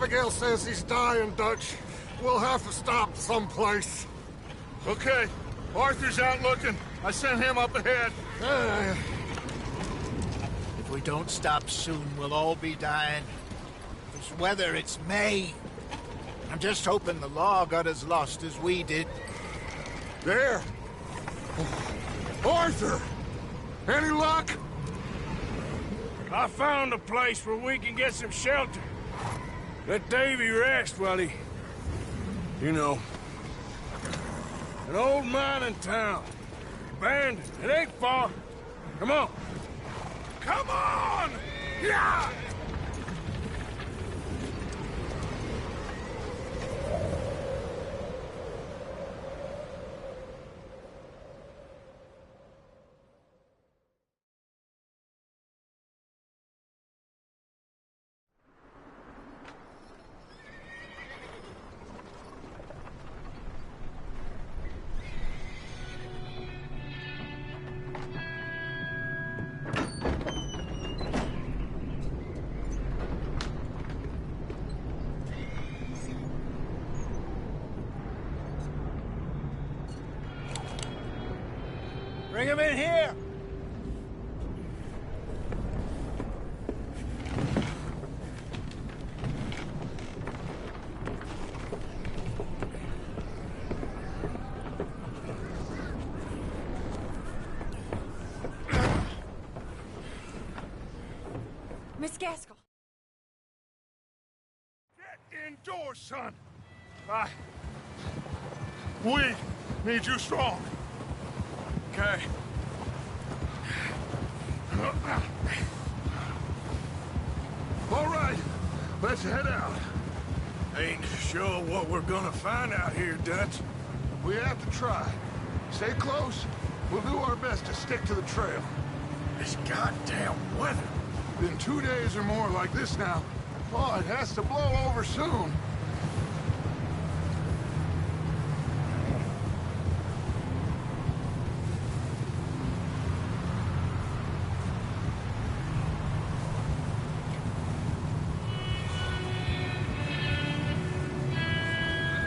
Abigail says he's dying, Dutch. We'll have to stop someplace. Okay. Arthur's out looking. I sent him up ahead. If we don't stop soon, we'll all be dying. This weather, it's May. I'm just hoping the law got as lost as we did. There! Arthur! Any luck? I found a place where we can get some shelter. Let Davy rest while he... You know. An old mining town. Abandoned. It ain't far. Come on. Come on! Yeah! Bring him in here! Miss Gaskell. Get indoors, son. We need you strong. Okay. All right, let's head out. Ain't sure what we're gonna find out here, Dutch. We have to try. Stay close. We'll do our best to stick to the trail. This goddamn weather. Been 2 days or more like this now. Oh, it has to blow over soon.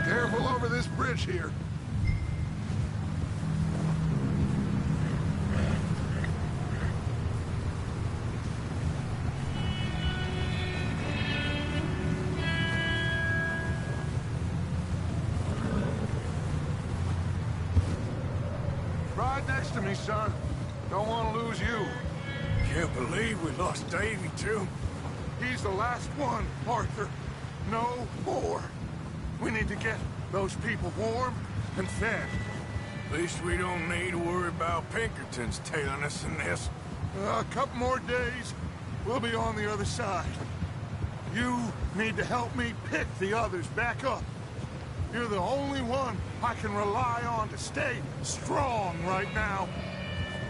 Careful over this bridge here. Ride next to me, son. Don't want to lose you. Can't believe we lost Davy, too. He's the last one, Arthur. No more. We need to get those people warm and fed. At least we don't need to worry about Pinkertons tailing us in this. A couple more days, we'll be on the other side. You need to help me pick the others back up. You're the only one I can rely on to stay strong right now.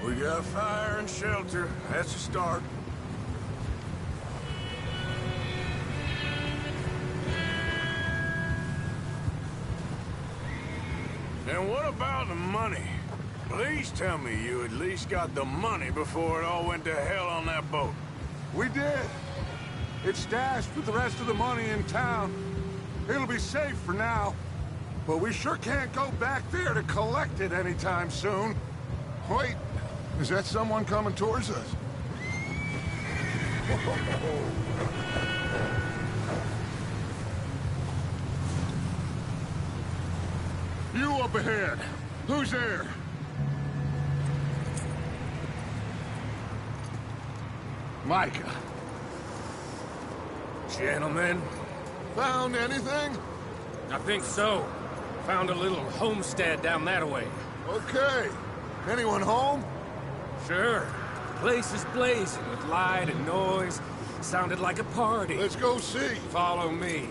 We got fire and shelter. That's a start. And what about the money? Please tell me you at least got the money before it all went to hell on that boat. We did. It's stashed with the rest of the money in town. It'll be safe for now. But we sure can't go back there to collect it anytime soon. Wait, is that someone coming towards us? You up ahead. Who's there? Micah. Gentlemen, Found anything? I think so. Found a little homestead down that way. Okay. Anyone home? Sure. Place is blazing with light and noise. Sounded like a party. Let's go see. Follow me.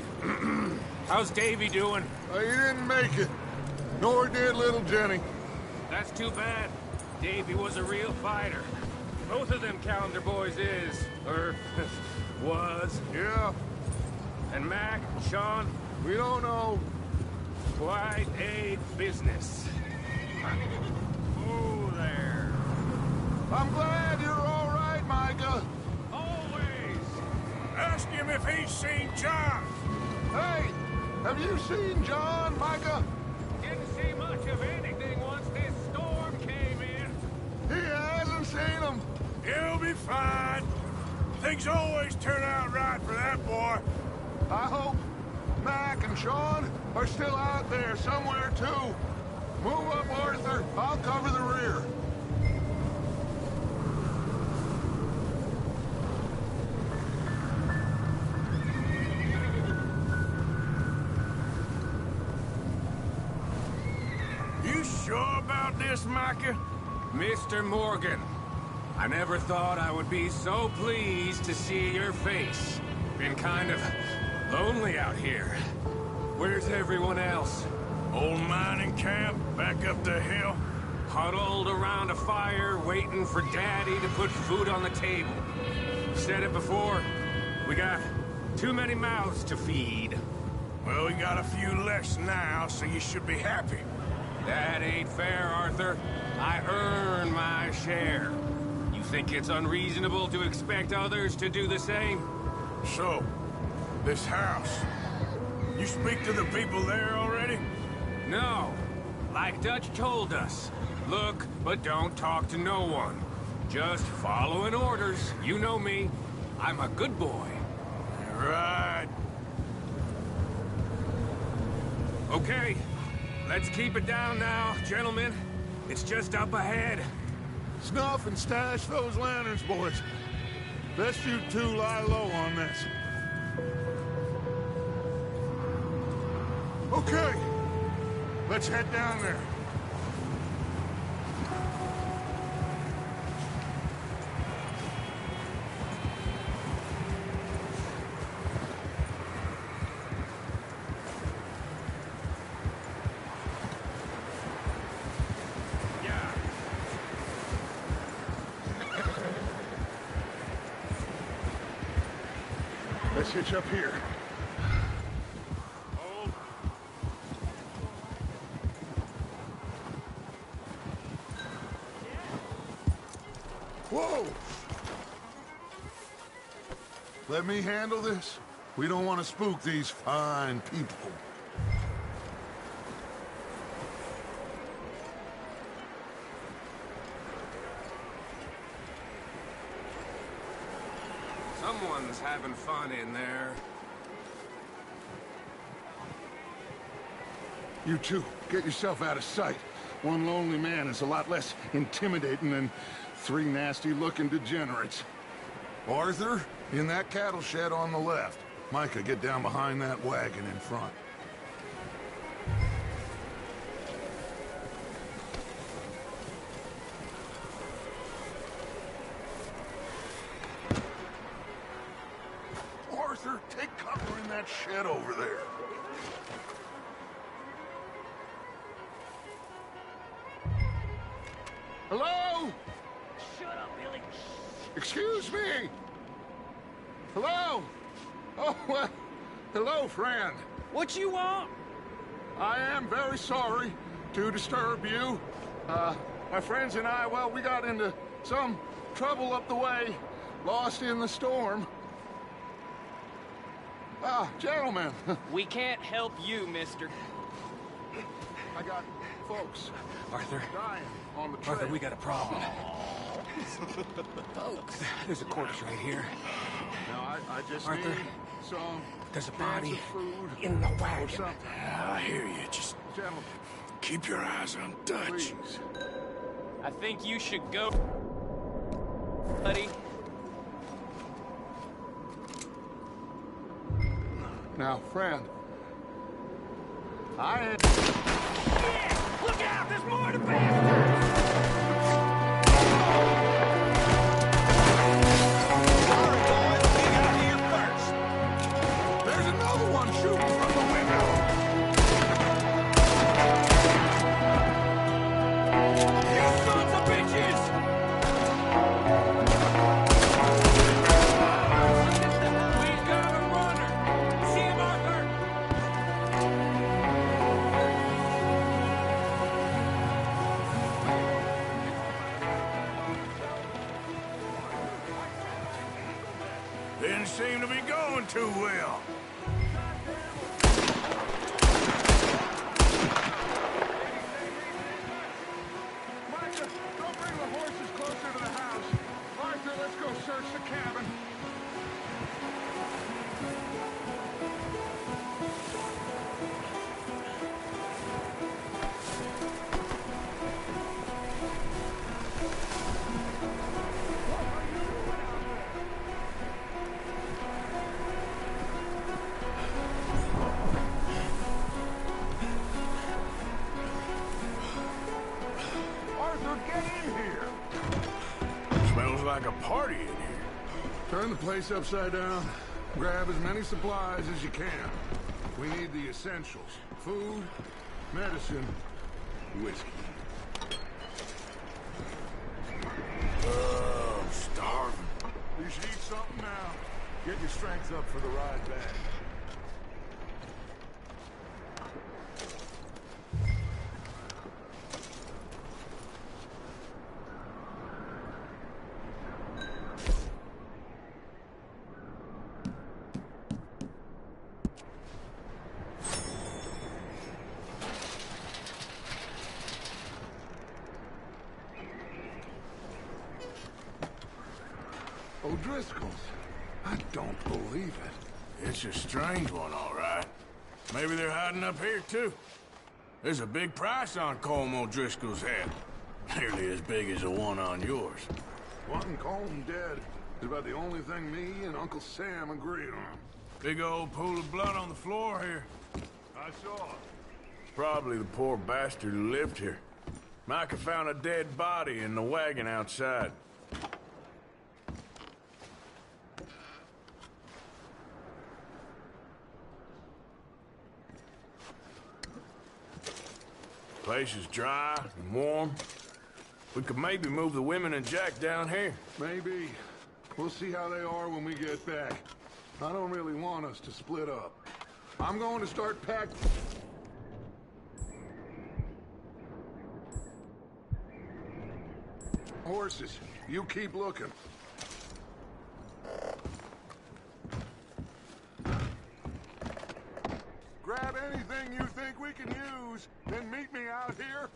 How's Davy doing? He didn't make it. Nor did little Jenny. That's too bad. Davy was a real fighter. Both of them calendar boys is, or was. Yeah, And Mac, Sean, we don't know. quite a business. Oh, there. I'm glad you're all right, Micah. Always. Ask him if he's seen John. Hey, have you seen John, Micah? Didn't see much of anything once this storm came in. He hasn't seen him. He'll be fine. Things always turn out right for that boy. I hope Mac and Sean are still out there somewhere, too. Move up, Arthur. I'll cover the rear. You sure about this, Micah? Mr. Morgan, I never thought I would be so pleased to see your face. Been kind of lonely out here. Where's everyone else? Old mining camp, back up the hill. Huddled around a fire, waiting for Daddy to put food on the table. Said it before, we got too many mouths to feed. Well, we got a few less now, so you should be happy. That ain't fair, Arthur. I earn my share. You think it's unreasonable to expect others to do the same? So, this house. You speak to the people there already? No. Like Dutch told us. Look, but don't talk to no one. Just following orders. You know me. I'm a good boy. Right. Okay. Let's keep it down now, gentlemen. It's just up ahead. Snuff and stash those lanterns, boys. Best you two lie low on this. Okay. Let's head down there. Let's hitch up here. Whoa! Let me handle this. We don't want to spook these fine people. Someone's having fun in there. You two, get yourself out of sight. One lonely man is a lot less intimidating than three nasty-looking degenerates. Arthur, in that cattle shed on the left. Micah, get down behind that wagon in front. Arthur, take cover in that shed over there. Hello? Shut up, Billy. Excuse me? Hello? Oh, well, hello, friend. What you want? I am very sorry to disturb you. My friends and I, well, we got into some trouble up the way, lost in the storm. Gentlemen. We can't help you, mister. I got folks Arthur. dying on the trail. Arthur, we got a problem. Folks. There's a corpse right here. Now, I just Arthur, need some there's a cans body of food in the or wagon. something. I hear you. Just Gentlemen, keep your eyes on Dutch. please. I think you should go, buddy. Now, friend, I... Yeah! Look out! There's more to bastards! Sorry, boys, we got here first. There's another one shooting from the window. You sons of bitches! We've got a runner! See him, Arthur? Didn't seem to be going too well. like a party in here. Turn the place upside down. Grab as many supplies as you can. We need the essentials. Food, medicine, whiskey. Oh, I'm starving. You should eat something now. Get your strength up for the ride back. O'Driscoll's. I don't believe it. It's a strange one, all right. Maybe they're hiding up here, too. There's a big price on Colm O'Driscoll's head. Nearly as big as the one on yours. Wanting Colm dead is about the only thing me and Uncle Sam agree on. Big old pool of blood on the floor here. I saw it. Probably the poor bastard who lived here. Micah found a dead body in the wagon outside. Place is dry and warm. We could maybe move the women and Jack down here. Maybe. We'll see how they are when we get back. I don't really want us to split up. I'm going to start packing. Horses, you keep looking. Grab anything you think we can use, then meet me out here.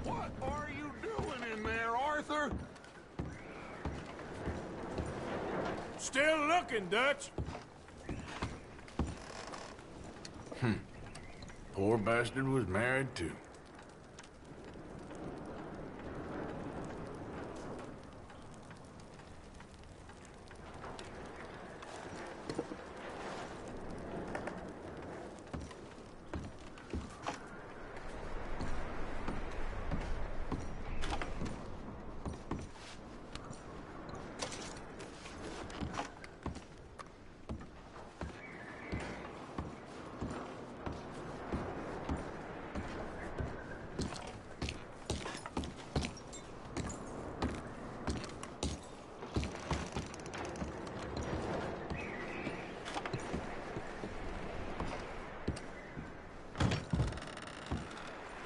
What are you doing in there, Arthur? Still looking, Dutch. Poor bastard was married, too.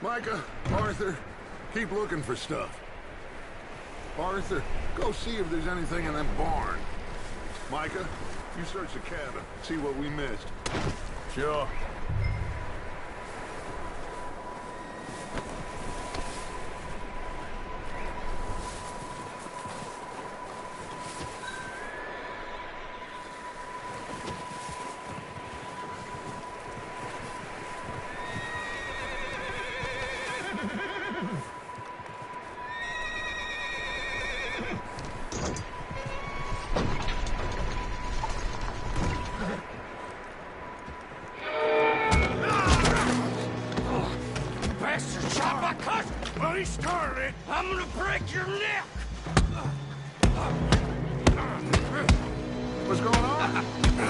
Micah, Arthur, keep looking for stuff. Arthur, go see if there's anything in that barn. Micah, you search the cabin, see what we missed. Sure. I cuss? Well, he started it. I'm gonna break your neck. What's going on?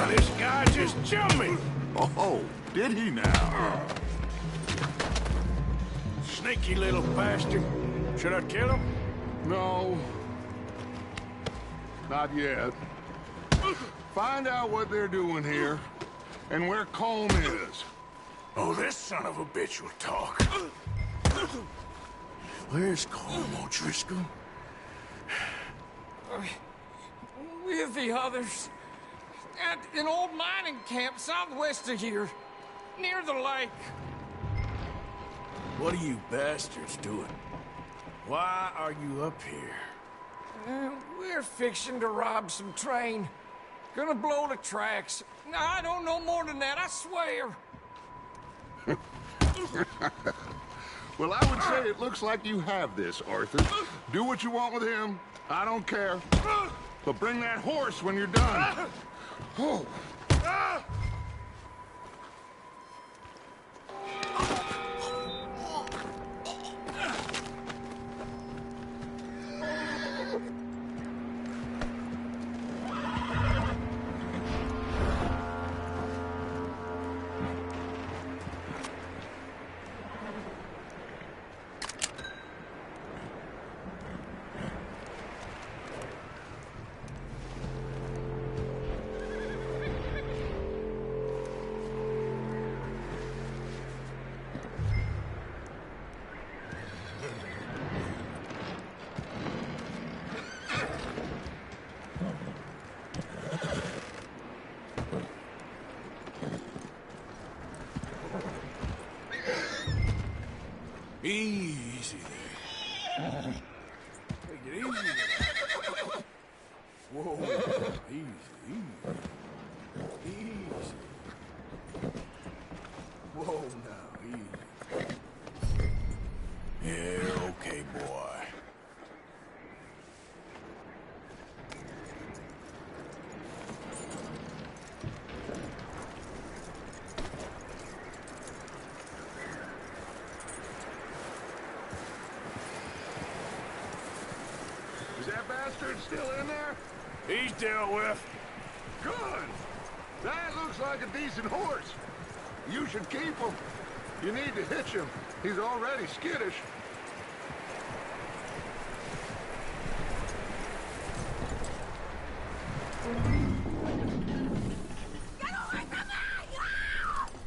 This guy just jumped me. Oh, did he now? Sneaky little bastard. Should I kill him? No. Not yet. Find out what they're doing here, and where Colm is. Oh, this son of a bitch will talk. Where's Colm O'Driscoll? With the others. At an old mining camp southwest of here. Near the lake. What are you bastards doing? Why are you up here? We're fixing to rob some train. Gonna blow the tracks. I don't know more than that, I swear. Well, I would say it looks like you have this, Arthur. Do what you want with him. I don't care. But bring that horse when you're done. Oh. Easy there. Take it easy there. Whoa, easy, easy. Easy. Whoa, now, easy. Yeah, okay, boy. Is that bastard still in there? He's dealt with. Good. That looks like a decent horse. You should keep him. You need to hitch him. He's already skittish.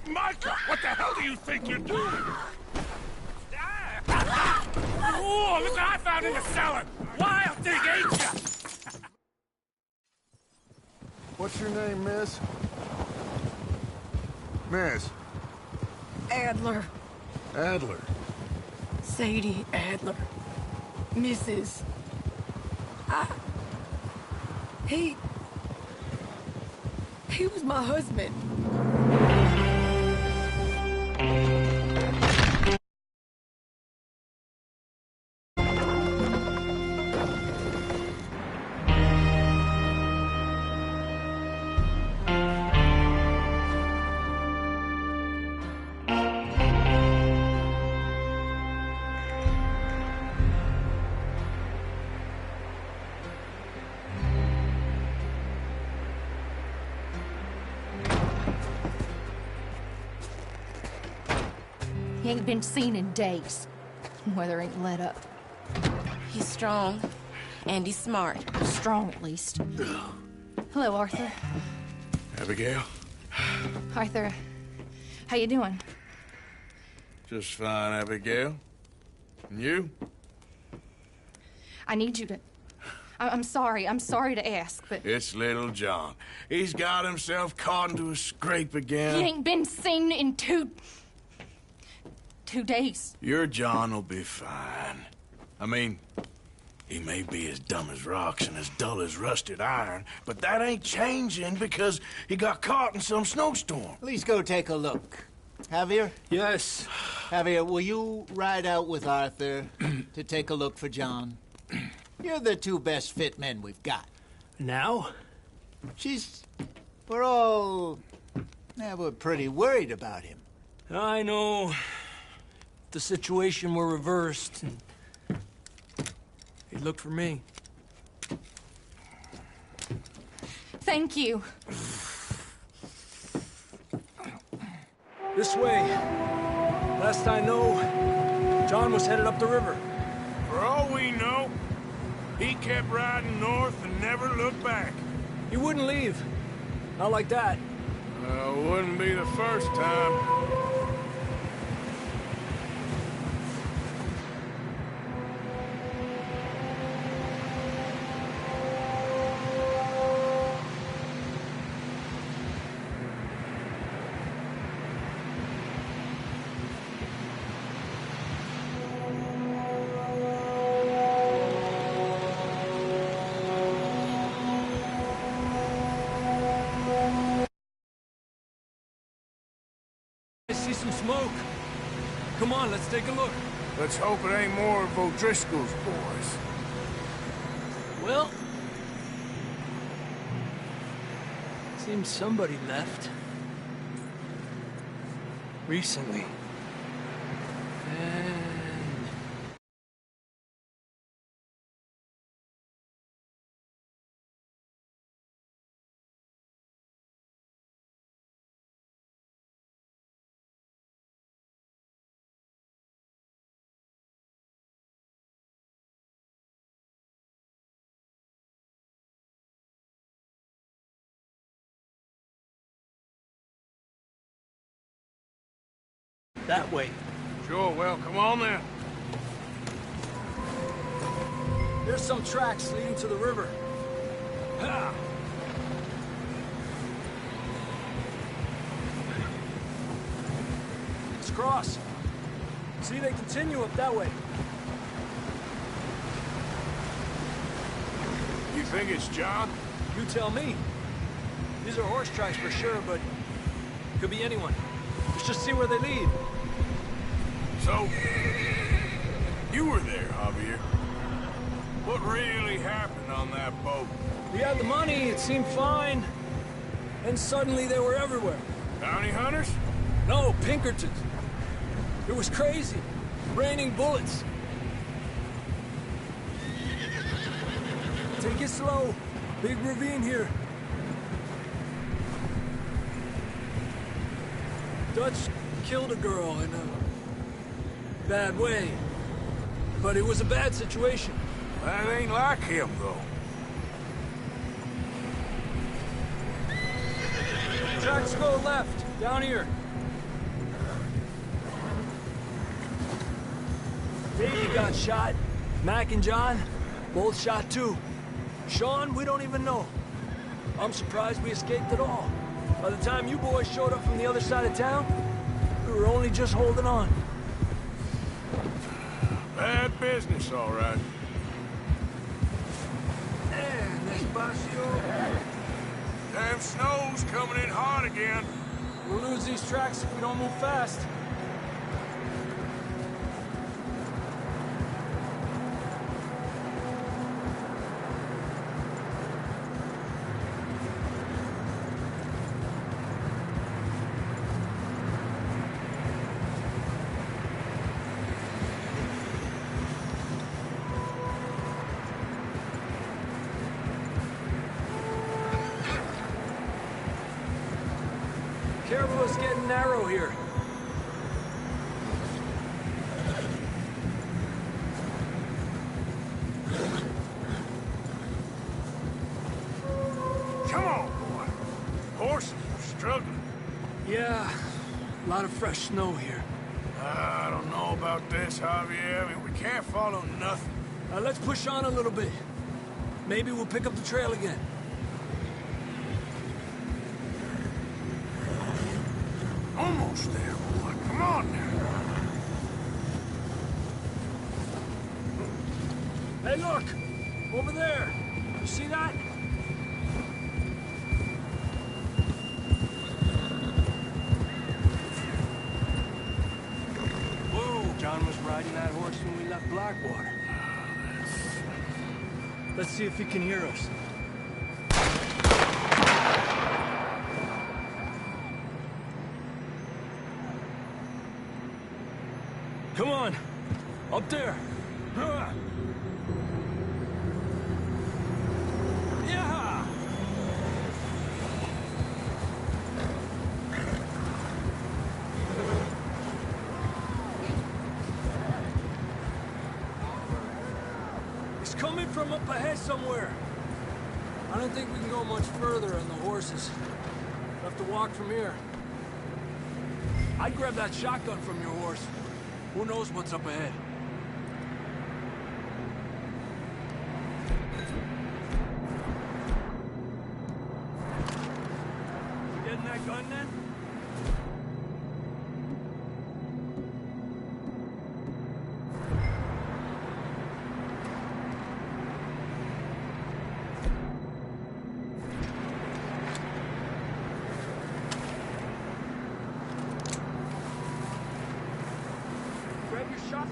Micah, what the hell do you think you're doing? Oh, look what I found in the cellar! Wild thing, ain't ya? What's your name, miss? Miss Adler. Adler. Sadie Adler. Mrs. He was my husband. He ain't been seen in days. Weather ain't let up. He's strong, and he's smart. Strong, at least. Hello, Arthur. Abigail? Arthur, how you doing? Just fine, Abigail. And you? I need you to... I'm sorry to ask, but... It's little John. He's got himself caught into a scrape again. He ain't been seen in 2 days. Your John will be fine. I mean, he may be as dumb as rocks and as dull as rusted iron, but that ain't changing because he got caught in some snowstorm. Please go take a look. Javier? Yes. Javier, will you ride out with Arthur to take a look for John? You're the 2 best fit men we've got. Now? We're pretty worried about him. I know. the situation were reversed, and he'd look for me. Thank you. This way. Last I know, John was headed up the river. For all we know, he kept riding north and never looked back. He wouldn't leave. Not like that. Wouldn't be the first time. I see some smoke. Come on, let's take a look. Let's hope it ain't more of O'Driscoll's boys. Well, seems somebody left. Recently. And... that way. Sure, well, come on then. There's some tracks leading to the river. Ha! Let's cross. See, they continue up that way. You think it's John? You tell me. These are horse tracks for sure, but could be anyone. Let's just see where they lead. So, you were there, Javier. What really happened on that boat? We had the money, it seemed fine. And suddenly they were everywhere. Bounty hunters? No, Pinkertons. It was crazy. Raining bullets. Take it slow. Big ravine here. Dutch killed a girl in a bad way. But it was a bad situation. That ain't like him, though. Tracks go left, down here. Davey got shot. Mac and John, both shot too. Sean, we don't even know. I'm surprised we escaped at all. By the time you boys showed up from the other side of town, we were only just holding on. Bad business, all right. Damn snow's coming in hard again. We'll lose these tracks if we don't move fast. Careful, it's getting narrow here. Come on, boy. Horses are struggling. Yeah, a lot of fresh snow here. I don't know about this, Javier. I mean, we can't follow nothing. Let's push on a little bit. Maybe we'll pick up the trail again. Almost there, boy. Come on now. Hey, look! Over there! You see that? Whoa! John was riding that horse when we left Blackwater. Let's see if he can hear us. Come on. Up there. Yeah! He's coming from up ahead somewhere. I don't think we can go much further on the horses. We'll have to walk from here. I'd grab that shotgun from your horse. Who knows what's up ahead? You getting that gun then? Grab your shot.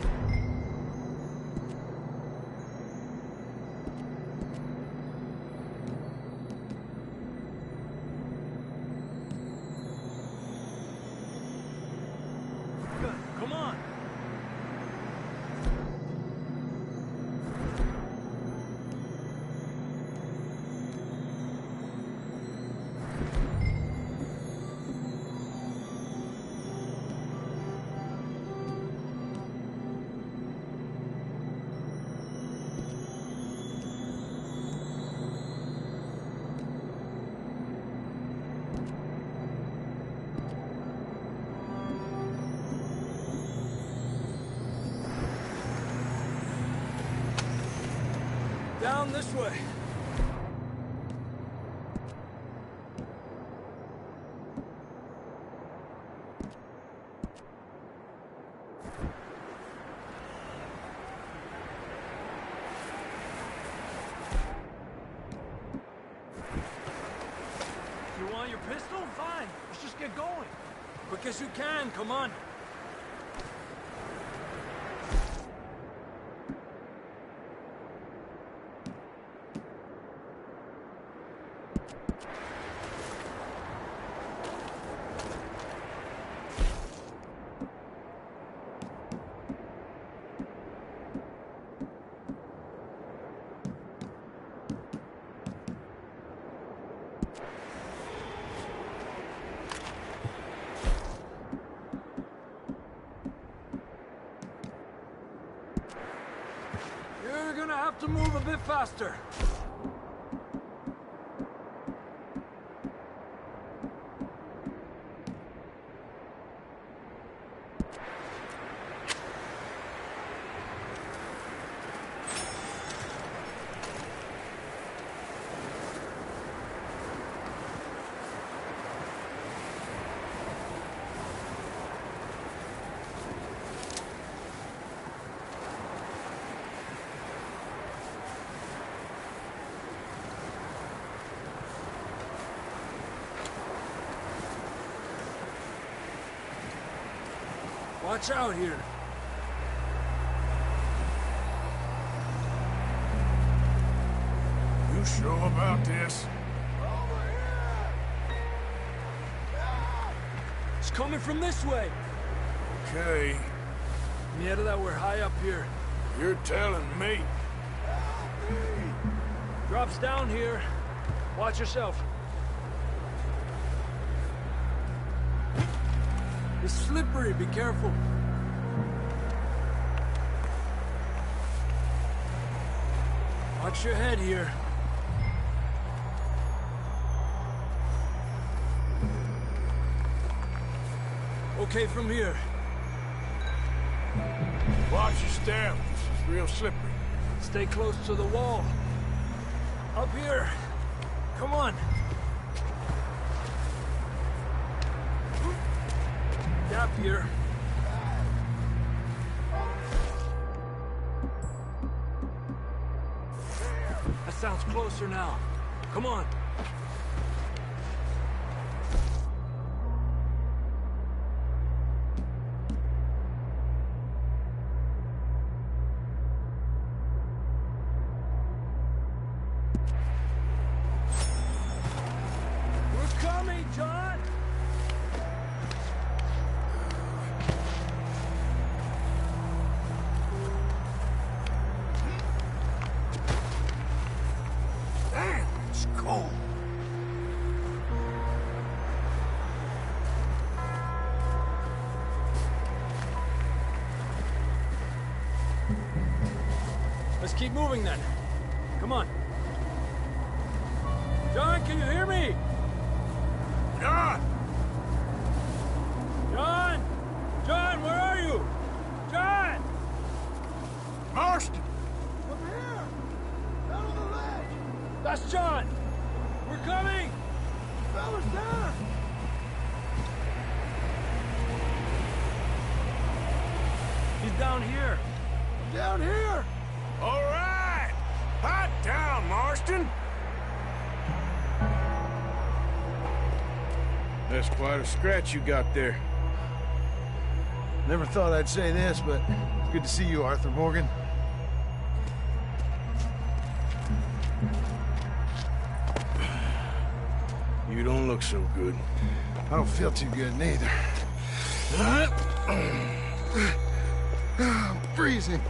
Good. Come on. Down this way. You want your pistol? Fine. Let's just get going. Quick as you can, come on. You're gonna have to move a bit faster. Watch out here. You sure about this? It's coming from this way. Okay, Mierda, that we're high up here. you're telling me. Drops down here. Watch yourself. It's slippery, be careful. Watch your head here. Okay, from here. Watch your step. This is real slippery. Stay close to the wall. Up here. Come on. Gap here. That sounds closer now. Come on. We're coming, John! Oh. Let's keep moving then. Come on. John, can you hear me? John! John! John, where are you? John! Marston! Over here! Down on the ledge! That's John! We're coming! Fella's there! He's down here. Down here! All right! Hot down, Marston! That's quite a scratch you got there. Never thought I'd say this, but it's good to see you, Arthur Morgan. You don't look so good. I don't feel too good, neither. I'm freezing.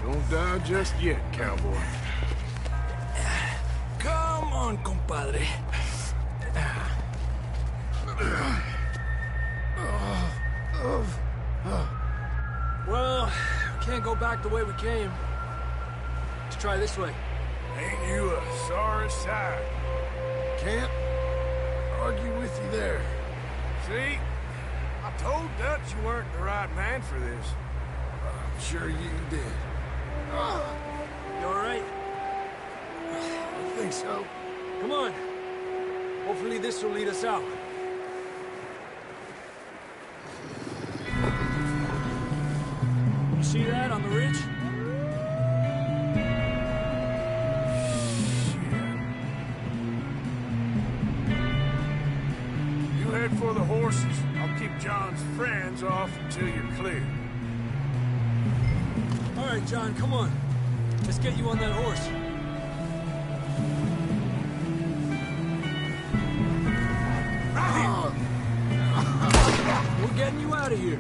Don't die just yet, cowboy. Come on, compadre. Well, we can't go back the way we came. Let's try this way. Ain't you a sorry sight? Can't argue with you there. See? I told Dutch you weren't the right man for this. I'm sure you did. You all right? I think so. Come on. Hopefully this will lead us out. You see that on the ridge? You head for the horses. I'll keep John's friends off until you're clear. All right, John, come on. Let's get you on that horse. We're getting you out of here.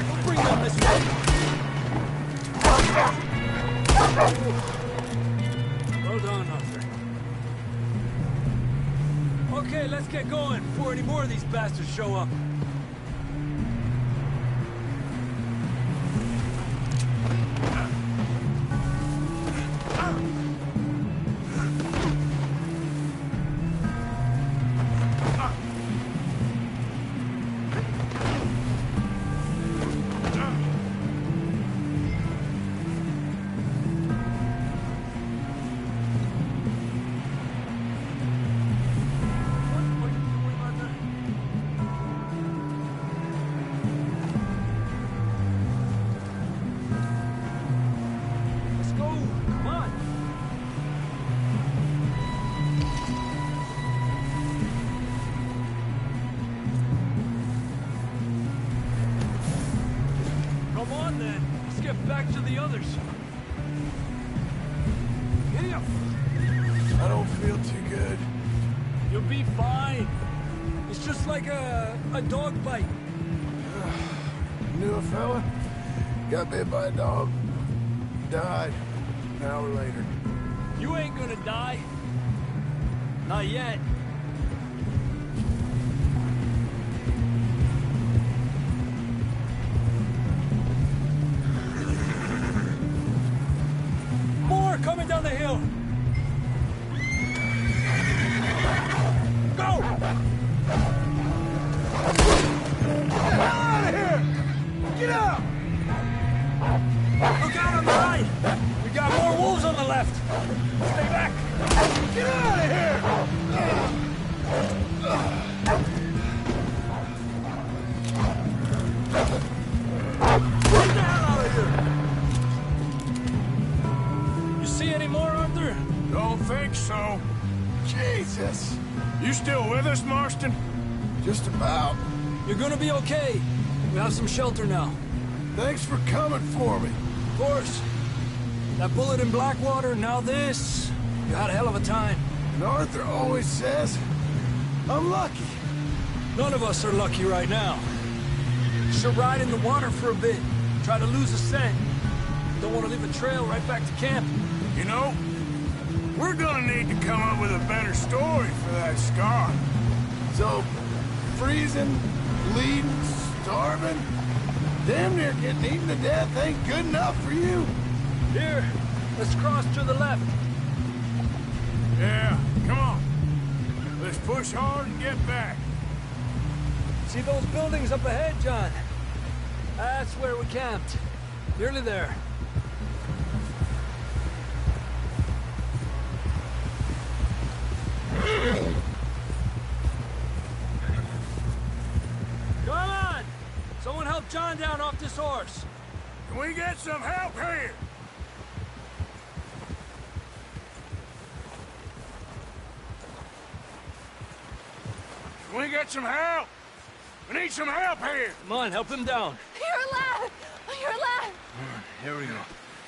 We'll bring them this way. Well done, Arthur. Okay, let's get going before any more of these bastards show up. Back to the others. Get up. I don't feel too good. You'll be fine. It's just like a dog bite. Knew a fella? Got bit by a dog. Died. An hour later. You ain't gonna die. Not yet. Coming down the hill. Go! Get out of here! Get out! Look out on the right! We got more wolves on the left! Stay back! Get out of here! Get the hell out of here! See any more, Arthur? Don't think so. Jesus! You still with us, Marston? Just about. You're gonna be okay. We have some shelter now. Thanks for coming for me. Of course. That bullet in Blackwater, now this. You had a hell of a time. And Arthur always says, I'm lucky. None of us are lucky right now. Should ride in the water for a bit. Try to lose a scent. don't want to leave a trail right back to camp. You know, we're gonna need to come up with a better story for that scar. So, freezing, bleeding, starving, damn near getting eaten to death ain't good enough for you. Here, let's cross to the left. Yeah, come on. Let's push hard and get back. See those buildings up ahead, John? That's where we camped. Nearly there. Come on! Someone help John down off this horse. Can we get some help here? Can we get some help? We need some help here. Come on, help him down. You're alive! You're alive! Here we go.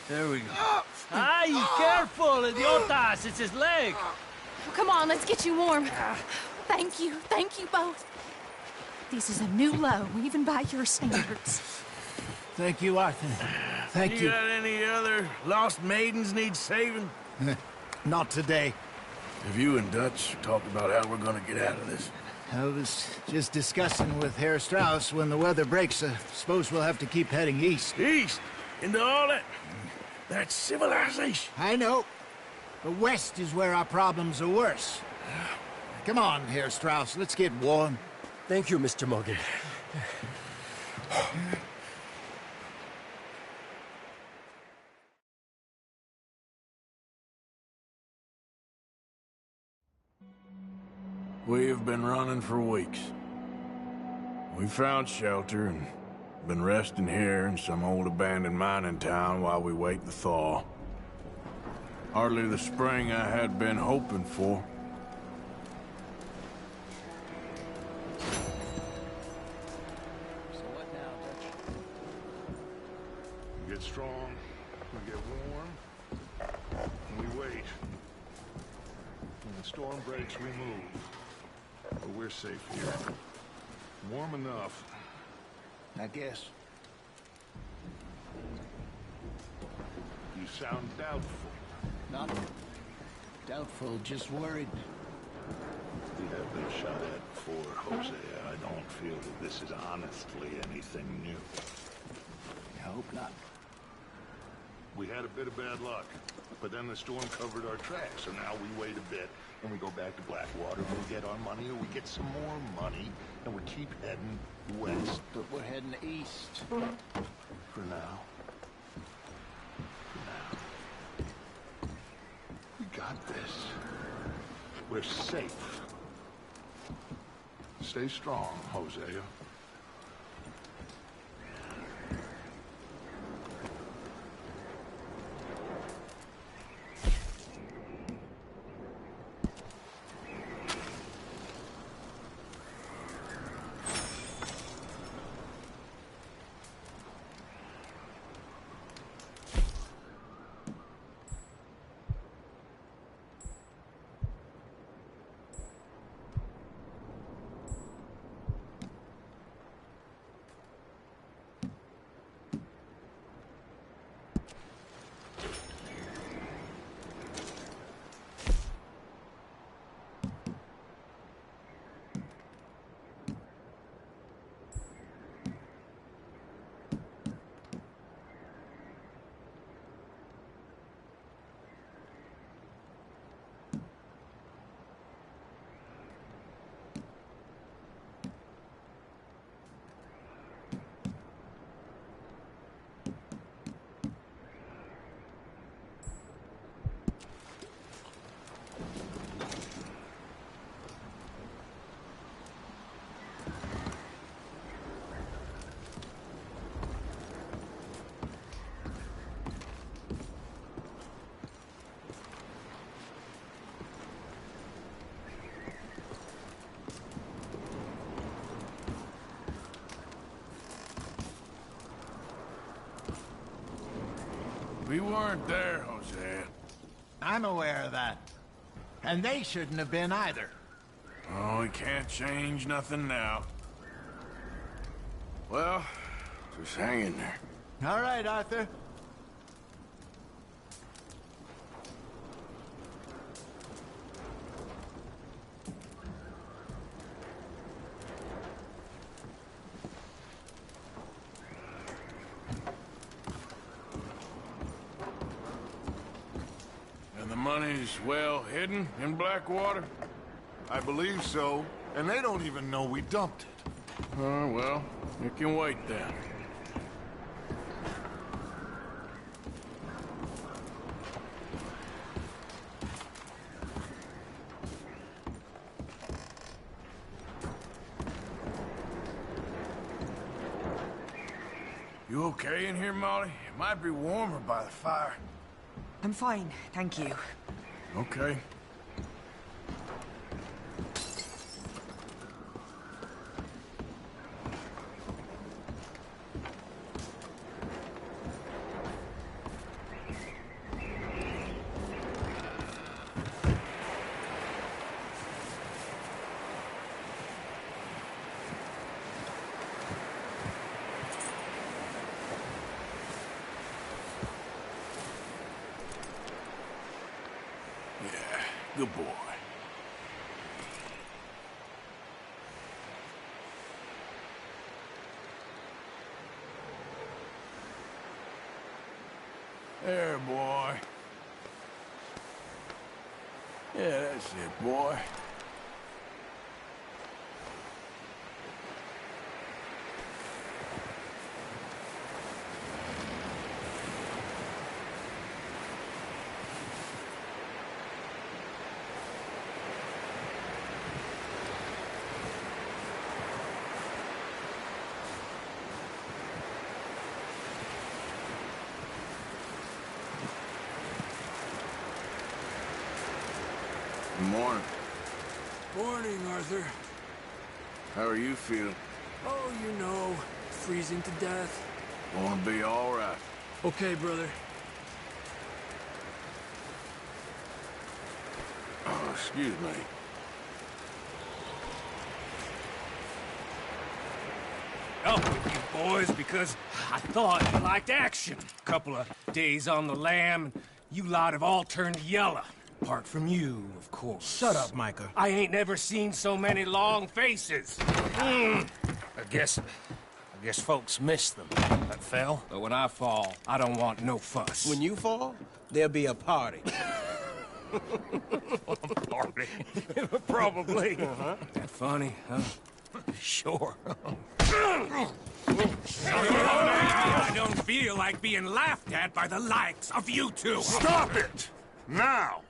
There we go. Ay, careful, idiotas! It's his leg. Come on, let's get you warm. Thank you both. This is a new low, even by your standards. Thank you, Arthur. Thank you. You got any other lost maidens need saving? Not today. Have you and Dutch talked about how we're gonna get out of this? I was just discussing with Herr Strauss when the weather breaks. I suppose we'll have to keep heading east. East? Into all that... That's civilization. I know. The west is where our problems are worse. Come on, Herr Strauss. Let's get warm. Thank you, Mr. Morgan. We have been running for weeks. We found shelter and been resting here in some old abandoned mining town while we wait the thaw. Hardly the spring I had been hoping for. So what now, Dutch? We get strong, we get warm, and we wait. When the storm breaks, we move. But we're safe here. Warm enough, I guess. you sound doubtful. Not doubtful, just worried. We have been shot at before, Jose. I don't feel that this is honestly anything new. I hope not. We had a bit of bad luck, but then the storm covered our tracks, so now we wait a bit, and we go back to Blackwater, and we get our money, or we get some more money, and we keep heading west. But we're heading east. For now. For now. We got this. We're safe. Stay strong, Hosea. We weren't there, Hosea. I'm aware of that. And they shouldn't have been either. Oh, we can't change nothing now. Well, just hang in there. All right, Arthur. is well hidden in Blackwater? I believe so, and they don't even know we dumped it. Well, it can wait then. You okay in here, Molly? It might be warmer by the fire. I'm fine, thank you. Okay. Good boy. There, boy. Yeah, that's it, boy. Good morning. Morning, Arthur. How are you feeling? Oh, you know, freezing to death. Gonna be all right. Okay, brother. Oh, excuse me. Up with you boys because I thought you liked action. Couple of days on the lam, and you lot have all turned yellow. Apart from you, of course. Shut up, Micah. I ain't never seen so many long faces. I guess folks miss them. That fell. But when I fall, I don't want no fuss. When you fall, there'll be a party. Party? Probably. That funny, huh? Sure. I don't feel like being laughed at by the likes of you two. Stop it! Now!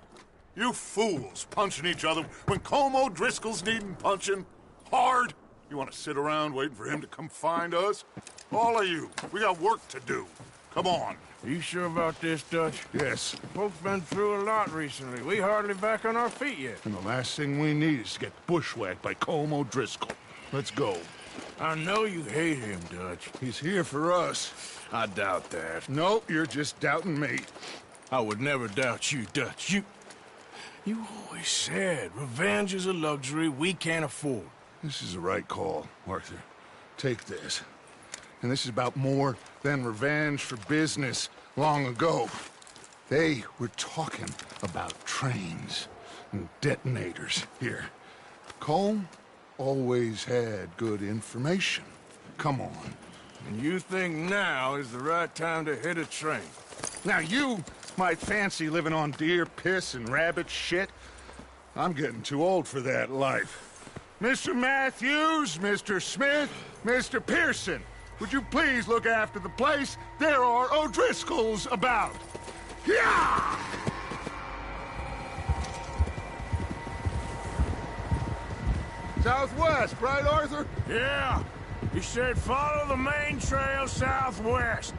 You fools punching each other when Como Driscoll's needing punching. Hard! You want to sit around waiting for him to come find us? All of you, we got work to do. Come on. Are you sure about this, Dutch? Yes. Folks been through a lot recently. We hardly back on our feet yet. And the last thing we need is to get bushwhacked by Como Driscoll. Let's go. I know you hate him, Dutch. He's here for us. I doubt that. No, you're just doubting me. I would never doubt you, Dutch. You always said revenge is a luxury we can't afford. This is the right call, Arthur. Take this. And this is about more than revenge for business long ago. They were talking about trains and detonators here. Colm always had good information. Come on. And you think now is the right time to hit a train? Now you might fancy living on deer piss and rabbit shit. I'm getting too old for that life. Mr. Matthews, Mr. Smith, Mr. Pearson, would you please look after the place? There are O'Driscolls about. Yeah! Southwest, right, Arthur? Yeah. He said follow the main trail southwest.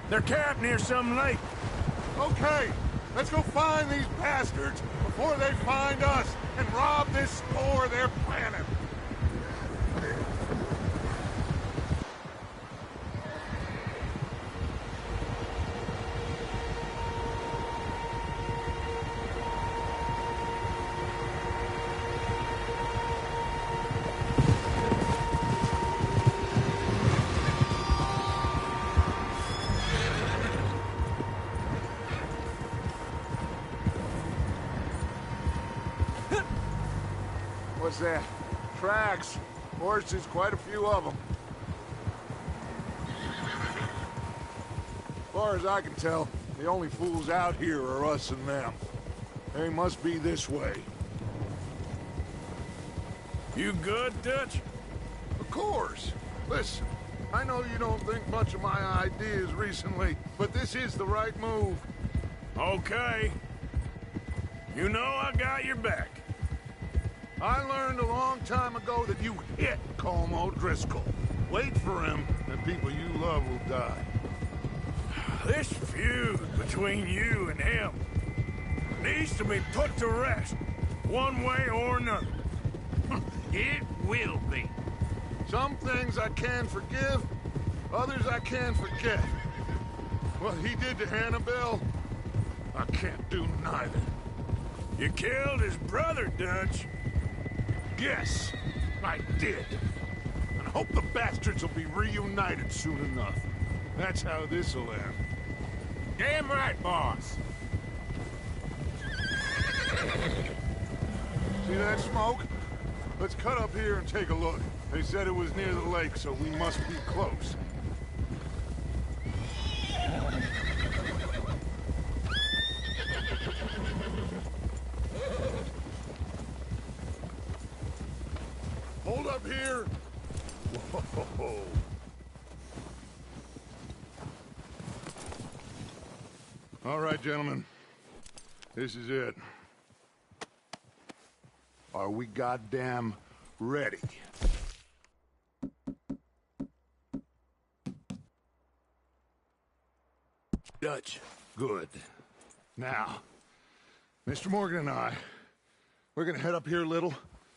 They're camped near some lake. Okay, let's go find these bastards before they find us and rob this store they're planning. What's that? Tracks. Horses, quite a few of them. As far as I can tell, the only fools out here are us and them. They must be this way. You good, Dutch? Of course. Listen, I know you don't think much of my ideas recently, but this is the right move. Okay. You know I got your back. I learned a long time ago that you hit Colm O'Driscoll. Wait for him, and people you love will die. This feud between you and him needs to be put to rest, one way or another. It will be. Some things I can forgive, others I can forget. What he did to Annabelle, I can't do neither. You killed his brother, Dutch. Yes, I did. And I hope the bastards will be reunited soon enough. That's how this'll end. Damn right, boss. See that smoke? Let's cut up here and take a look. They said it was near the lake, so we must be close. Hold up here. Whoa. All right, gentlemen. This is it. Are we goddamn ready? Dutch. Good. Now, Mr. Morgan and I, we're gonna head up here a little,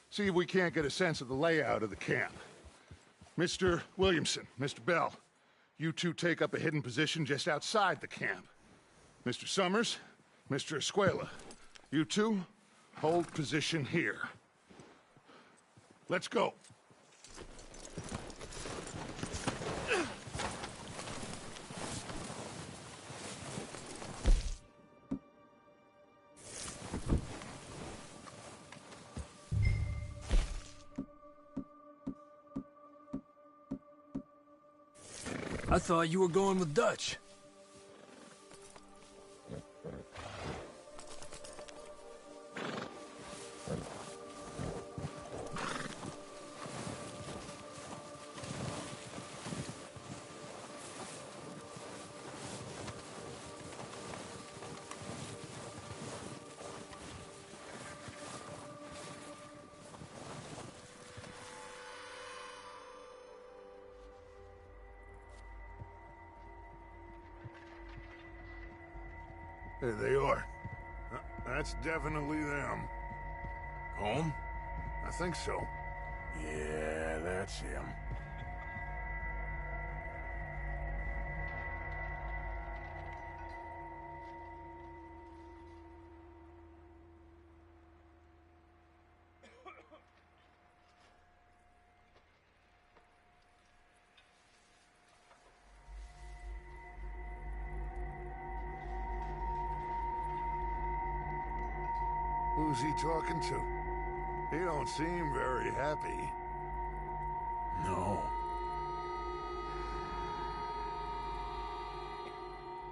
see if we can't get a sense of the layout of the camp. Mr. Williamson, Mr. Bell, you two take up a hidden position just outside the camp. Mr. Summers, Mr. Escuela, you two hold position here. Let's go. I thought you were going with Dutch. There they are. That's definitely them. Home? I think so. Yeah, that's him. Who's he talking to? He don't seem very happy. No.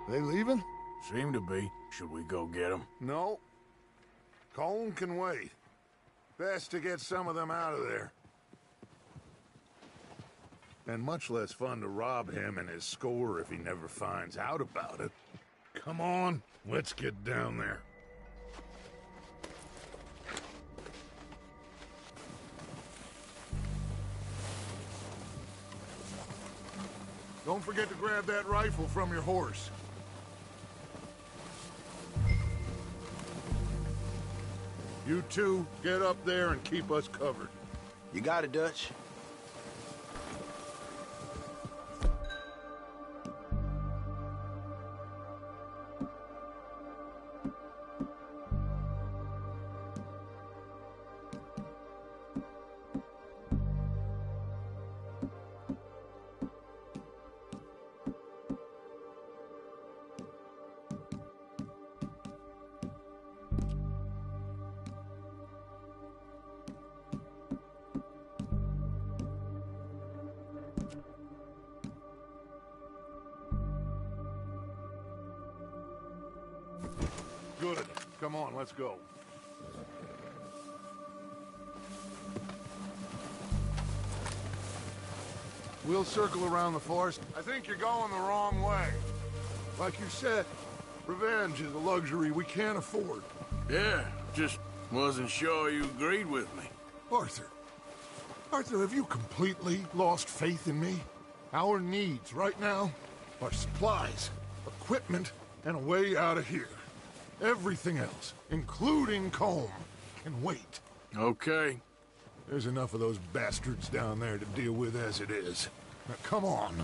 They leaving? Seem to be. Should we go get them? No. Colm can wait. Best to get some of them out of there. And much less fun to rob him and his score if he never finds out about it. Come on, let's get down there. Don't forget to grab that rifle from your horse. You two, get up there and keep us covered. You got it, Dutch. Come on, let's go. We'll circle around the forest. I think you're going the wrong way. Like you said, revenge is a luxury we can't afford. Yeah, just wasn't sure you agreed with me. Arthur. Arthur, have you completely lost faith in me? Our needs right now are supplies, equipment, and a way out of here. Everything else, including Colm, can wait. Okay. There's enough of those bastards down there to deal with as it is. Now, come on.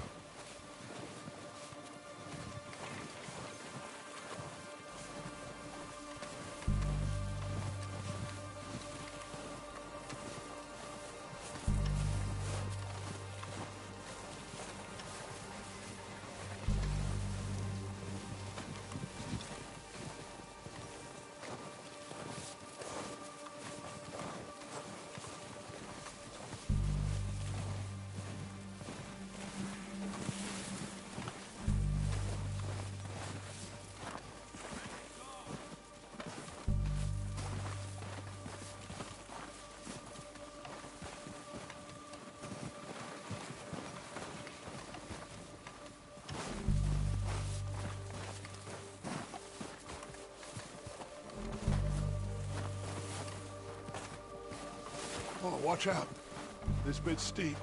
Oh, watch out. This bit's steep.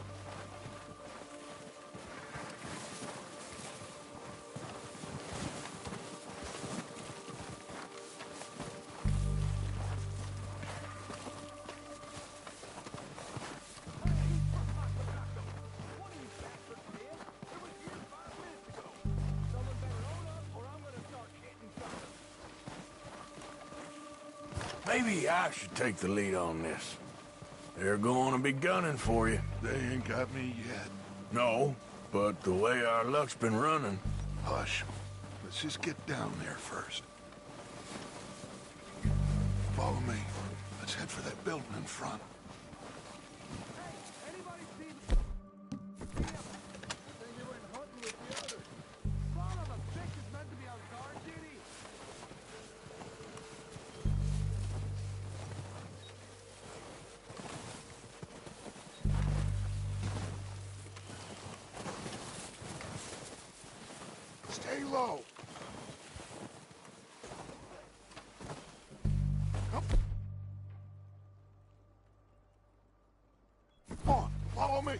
Maybe I should take the lead on this. They're going to be gunning for you. They ain't got me yet. No, but the way our luck's been running... Hush. Let's just get down there first. Follow me. Let's head for that building in front. Stay low. Come on, follow me.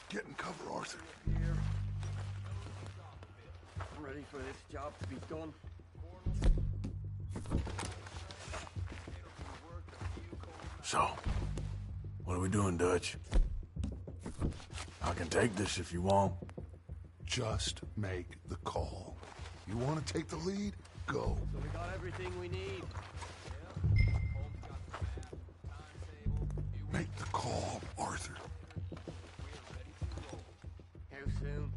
Get in cover, Arthur. Here. I'm ready for this job to be done. So, what are we doing, Dutch? I can take this if you want. Just make the call. You want to take the lead? Go. So we got everything we need. Make the call, Arthur. How soon?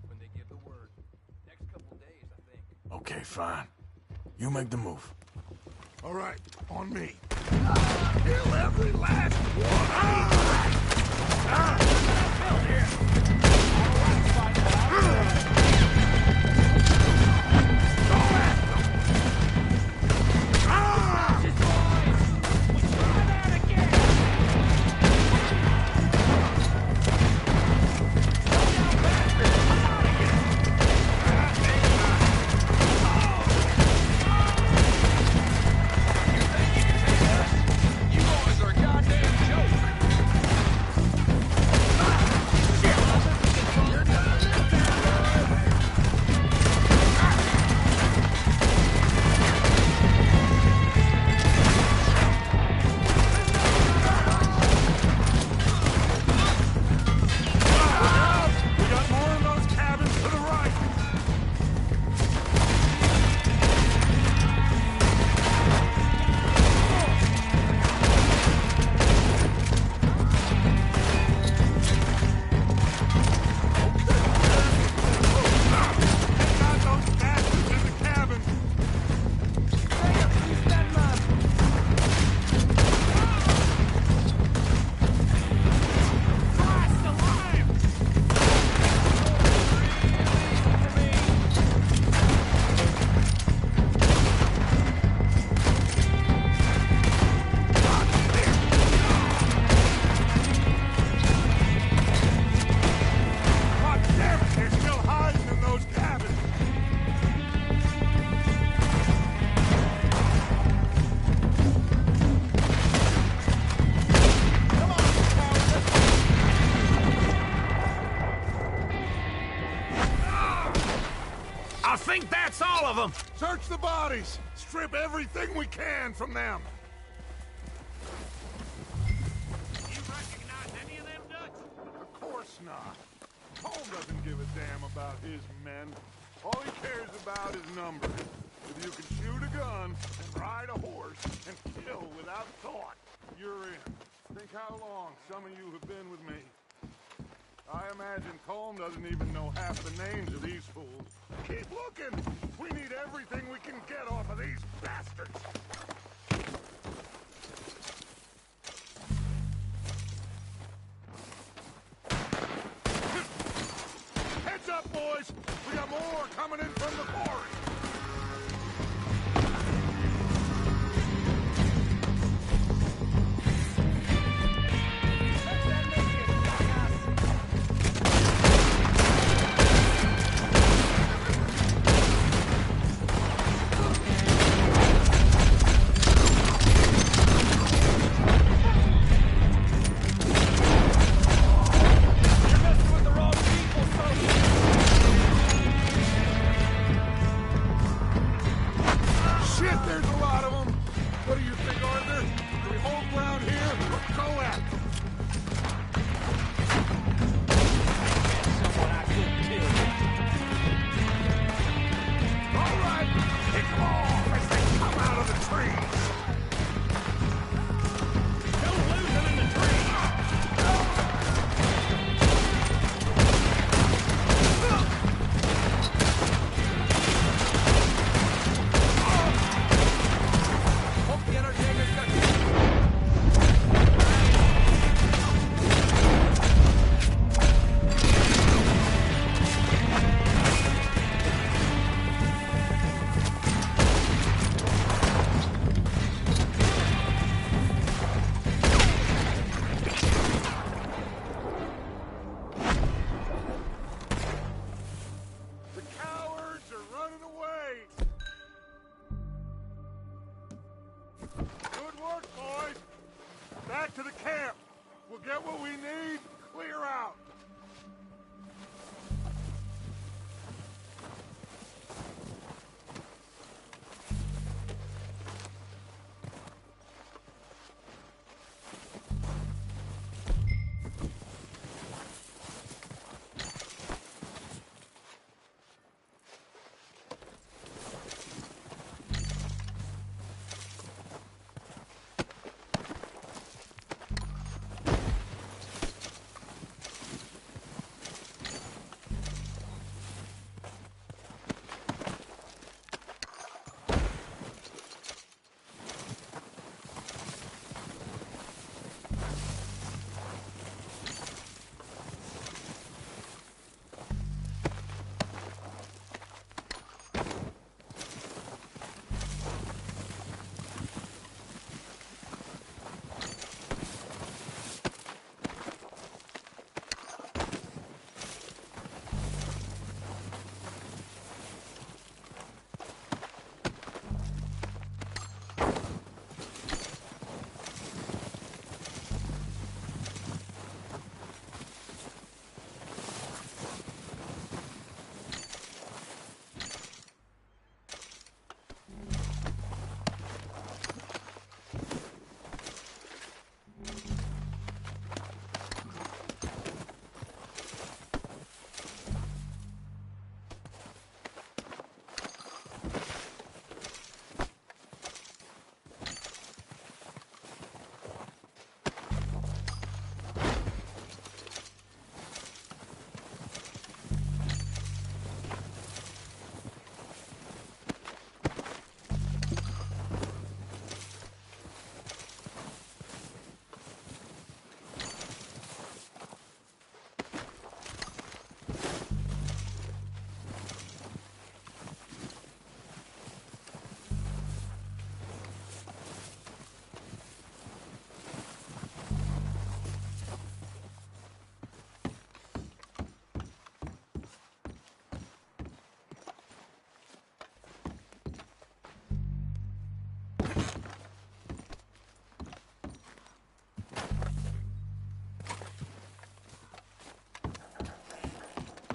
When they give the word. Next couple days, I think. Okay, fine. You make the move. All right, on me. Kill every last one! I think that's all of them. Search the bodies. Strip everything we can from them. You recognize any of them, Dutch? Of course not. Paul doesn't give a damn about his men. All he cares about is numbers. If you can shoot a gun and ride a horse and kill without thought, you're in. Think how long some of you have been with me. I imagine Colm doesn't even know half the names of these fools. Keep looking! We need everything we can get off of these bastards! Heads up, boys! We got more coming in from the quarry! To the camp. We'll get what we need, clear out.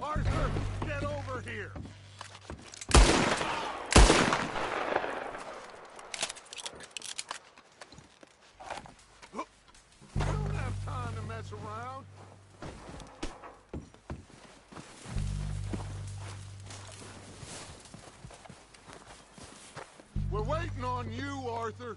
Arthur, get over here! waiting on you, Arthur.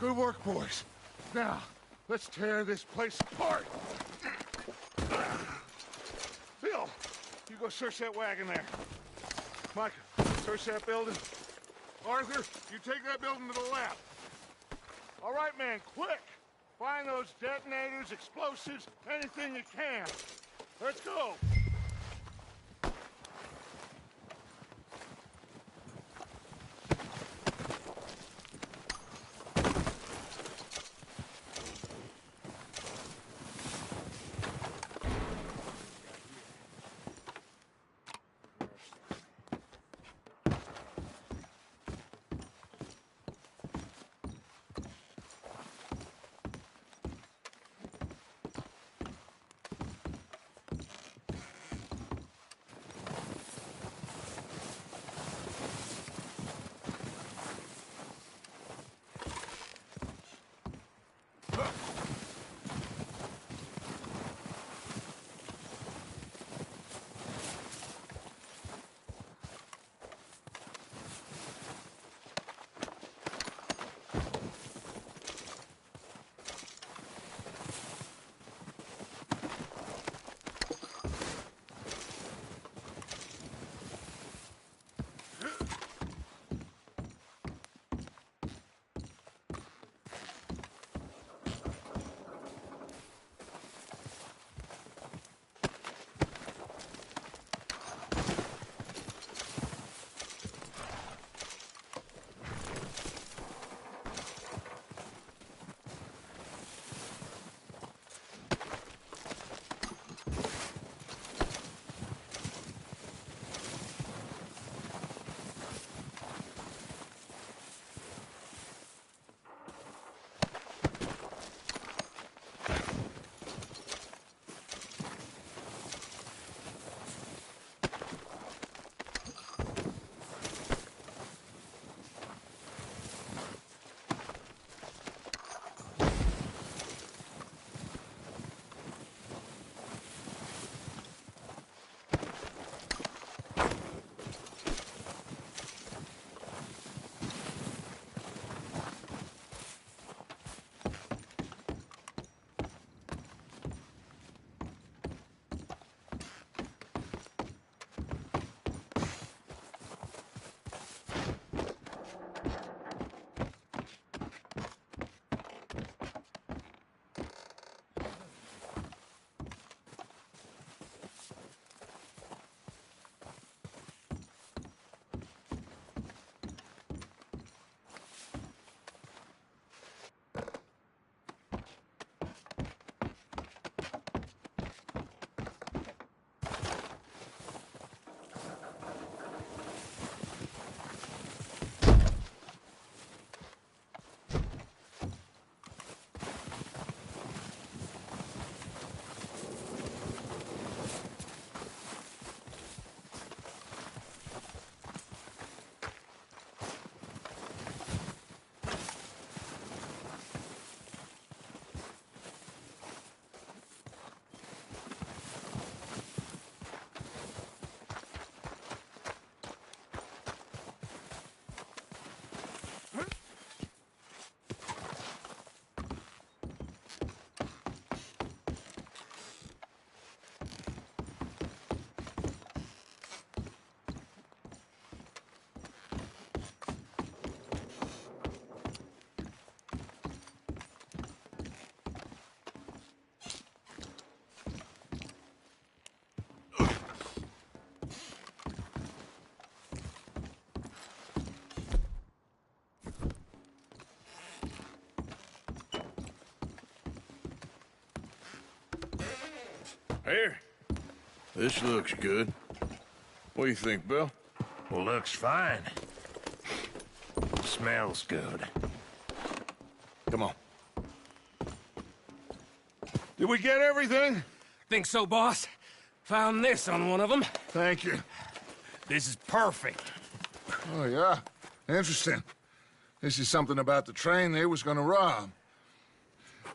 Good work, boys. Now, let's tear this place apart. Bill, you go search that wagon there. Micah, search that building. Arthur, you take that building to the left. All right, man, quick. Find those detonators, explosives, anything you can. Let's go. Here. This looks good. What do you think, Bill? Well, looks fine. Smells good. Come on. Did we get everything? Think so, boss. Found this on one of them. Thank you. This is perfect. Oh, yeah? Interesting. This is something about the train they was gonna rob.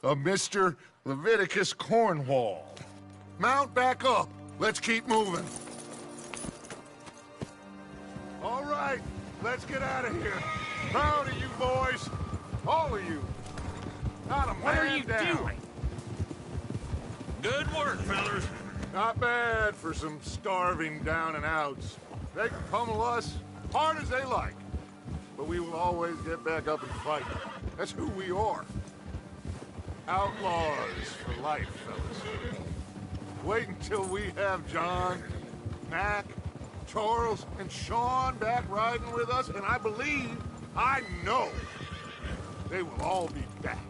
A Mr. Leviticus Cornwall. Mount back up. Let's keep moving. All right, let's get out of here. Proud of you boys. All of you. Not a man What are you down. doing? Good work, fellas. Not bad for some starving down and outs. They can pummel us hard as they like. But we will always get back up and fight. That's who we are. Outlaws for life, fellas. Wait until we have John, Mac, Charles, and Sean back riding with us, and I know, they will all be back.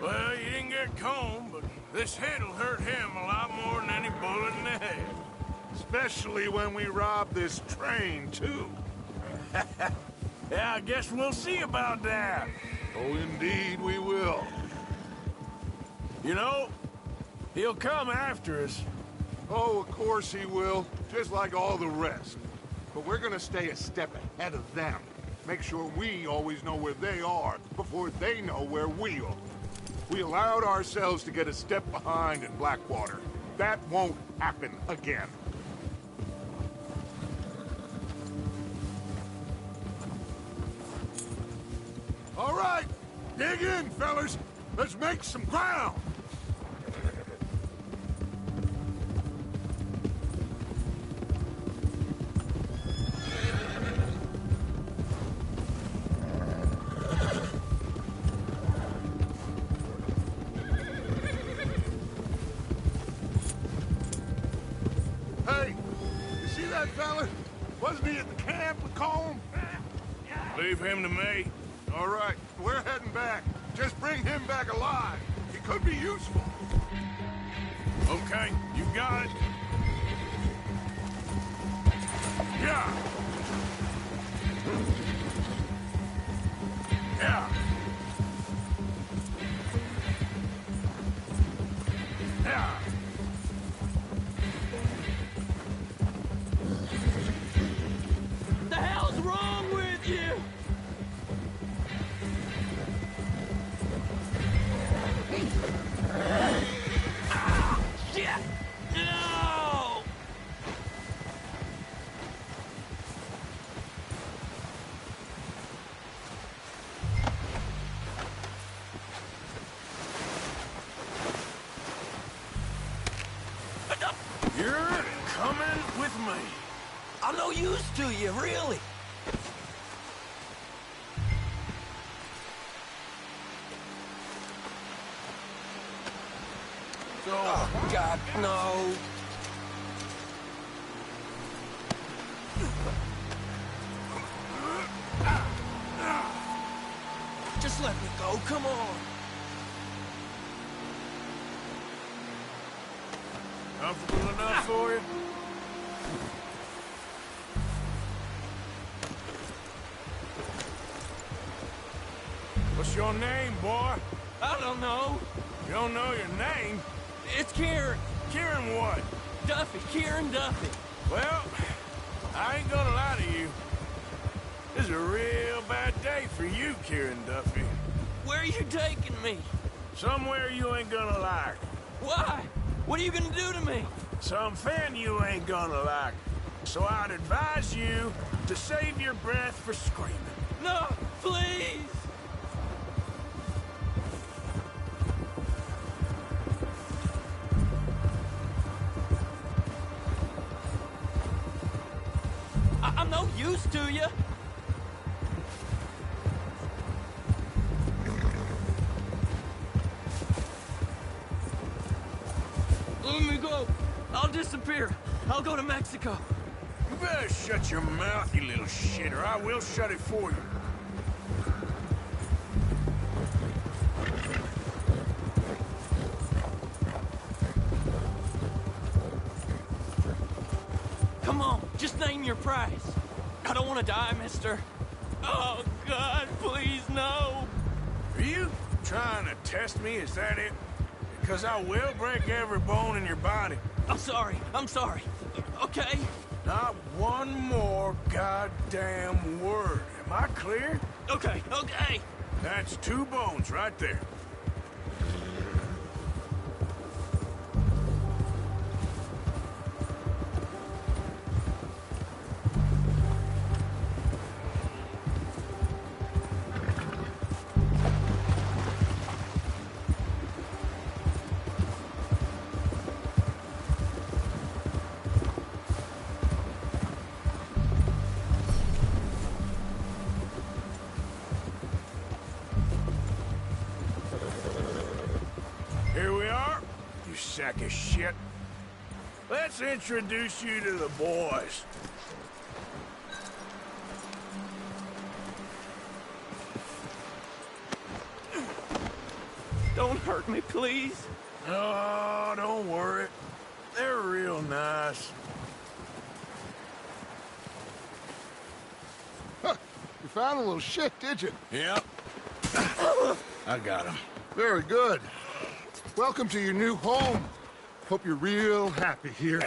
Well, you didn't get Combe, but this hit'll hurt him a lot more than any bullet in the head. Especially when we rob this train, too. Yeah, I guess we'll see about that. Oh, indeed we will. You know, he'll come after us. Oh, of course he will, just like all the rest. But we're gonna stay a step ahead of them. Make sure we always know where they are before they know where we are. We allowed ourselves to get a step behind in Blackwater. That won't happen again. All right, dig in, fellas. Let's make some ground. Hey, you see that fella? Wasn't he at the camp with Colm? Leave him to me. All right, we're heading back. Just bring him back alive. He could be useful. Okay, you got it. Yeah. Yeah. Yeah. The hell's wrong with you? Ah, shit! No! You're coming with me. I'm no use to you, really. Oh, God, no. Just let me go, come on. Comfortable enough for you? What's your name, boy? I don't know. You don't know your name? It's Kieran. Kieran what? Duffy, Kieran Duffy. Well, I ain't gonna lie to you. This is a real bad day for you, Kieran Duffy. Where are you taking me? Somewhere you ain't gonna like. Why? What are you gonna do to me? Something you ain't gonna like. So I'd advise you to save your breath for screaming. No, please. I'm no use to you. Let me go. I'll disappear. I'll go to Mexico. You better shut your mouth, you little shit, or I will shut it for you. Just name your price. I don't want to die, mister. Oh, God, please, no. Are you trying to test me? Is that it? Because I will break every bone in your body. I'm sorry. Okay? Not one more goddamn word. Am I clear? Okay. That's 2 bones right there. Here we are, you sack of shit. Let's introduce you to the boys. Don't hurt me, please. Oh, don't worry. They're real nice. Huh, you found a little shit, did you? Yep. I got him. Very good. Welcome to your new home. Hope you're real happy here.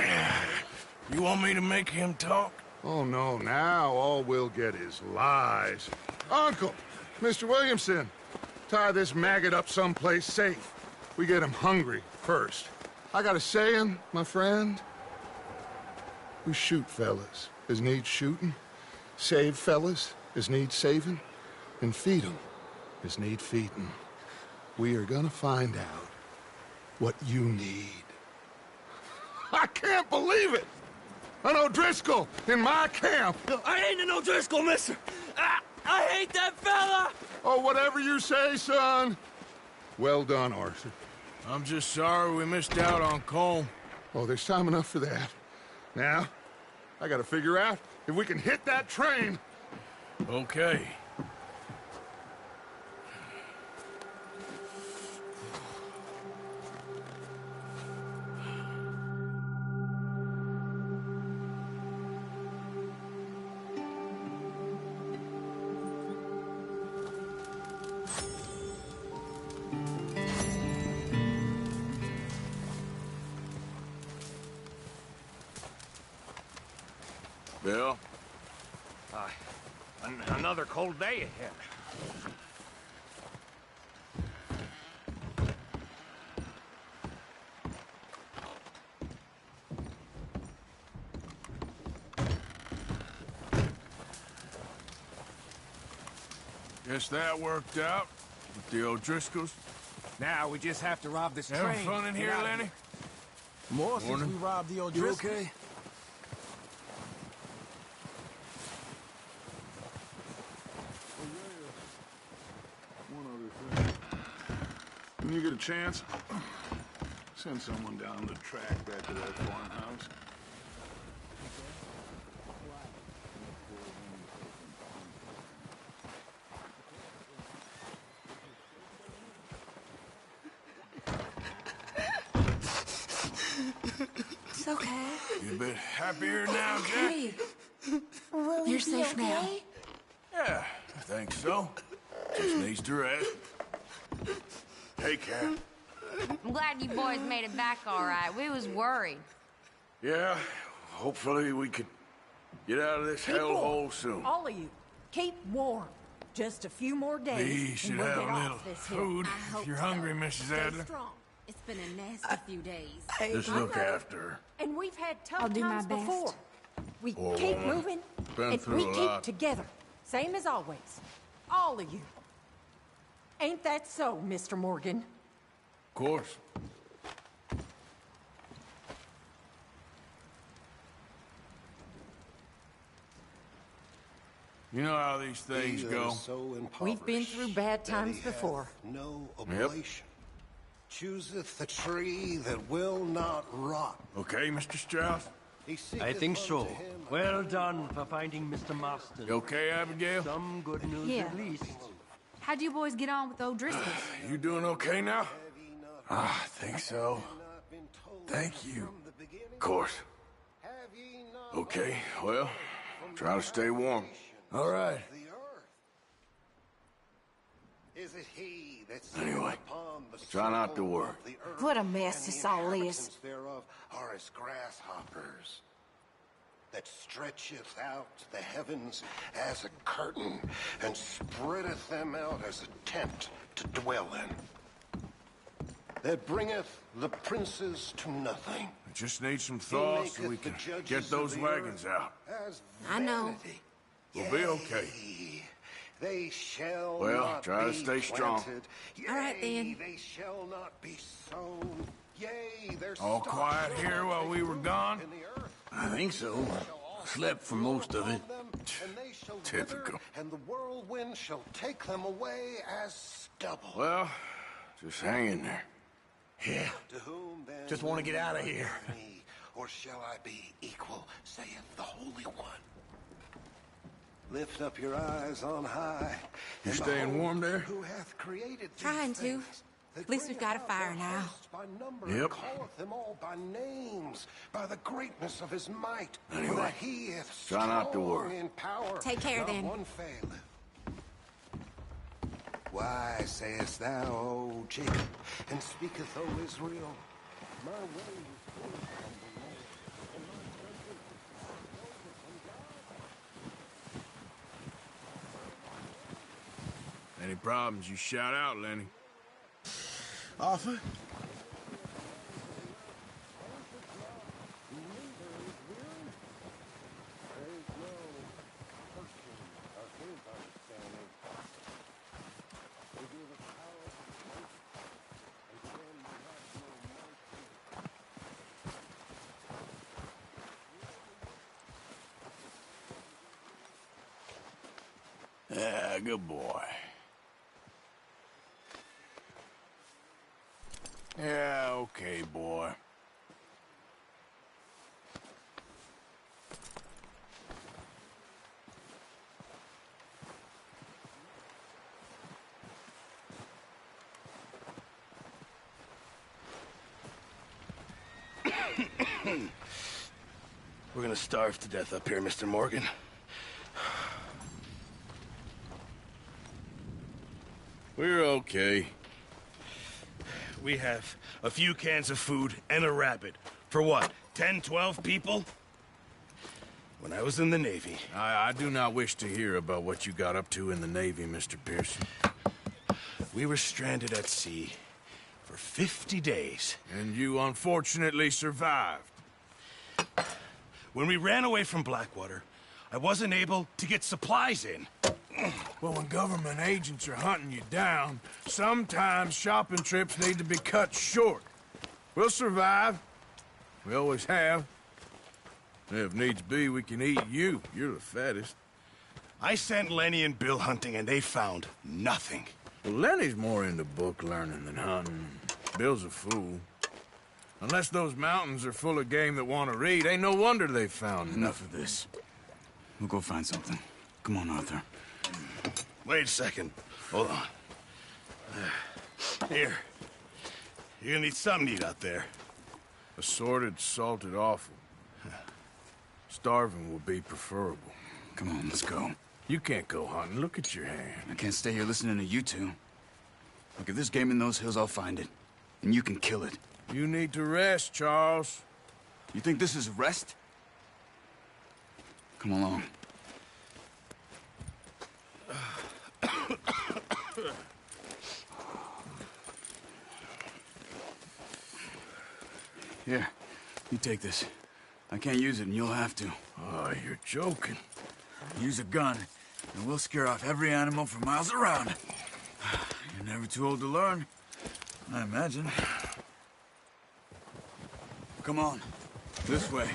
You want me to make him talk? Oh, no, now all we'll get is lies. Uncle, Mr. Williamson, tie this maggot up someplace safe. We get him hungry first. I got a saying, my friend. We shoot fellas as need shooting, save fellas as need saving, and feed 'em as need feeding. We are gonna find out what you need. I can't believe it! An O'Driscoll in my camp! I ain't an O'Driscoll, mister! I hate that fella! Oh, whatever you say, son. Well done, Arthur. I'm just sorry we missed out on Colm. Oh, there's time enough for that. Now, I gotta figure out if we can hit that train. Okay. Bill? Another cold day ahead. Guess that worked out with the O'Driscolls. Now we just have to rob this Having train. fun in here, Lenny? More since Morning. we robbed the You O'Driscolls. okay? One other thing. When you get a chance, send someone down the track back to that farmhouse. It's okay. You a bit happier now, Jack? Hey, Will you're he be safe now. okay? Yeah, I think so. Just needs to rest. Hey, Cat. I'm glad you boys made it back all right. We was worried. Yeah, hopefully we could get out of this Keep hellhole warm. soon. All of you, keep warm. Just a few more days. We should and we'll have get a off little this hill. food I if hope you're so. hungry, Mrs. Stay Adler. strong. It's been a nasty few days. Just look after her. And we've had tough I'll do my times best. before. We Poor keep woman. moving, Been and through we a keep lot. together. Same as always. All of you. Ain't that so, Mr. Morgan? Of course. You know how these things go. We've been through bad times before. No oblation. Chooseth the tree that will not rot. Okay, Mr. Strauss? I think so. Well done for finding Mr. Marston. You okay, Abigail? Some good news Yeah. at least. How'd you boys get on with O'Driscoll? You doing okay now? I think so. Thank you. Of course. Okay, well, try to stay warm. All right. Is it he that's Anyway, try not to worry. What a mess this all is. Thereof are as grasshoppers that stretcheth out the heavens as a curtain and spreadeth them out as a tent to dwell in. That bringeth the princes to nothing. We just need some thaw so we can get those wagons out. I know. We'll be okay. They shall Well, not try to be stay strong. planted. All right, then. They shall not be sown. Yea, their All stalks quiet shall here while we were gone? in the earth. I think so. Slept for most of it. And they shall Typical. wither, and the whirlwind shall take them away as stubble. Well, just hang in there. Yeah. To whom then Just want to get out of will here. me, or shall I be equal, saith the Holy One? Lift up your eyes on high. You and staying behold warm there? Who hath created these Trying to. things, that At least we've got a bringeth out fire their now. hosts by number, Yep. and calleth them all by names, by the greatness of his might. Anyway, For that he is try not to strong worry. in power. Take care, not then. one faileth. Why sayest thou, O Jacob, and speaketh, O Israel, my way is free from the Lord, and my judgment Any problems, you shout out, Lenny. Arthur? Yeah, good boy. Yeah, okay, boy. We're gonna starve to death up here, Mr. Morgan. We're okay. We have a few cans of food and a rabbit. For what, 10, 12 people? When I was in the Navy... I do not wish to hear about what you got up to in the Navy, Mr. Pearson. We were stranded at sea for 50 days. And you unfortunately survived. When we ran away from Blackwater, I wasn't able to get supplies in. Well, when government agents are hunting you down, sometimes shopping trips need to be cut short. We'll survive. We always have. If needs be, we can eat you. You're the fattest. I sent Lenny and Bill hunting, and they found nothing. Well, Lenny's more into book learning than hunting. Bill's a fool. Unless those mountains are full of game that want to read, ain't no wonder they found Enough of this. We'll go find something. Come on, Arthur. Wait a second. Hold on. Here. You're gonna need something to eat out there. Assorted, salted offal. Starving will be preferable. Come on, let's go. You can't go hunting. Look at your hand. I can't stay here listening to you two. Look, if there's game in those hills, I'll find it. And you can kill it. You need to rest, Charles. You think this is rest? Come along. Here, you take this. I can't use it, and you'll have to. Oh, you're joking. Use a gun, and we'll scare off every animal for miles around. You're never too old to learn, I imagine. Come on, this way.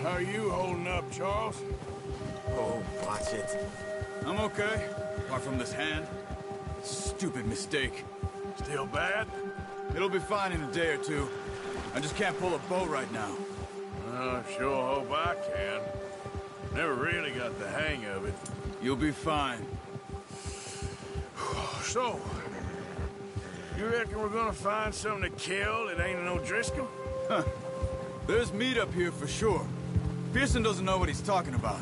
How are you holding up, Charles? Oh, watch it. I'm okay, apart from this hand. Stupid mistake. Still bad? It'll be fine in a day or two. I just can't pull a bow right now. I sure hope I can. Never really got the hang of it. You'll be fine. So, you reckon we're gonna find something to kill that ain't an O'Driscoll? Huh. There's meat up here for sure. Pearson doesn't know what he's talking about.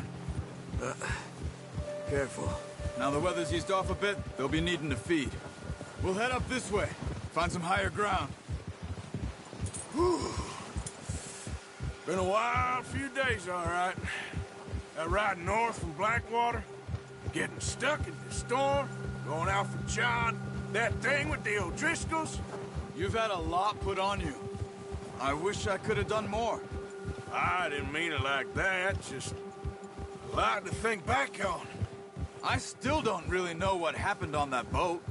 Careful. Now the weather's eased off a bit, they'll be needing to feed. We'll head up this way, find some higher ground. Whew. Been a wild few days, all right. That ride north from Blackwater, getting stuck in the storm, going out for John, that thing with the O'Driscolls. You've had a lot put on you. I wish I could have done more. I didn't mean it like that, just a lot to think back on. I still don't really know what happened on that boat.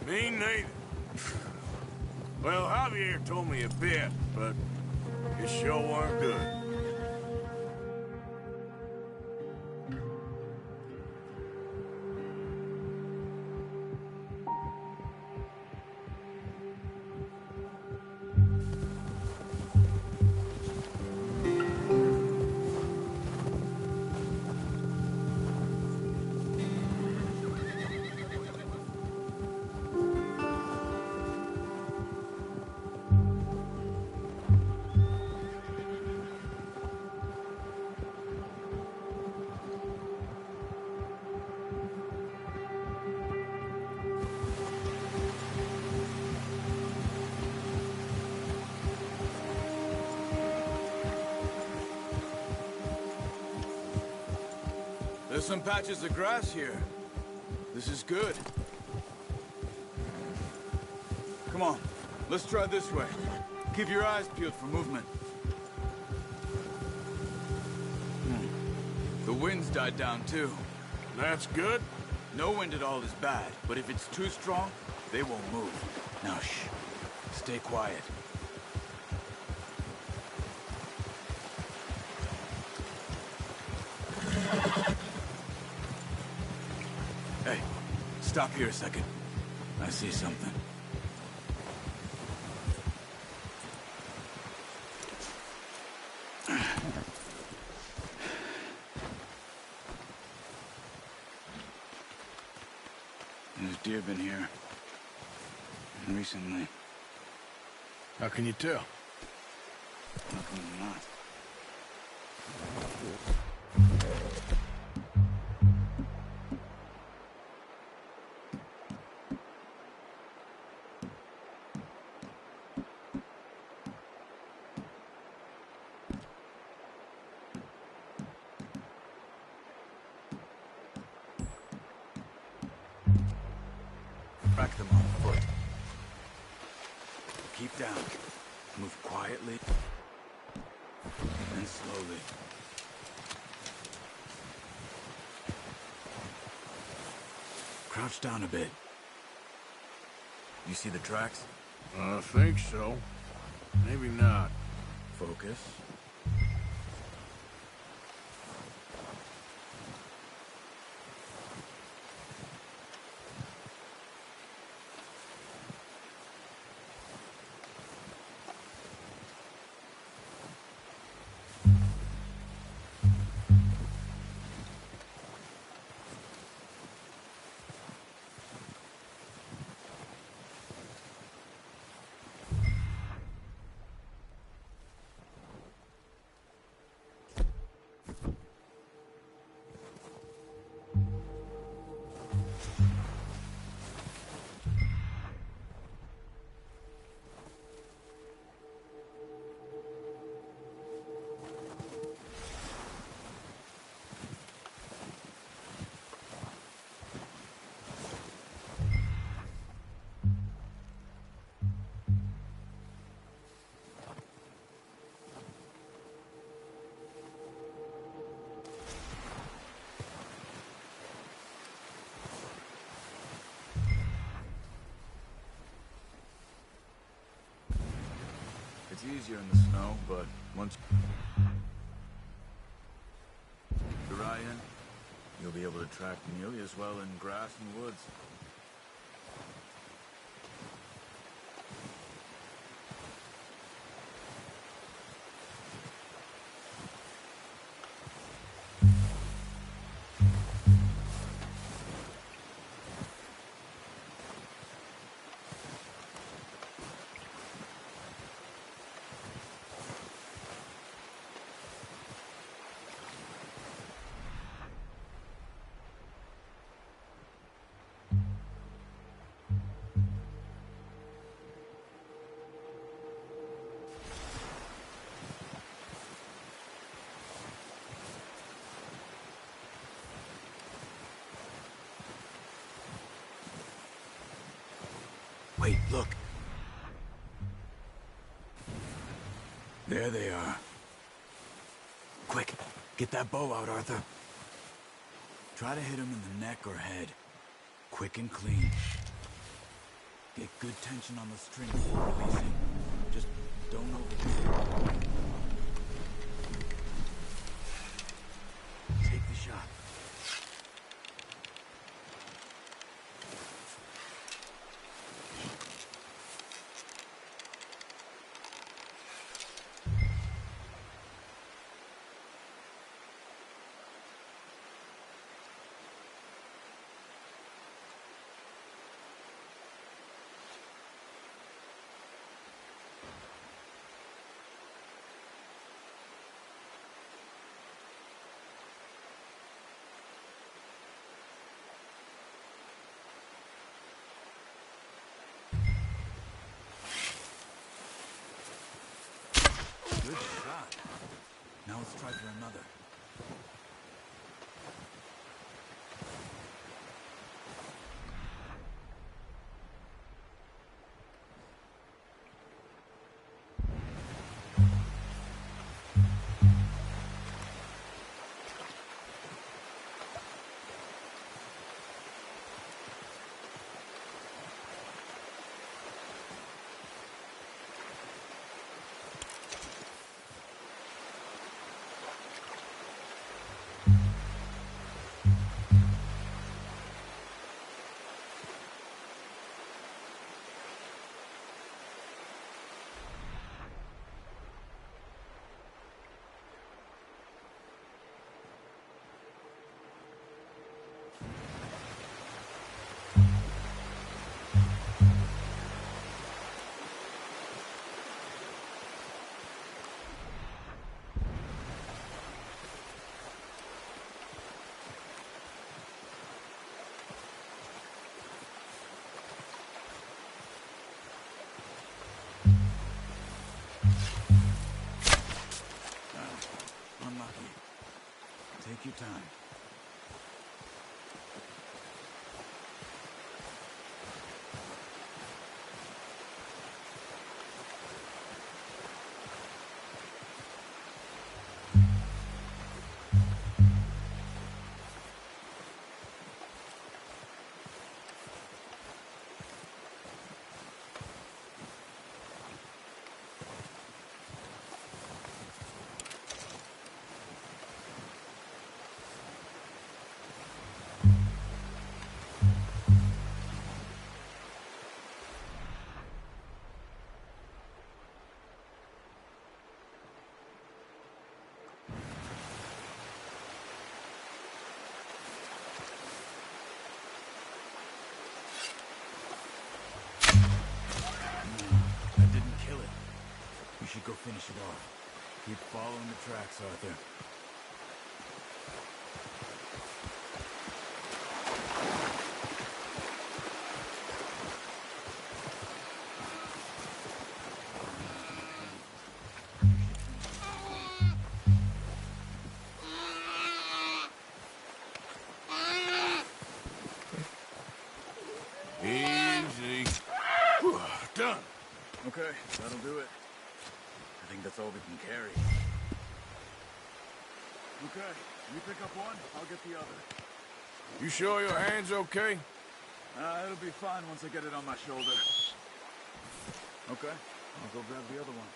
Me neither. Well, Javier told me a bit, but it sure weren't good. There's some patches of grass here. This is good. Come on, let's try this way. Keep your eyes peeled for movement. The wind's died down too. That's good. No wind at all is bad, but if it's too strong, they won't move. Now shh, stay quiet. Hey, stop here a second. I see something. There's deer been here. Recently. How can you tell? How come not? Track them on foot. Keep down. Move quietly and slowly. Crouch down a bit. You see the tracks? I think so. Maybe not. Focus. It's easier in the snow, but once you're right in, you'll be able to track nearly as well in grass and woods. Wait, look. There they are. Quick, get that bow out, Arthur. Try to hit him in the neck or head. Quick and clean. Get good tension on the string before releasing. Just don't overdo it. Take the shot. Good shot. Now let's try for another. Unlucky. Take your time. Go finish it off. Keep following the tracks, Arthur. Easy. Done. Okay, that'll do it. I think that's all we can carry. Okay, you pick up one, I'll get the other. You sure your hand's okay? It'll be fine once I get it on my shoulder. Okay, I'll go grab the other one.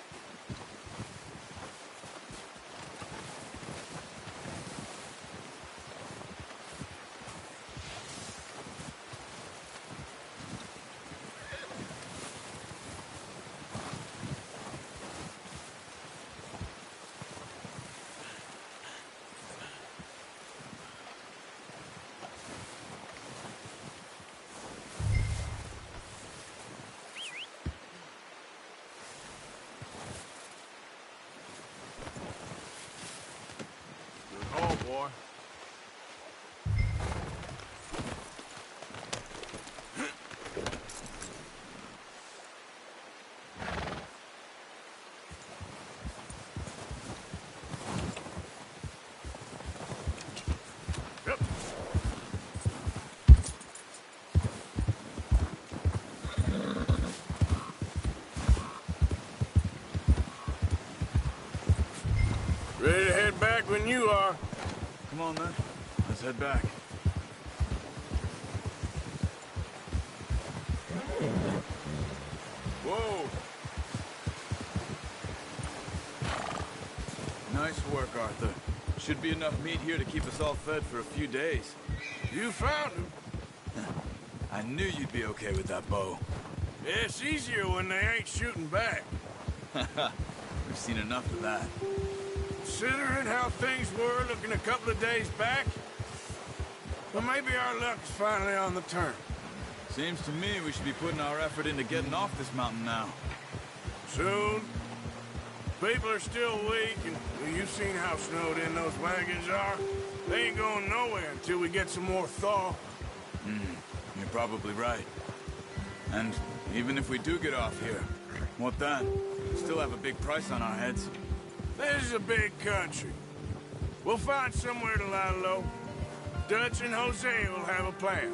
than you are. Come on, then. Let's head back. Whoa! Nice work, Arthur. Should be enough meat here to keep us all fed for a few days. You found him. I knew you'd be okay with that bow. Yeah, it's easier when they ain't shooting back. We've seen enough of that. Considering how things were looking a couple of days back, well, maybe our luck is finally on the turn. Seems to me we should be putting our effort into getting off this mountain now. Soon. People are still weak, and well, you've seen how snowed in those wagons are. They ain't going nowhere until we get some more thaw. You're probably right. And even if we do get off here, what then? Still have a big price on our heads. This is a big country. We'll find somewhere to lie low. Dutch and Jose will have a plan.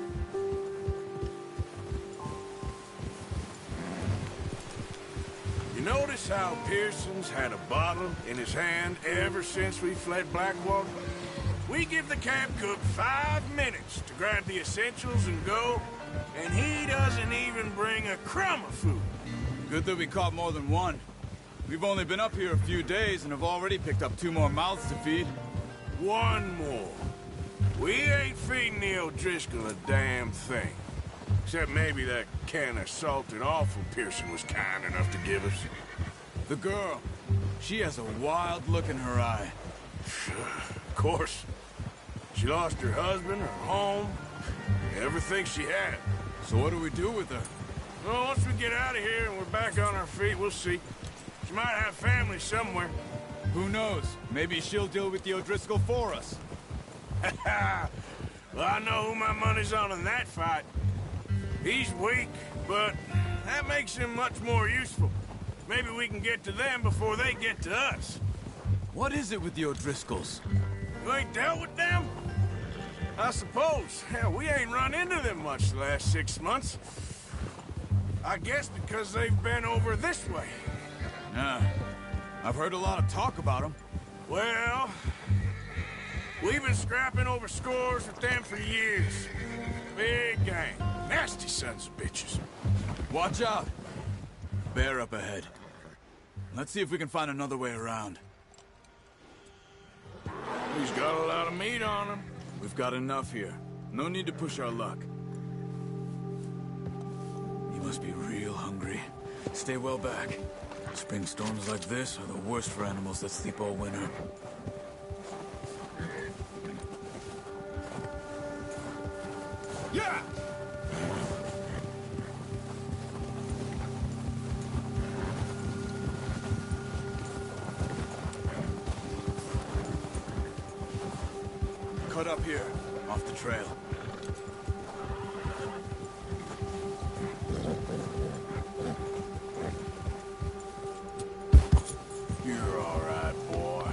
You notice how Pearson's had a bottle in his hand ever since we fled Blackwater? We give the camp cook 5 minutes to grab the essentials and go, and he doesn't even bring a crumb of food. Good that we caught more than one. We've only been up here a few days and have already picked up 2 more mouths to feed. 1 more. We ain't feeding the O'Driscoll a damn thing. Except maybe that can of salted offal Pearson was kind enough to give us. The girl. She has a wild look in her eye. Of course. She lost her husband, her home, everything she had. So what do we do with her? Well, once we get out of here and we're back on our feet, we'll see. She might have family somewhere. Who knows? Maybe she'll deal with the O'Driscoll for us. Well, I know who my money's on in that fight. He's weak, but that makes him much more useful. Maybe we can get to them before they get to us. What is it with the O'Driscolls? You ain't dealt with them? I suppose. Hell, we ain't run into them much the last 6 months. I guess because they've been over this way. Yeah. I've heard a lot of talk about them. Well, we've been scrapping over scores with them for years. Big gang. Nasty sons of bitches. Watch out. Bear up ahead. Let's see if we can find another way around. He's got a lot of meat on him. We've got enough here. No need to push our luck. He must be real hungry. Stay well back. Spring storms like this are the worst for animals that sleep all winter. Yeah! Cut up here, off the trail. You're all right, boy.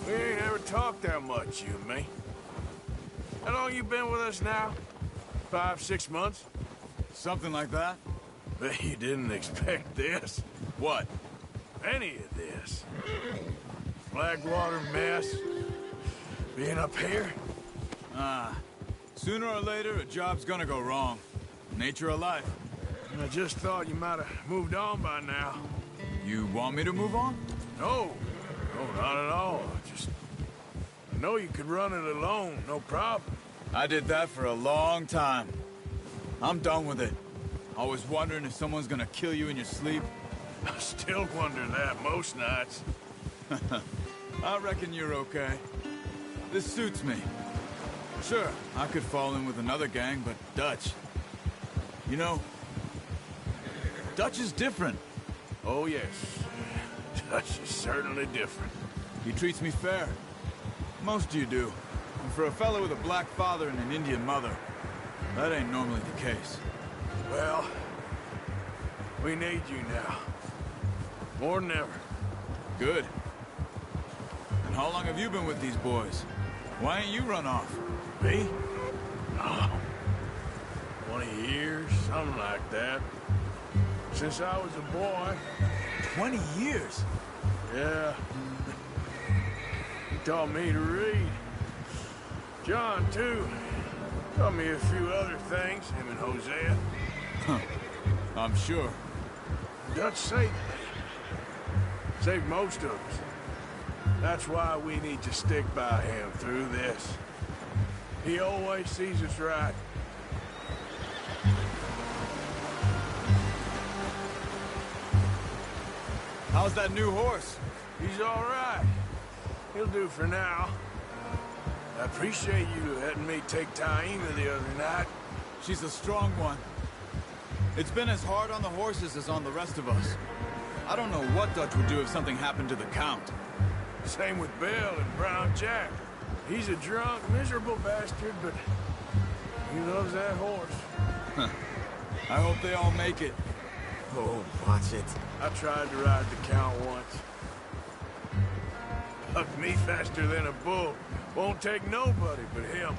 We ain't ever talked that much, you and me. How long you been with us now? 5, 6 months? Something like that. Bet you didn't expect this. What? Any of this. Blackwater mess. Being up here. Sooner or later, a job's gonna go wrong. Nature of life. I just thought you might have moved on by now. You want me to move on? No. No, not at all. I know you could run it alone, no problem. I did that for a long time. I'm done with it. Always wondering if someone's gonna kill you in your sleep. I still wonder that most nights. I reckon you're okay. This suits me. Sure, I could fall in with another gang, but Dutch... You know, Dutch is different. Oh, yes. Dutch is certainly different. He treats me fair. Most of you do. And for a fellow with a black father and an Indian mother, that ain't normally the case. Well, we need you now. More than ever. Good. And how long have you been with these boys? Why ain't you run off? Me? Oh, 20 years, something like that. Since I was a boy. 20 years? Yeah. He taught me to read. John, too. Taught me a few other things, him and Hosea. Huh. I'm sure. Dutch saved me. Saved most of us. That's why we need to stick by him through this. He always sees us right. How's that new horse? He's all right. He'll do for now. I appreciate you letting me take Taima the other night. She's a strong one. It's been as hard on the horses as on the rest of us. I don't know what Dutch would do if something happened to the Count. Same with Bill and Brown Jack. He's a drunk, miserable bastard, but he loves that horse. Huh. I hope they all make it. Oh, watch it. I tried to ride the Count once. Hucked me faster than a bull. Won't take nobody but him.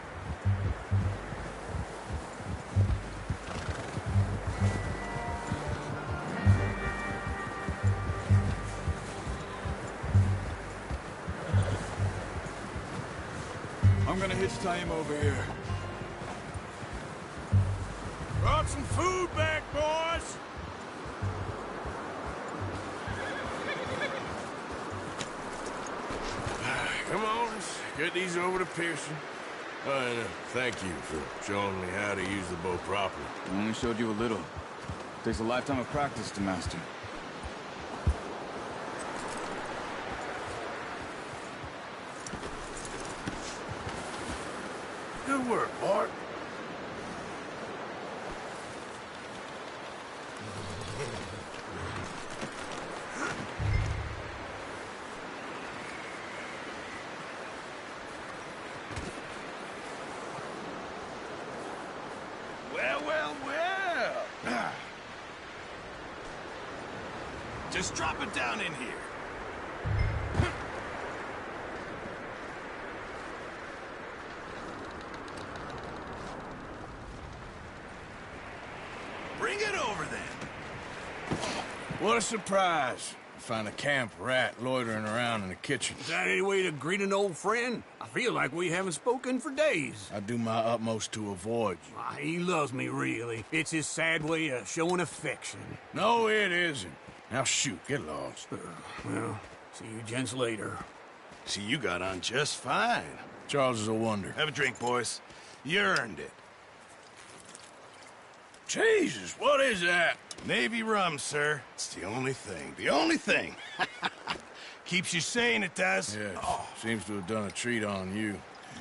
I'm gonna hitch Taima over here. Brought some food back, boys! Come on, let's get these over to Pearson. And thank you for showing me how to use the bow properly. I only showed you a little. Takes a lifetime of practice to master. Good work, Bart. Well. Just drop it down in here. Bring it over then. What a surprise. Find a camp rat loitering around in the kitchen. Is that any way to greet an old friend? I feel like we haven't spoken for days. I do my utmost to avoid you. He loves me, really. It's his sad way of showing affection. No, it isn't. Now shoot, get lost. Well, see you gents later. See, you got on just fine. Charles is a wonder. Have a drink, boys. You earned it. Jesus, what is that? Navy rum, sir. It's the only thing. The only thing. Keeps you sane, it does. Yes. Oh. Seems to have done a treat on you.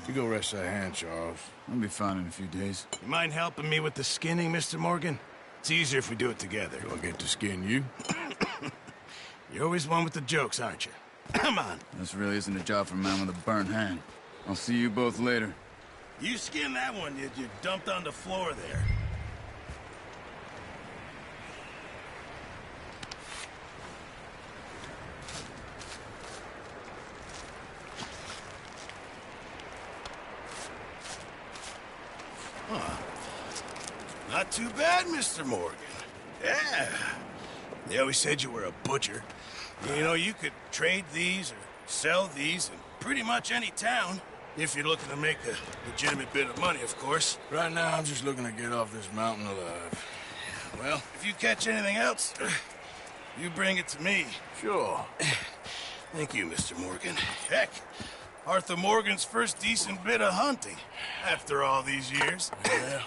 You go rest that hand, Charles. I'll be fine in a few days. You mind helping me with the skinning, Mr. Morgan? It's easier if we do it together. Do I get to skin you? You're always one with the jokes, aren't you? Come on. This really isn't a job for a man with a burnt hand. I'll see you both later. You skin that one you dumped on the floor there. Huh. Not too bad, Mr. Morgan. Yeah. They always said you were a butcher. You know, you could trade these or sell these in pretty much any town. If you're looking to make a legitimate bit of money, of course. Right now, I'm just looking to get off this mountain alive. Well, if you catch anything else, you bring it to me. Sure. Thank you, Mr. Morgan. Heck, Arthur Morgan's first decent bit of hunting after all these years. Yeah,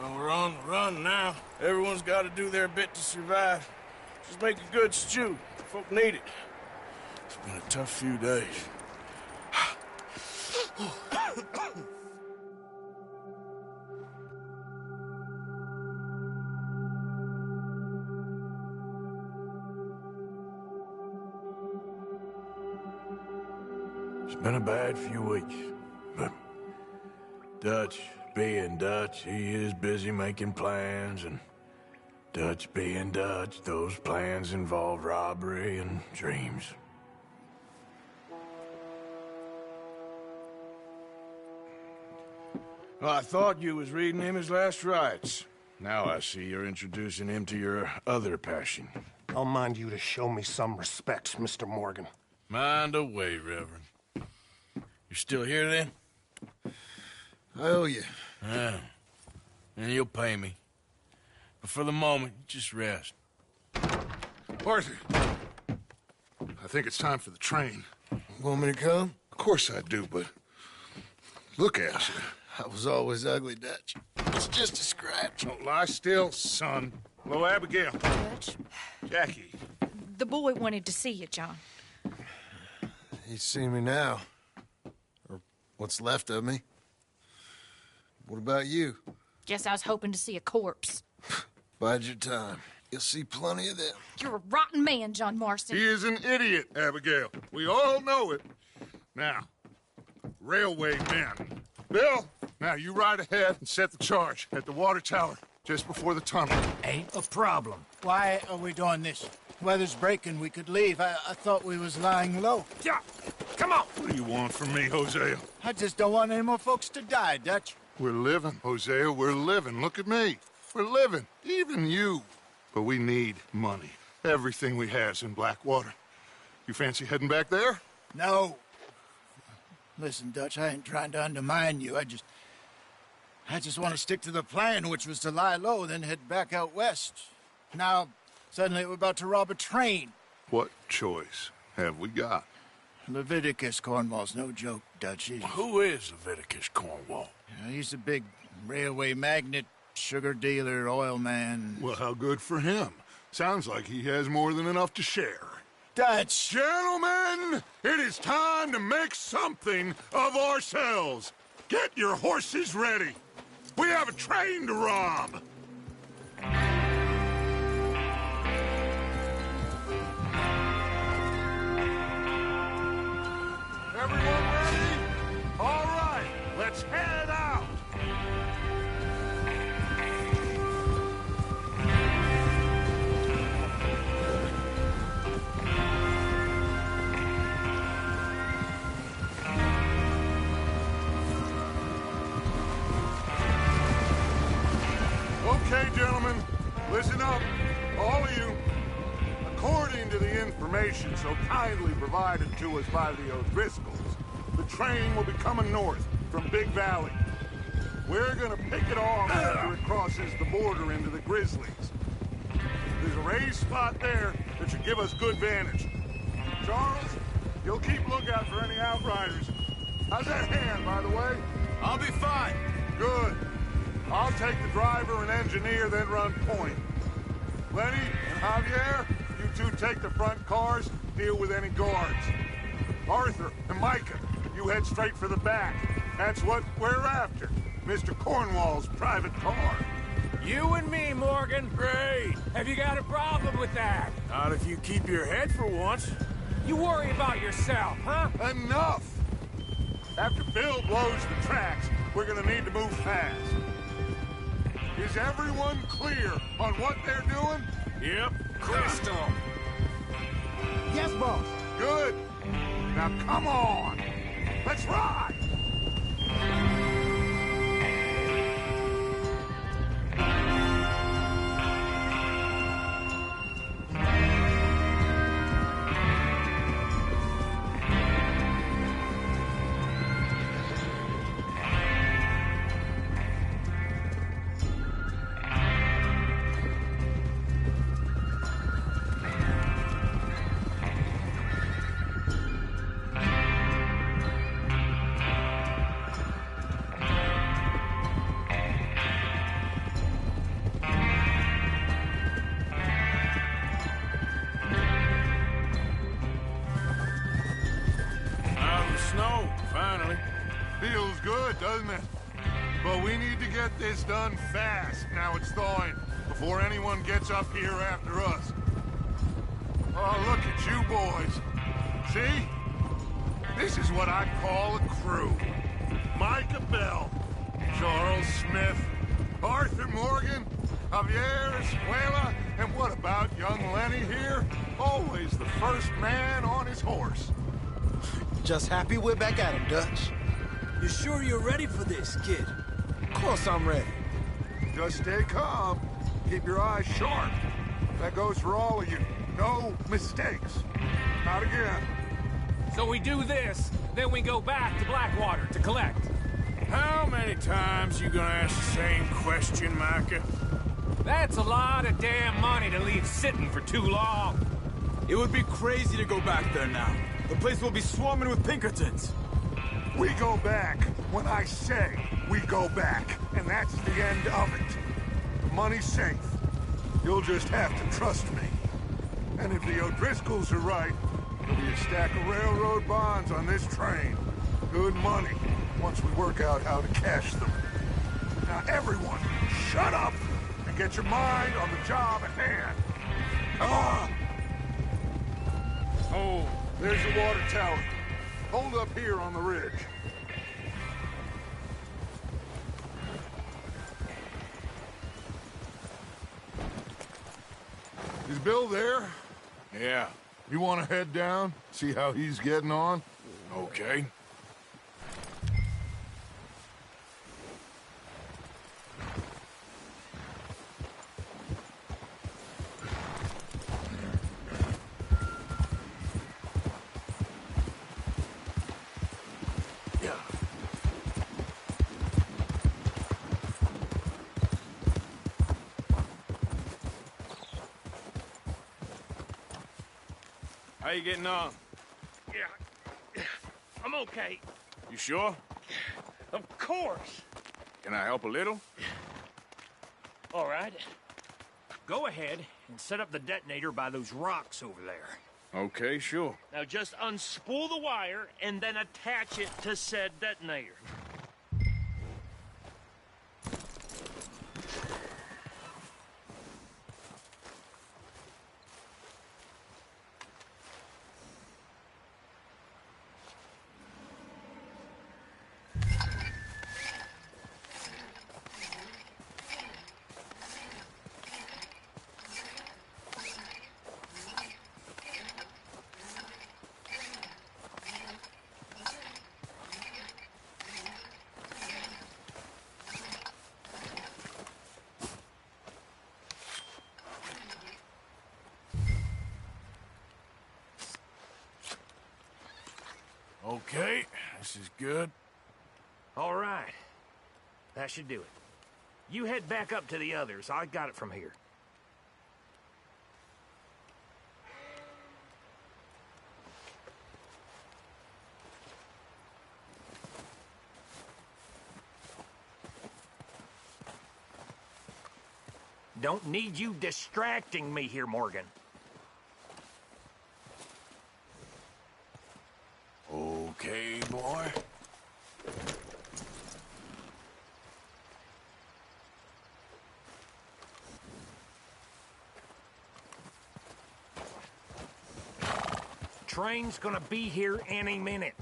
well, we're on the run now. Everyone's got to do their bit to survive. Just make a good stew. Folk need it. It's been a tough few days. It's been a bad few weeks, but Dutch being Dutch, he is busy making plans, and Dutch being Dutch, those plans involve robbery and dreams. Well, I thought you was reading him his last rites. Now I see you're introducing him to your other passion. I'll mind you to show me some respect, Mr. Morgan. Mind away, Reverend. You're still here, then? I owe you. Yeah. And you'll pay me. But for the moment, just rest. Arthur, I think it's time for the train. Want me to come? Of course I do, but look at you. I was always ugly, Dutch. It's just a scratch. Don't lie still, son. Hello, Abigail. Dutch, Jackie. the boy wanted to see you, John. He's seen me now. Or what's left of me. What about you? Guess I was hoping to see a corpse. Bide your time. You'll see plenty of them. You're a rotten man, John Marston. He is an idiot, Abigail. We all know it. Now, railway men. Bill, now you ride ahead and set the charge at the water tower just before the tunnel. Ain't a problem. Why are we doing this? Weather's breaking. We could leave. I thought we was lying low. Yeah, come on. What do you want from me, Hosea? I just don't want any more folks to die, Dutch. We're living, Hosea. We're living. Look at me. We're living. Even you. But we need money. Everything we has in Blackwater. You fancy heading back there? No. Listen, Dutch, I ain't trying to undermine you. I just want to stick to the plan, which was to lie low, then head back out west. Now, suddenly we're about to rob a train. What choice have we got? Leviticus Cornwall's no joke, Dutch. Who is Leviticus Cornwall? He's a big railway magnate, sugar dealer, oil man. Well, how good for him. Sounds like he has more than enough to share. Dutch! Gentlemen, it is time to make something of ourselves. Get your horses ready. We have a train to rob. Everyone ready? All right, let's head out. Okay, gentlemen, listen up, all of you. According to the information so kindly provided to us by the O'Driscolls, the train will be coming north from Big Valley. We're gonna pick it off after it crosses the border into the Grizzlies. There's a raised spot there that should give us good vantage. Charles, you'll keep lookout for any outriders. How's that hand, by the way? I'll be fine. Good. I'll take the driver and engineer, then run point. Lenny and Javier, you two take the front cars, deal with any guards. Arthur and Micah, you head straight for the back. That's what we're after. Mr. Cornwall's private car. You and me, Morgan. Great. Have you got a problem with that? Not if you keep your head for once. You worry about yourself, huh? Enough! After Bill blows the tracks, we're gonna need to move fast. Is everyone clear on what they're doing? Yep. Crystal. Yes, boss. Good. Now come on. Let's ride. Snow, finally. Feels good, doesn't it? But we need to get this done fast, now it's thawing, before anyone gets up here after us. Oh, look at you boys. See? This is what I call a crew. Micah Bell, Charles Smith, Arthur Morgan, Javier Escuela, and what about young Lenny here? Always the first man on his horse. Just happy we're back at him, Dutch. You sure you're ready for this, kid? Of course I'm ready. Just stay calm. Keep your eyes sharp. That goes for all of you. No mistakes. Not again. So we do this, then we go back to Blackwater to collect. How many times you gonna ask the same question, Micah? That's a lot of damn money to leave sitting for too long. It would be crazy to go back there now. The place will be swarming with Pinkertons. We go back when I say we go back, and that's the end of it. The money's safe. You'll just have to trust me. And if the O'Driscolls are right, there'll be a stack of railroad bonds on this train. Good money, once we work out how to cash them. Now everyone, shut up and get your mind on the job at hand. Come on! Oh, there's the water tower. Hold up here on the ridge. Is Bill there? Yeah. You want to head down? See how he's getting on? Okay. How you getting on? Yeah, I'm okay. You sure? Of course. Can I help a little? All right. Go ahead and set up the detonator by those rocks over there. Okay, sure. Now just unspool the wire and then attach it to said detonator. Okay, this is good. All right. That should do it. You head back up to the others. I got it from here. Don't need you distracting me here, Morgan. Okay, boy. Train's gonna be here any minute.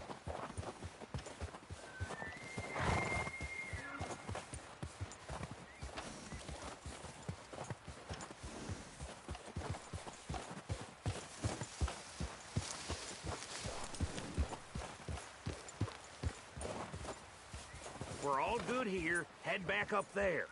We're all good here. Head back up there.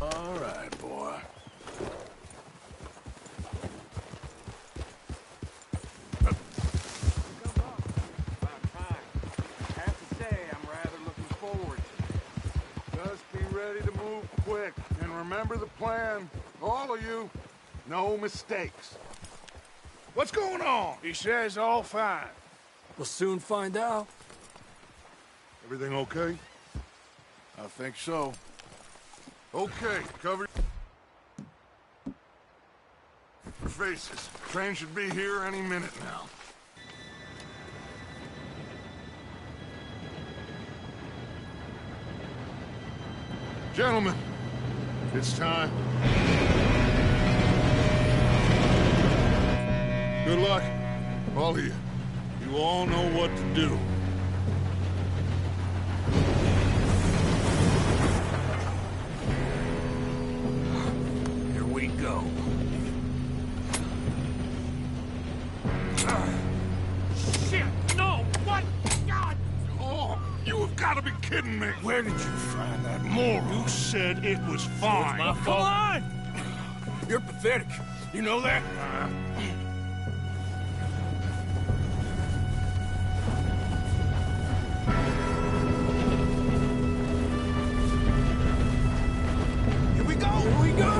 All right, boy. Just be ready to move quick, and remember the plan. All of you, no mistakes. What's going on? He says all fine. We'll soon find out. Everything okay? I think so. Okay, cover your faces. Train should be here any minute now. Gentlemen, it's time. Good luck, all of you. You all know what to do. Here we go. Shit! No! What? God! Oh, you have got to be kidding me. Where did you find that moron? You said it was fine. My fault. Come on! You're pathetic. You know that? Here we go! Here we go!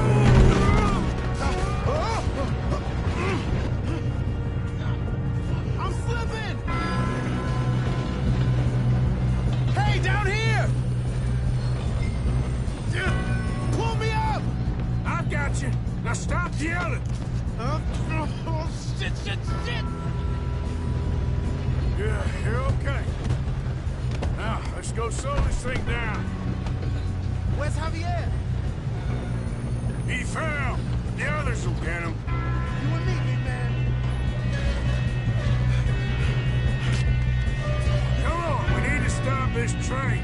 I'm slipping! Hey, down here! Pull me up! I've got you. Now stop yelling. Oh, shit! Yeah, you're okay. Now, let's go slow this thing down. Where's Javier? He fell. The others will get him. You and me, big man. Come on, we need to stop this train.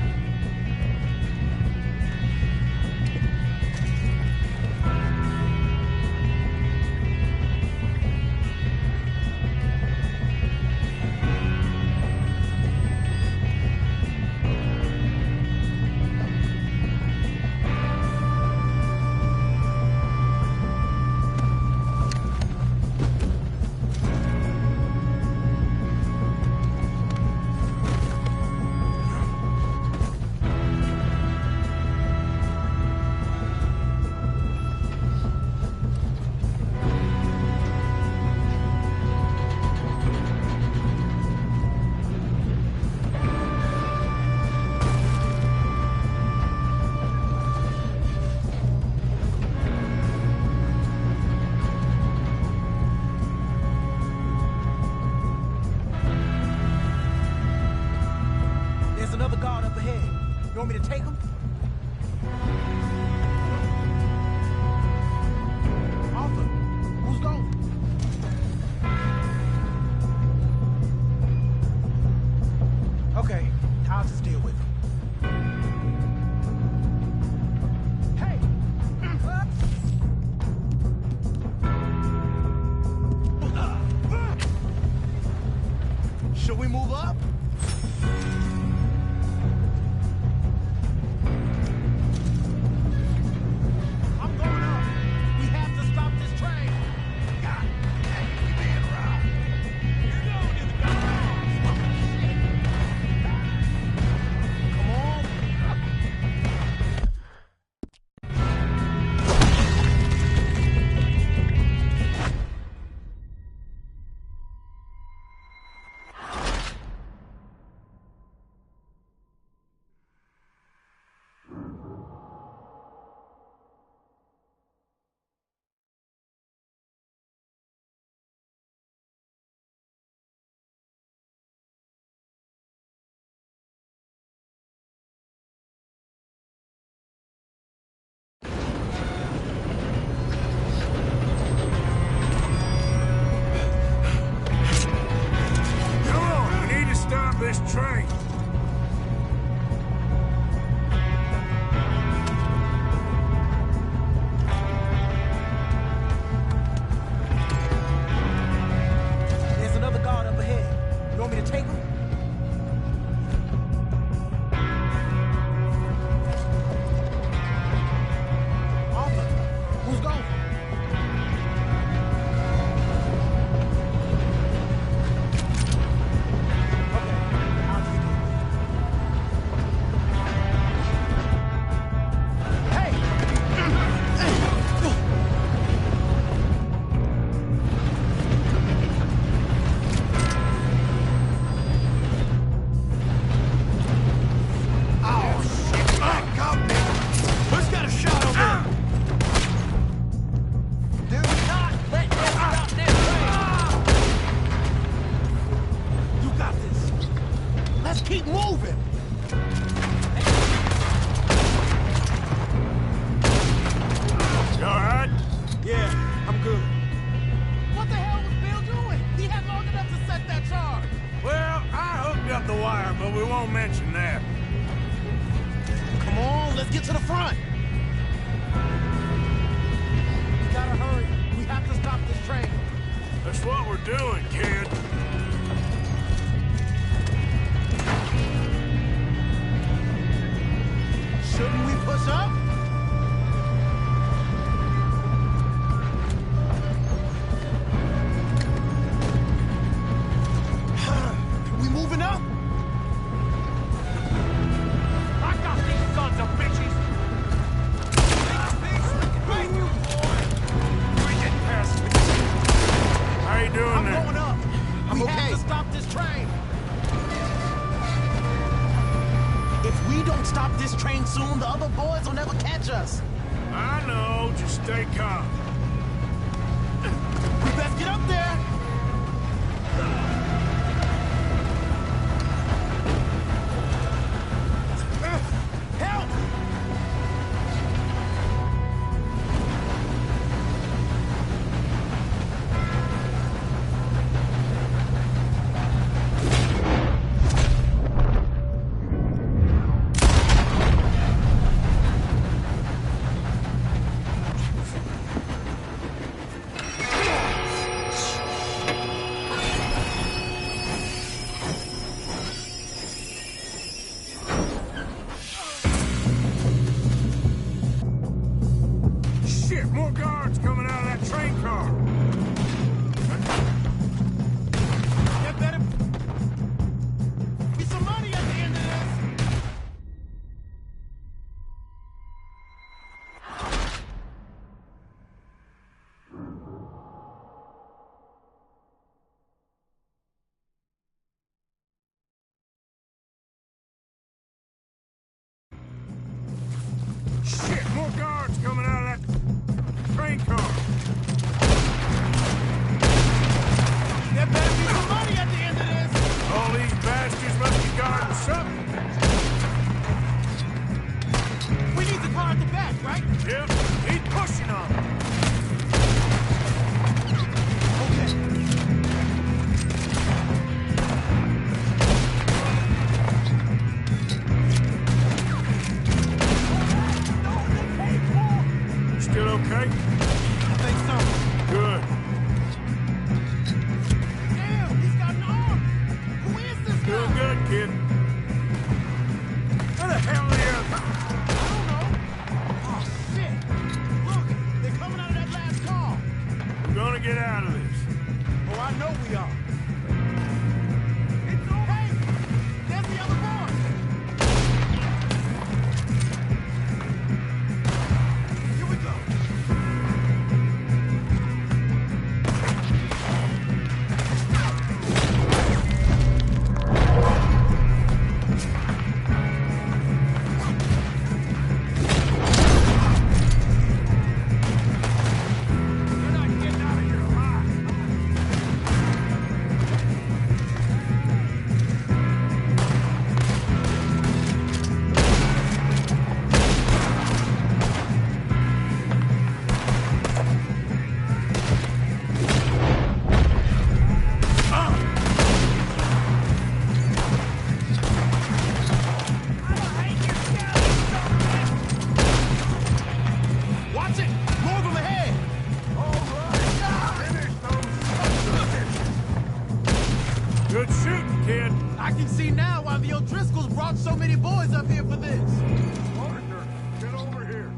There's another guard up ahead. You want me to take him? Arthur, who's going? Okay, I'll just deal with him. Hey! Should we move up? I'm going up. We have to stop this train. God dang it, we being around. You're going in the garage. Come on. but we won't mention that. Come on, let's get to the front. We gotta hurry. We have to stop this train. That's what we're doing, kid. Shouldn't we push up? We moving up? I got these sons of bitches! How you doing I'm there? going up. We okay. have to stop this train! If we don't stop this train soon, the other boys will never catch us. I know, just stay calm. We best get up there. Help! Shit, more guards coming out of that train car. There better be some money at the end of this. Shit, more guards coming out of that train car. There better be some money at the end of this. All these bastards must be guarding something. We need the car at the back, right? Yep, he's pushing on them. Still okay? I think so. Good. Damn, he's got an arm. Who is this guy? Doing good, kid. Where the hell are the others? I don't know. Oh, shit. Look, they're coming out of that last car. We're gonna get out of this. Oh, I know we are. It's over. Hey, there's the other boy. Here we go. You're not getting out of here alive. Watch it. More of them ahead. Good shooting, kid. I can see now why the O'Driscolls brought so many boys up here for this. Arthur, get over here.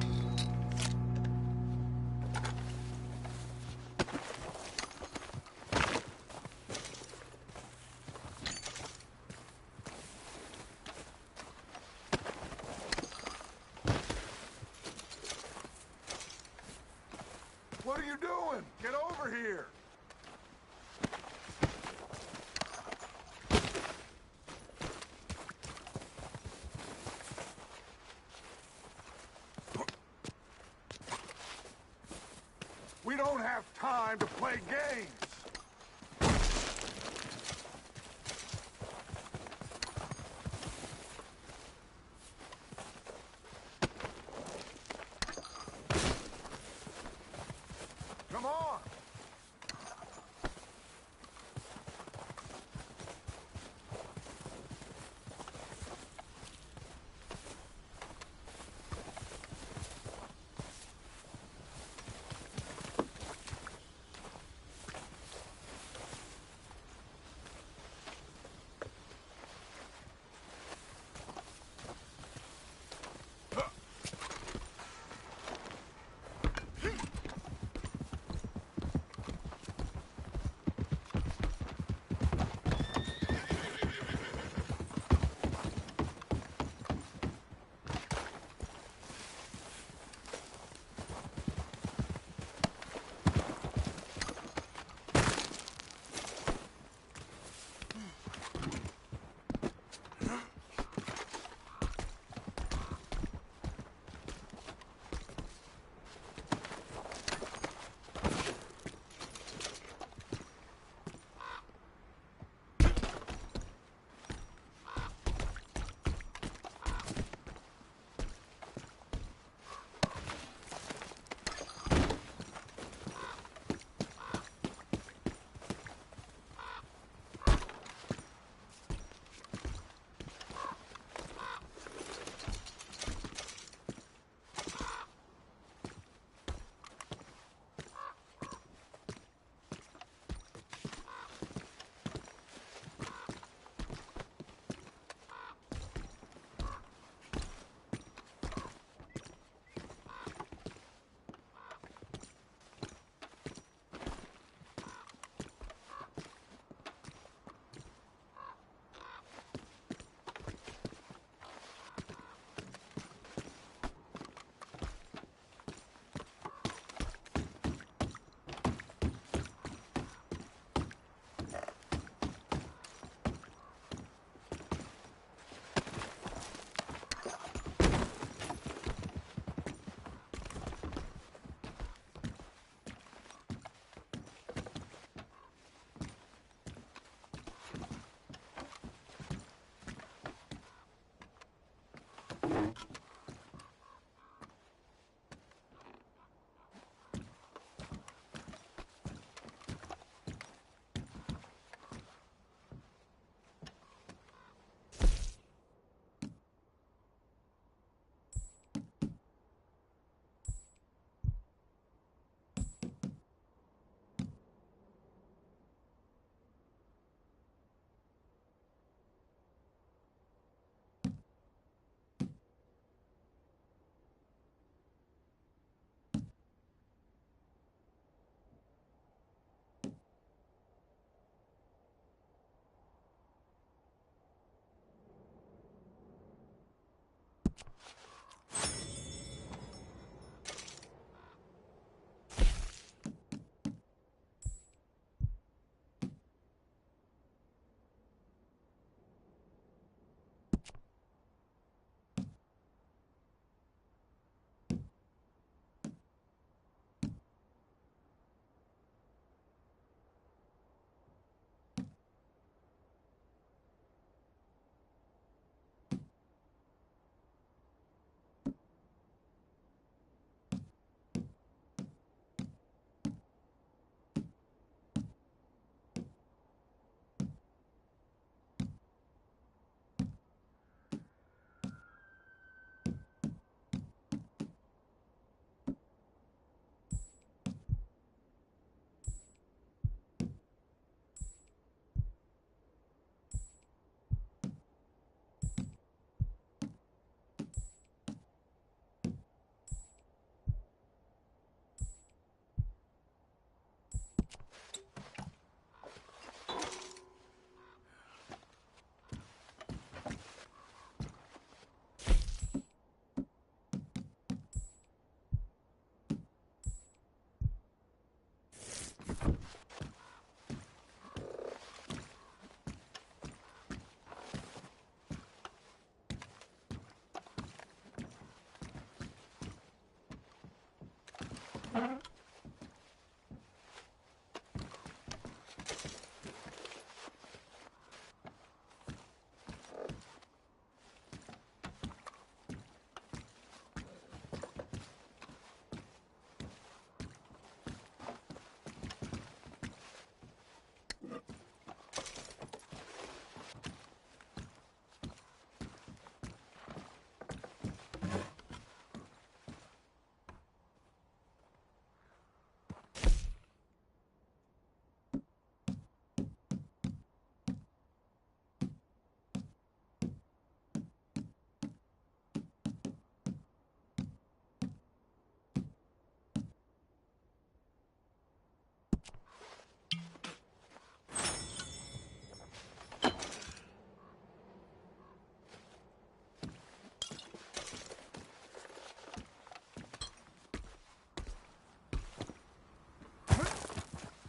What are you doing? Get over here. We don't have time to play games. Come on.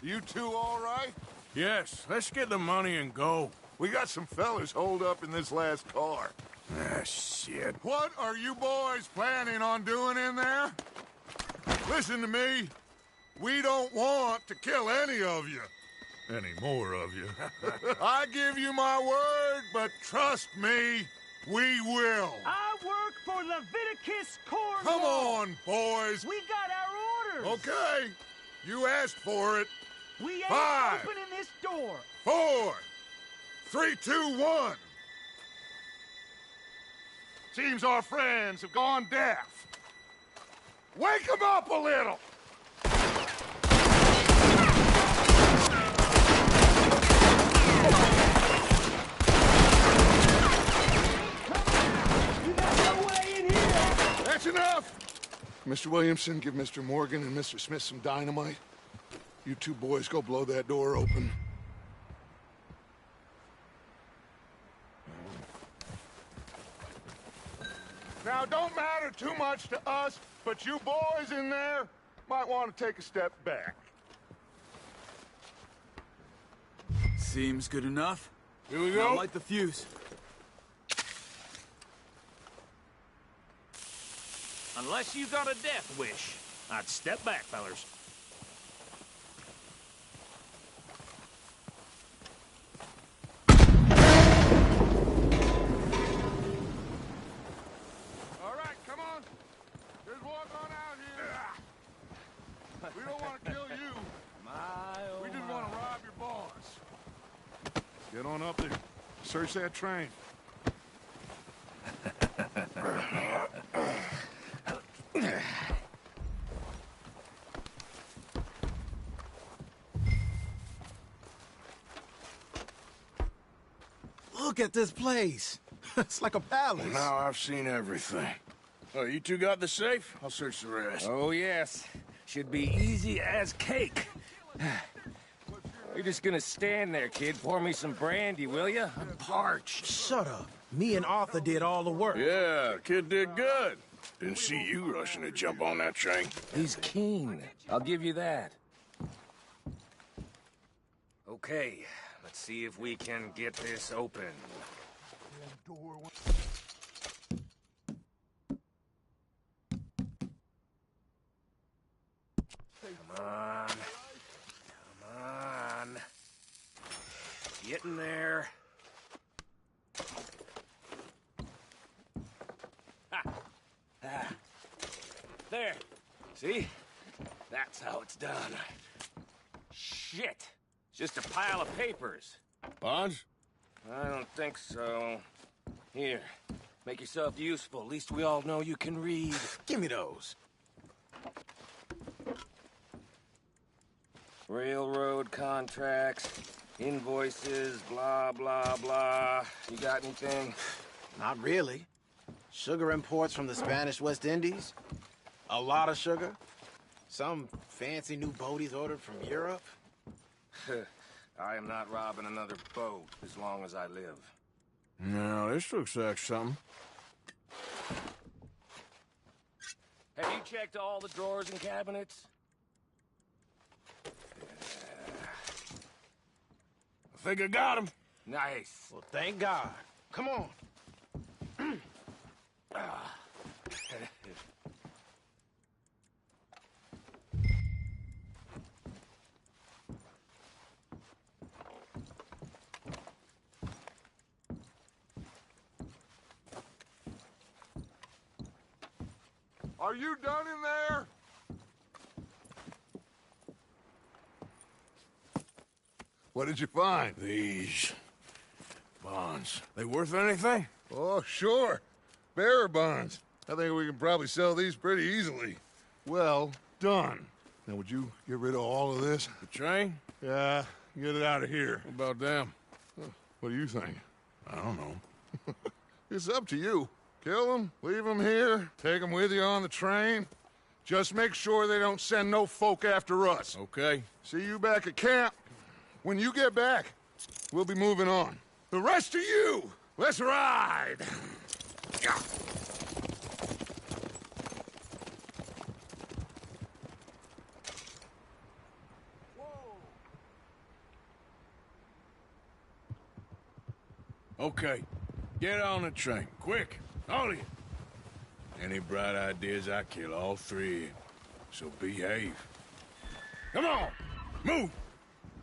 You two all right? Yes, let's get the money and go. We got some fellas holed up in this last car. Ah, shit. What are you boys planning on doing in there? Listen to me. We don't want to kill any of you. Any more of you. I give you my word, but trust me, we will. I work for Leviticus Corps. Come on, boys. We got our orders. Okay. You asked for it. We ain't 5, opening this door. 4, 3, 2, 1. Seems our friends have gone deaf. Wake them up a little. That's enough! Mr. Williamson, give Mr. Morgan and Mr. Smith some dynamite. You two boys go blow that door open. Now, don't matter too much to us, but you boys in there might want to take a step back. Seems good enough. Here we Now go. light the fuse. Unless you got a death wish, I'd step back, fellers. All right, come on. Just walk on out here. We don't want to kill you. We just want to rob your boss. Get on up there. Search that train. Look at this place. It's like a palace. Now I've seen everything. Oh, you two got the safe? I'll search the rest. Oh, yes. Should be easy as cake. You're just gonna stand there, kid. Pour me some brandy, will you? I'm parched. Shut up. Me and Arthur did all the work. Yeah, kid did good. Didn't see you rushing to jump on that train. He's keen. I'll give you that. Okay, let's see if we can get this open. Come on. Come on. Get in there. Ha! Ah. There. See? That's how it's done. Shit. It's just a pile of papers. Bonds? I don't think so. Here. Make yourself useful. At least we all know you can read. Give me those. Railroad contracts, invoices, blah, blah, blah. You got anything? Not really. Sugar imports from the Spanish West Indies. A lot of sugar. Some fancy new boat he's ordered from Europe. I am not robbing another boat as long as I live. No, this looks like something. Have you checked all the drawers and cabinets? I think I got him. Nice. Well, thank God. Come on. Are you done in there? What did you find? These bonds. They worth anything? Oh, sure. Bearer bonds. I think we can probably sell these pretty easily. Well done. Now, would you get rid of all of this? The train? Yeah, get it out of here. What about them? What do you think? I don't know. It's up to you. Kill them, leave them here, take them with you on the train. Just make sure they don't send no folk after us. Okay. See you back at camp. When you get back, we'll be moving on. The rest of you, let's ride! Okay, get on the train, quick, all of you. Any bright ideas, I kill all three of you. So behave. Come on, move!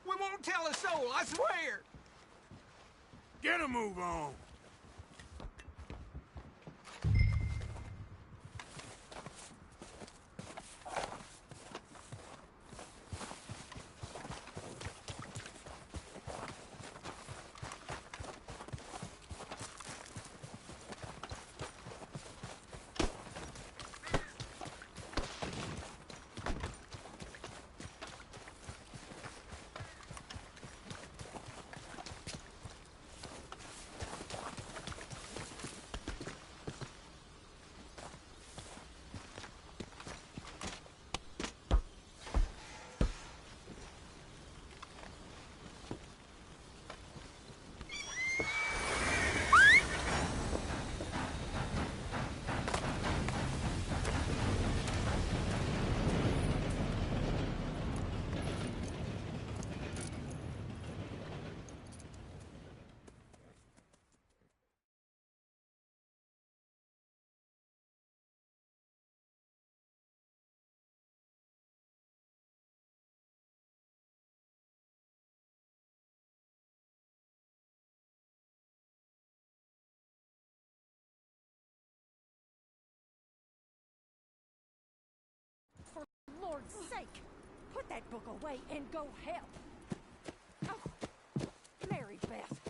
We won't tell a soul, I swear! Get a move on! For Lord's sake, put that book away and go help. Oh, Mary Beth.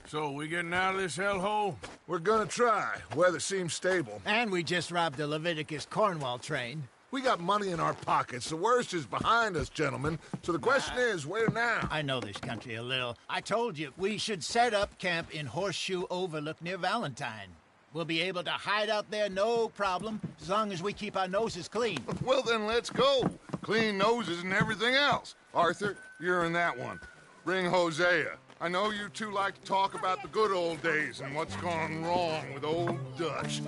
So, we getting out of this hellhole? We're gonna try. Weather seems stable. And we just robbed a Leviticus Cornwall train. We got money in our pockets. The worst is behind us, gentlemen. So the question is, where now? I know this country a little. I told you, we should set up camp in Horseshoe Overlook near Valentine. We'll be able to hide out there, no problem, as long as we keep our noses clean. Well, then let's go. Clean noses and everything else. Arthur, you're in that one. Bring Hosea. I know you two like to talk about the good old days and what's gone wrong with old Dutch.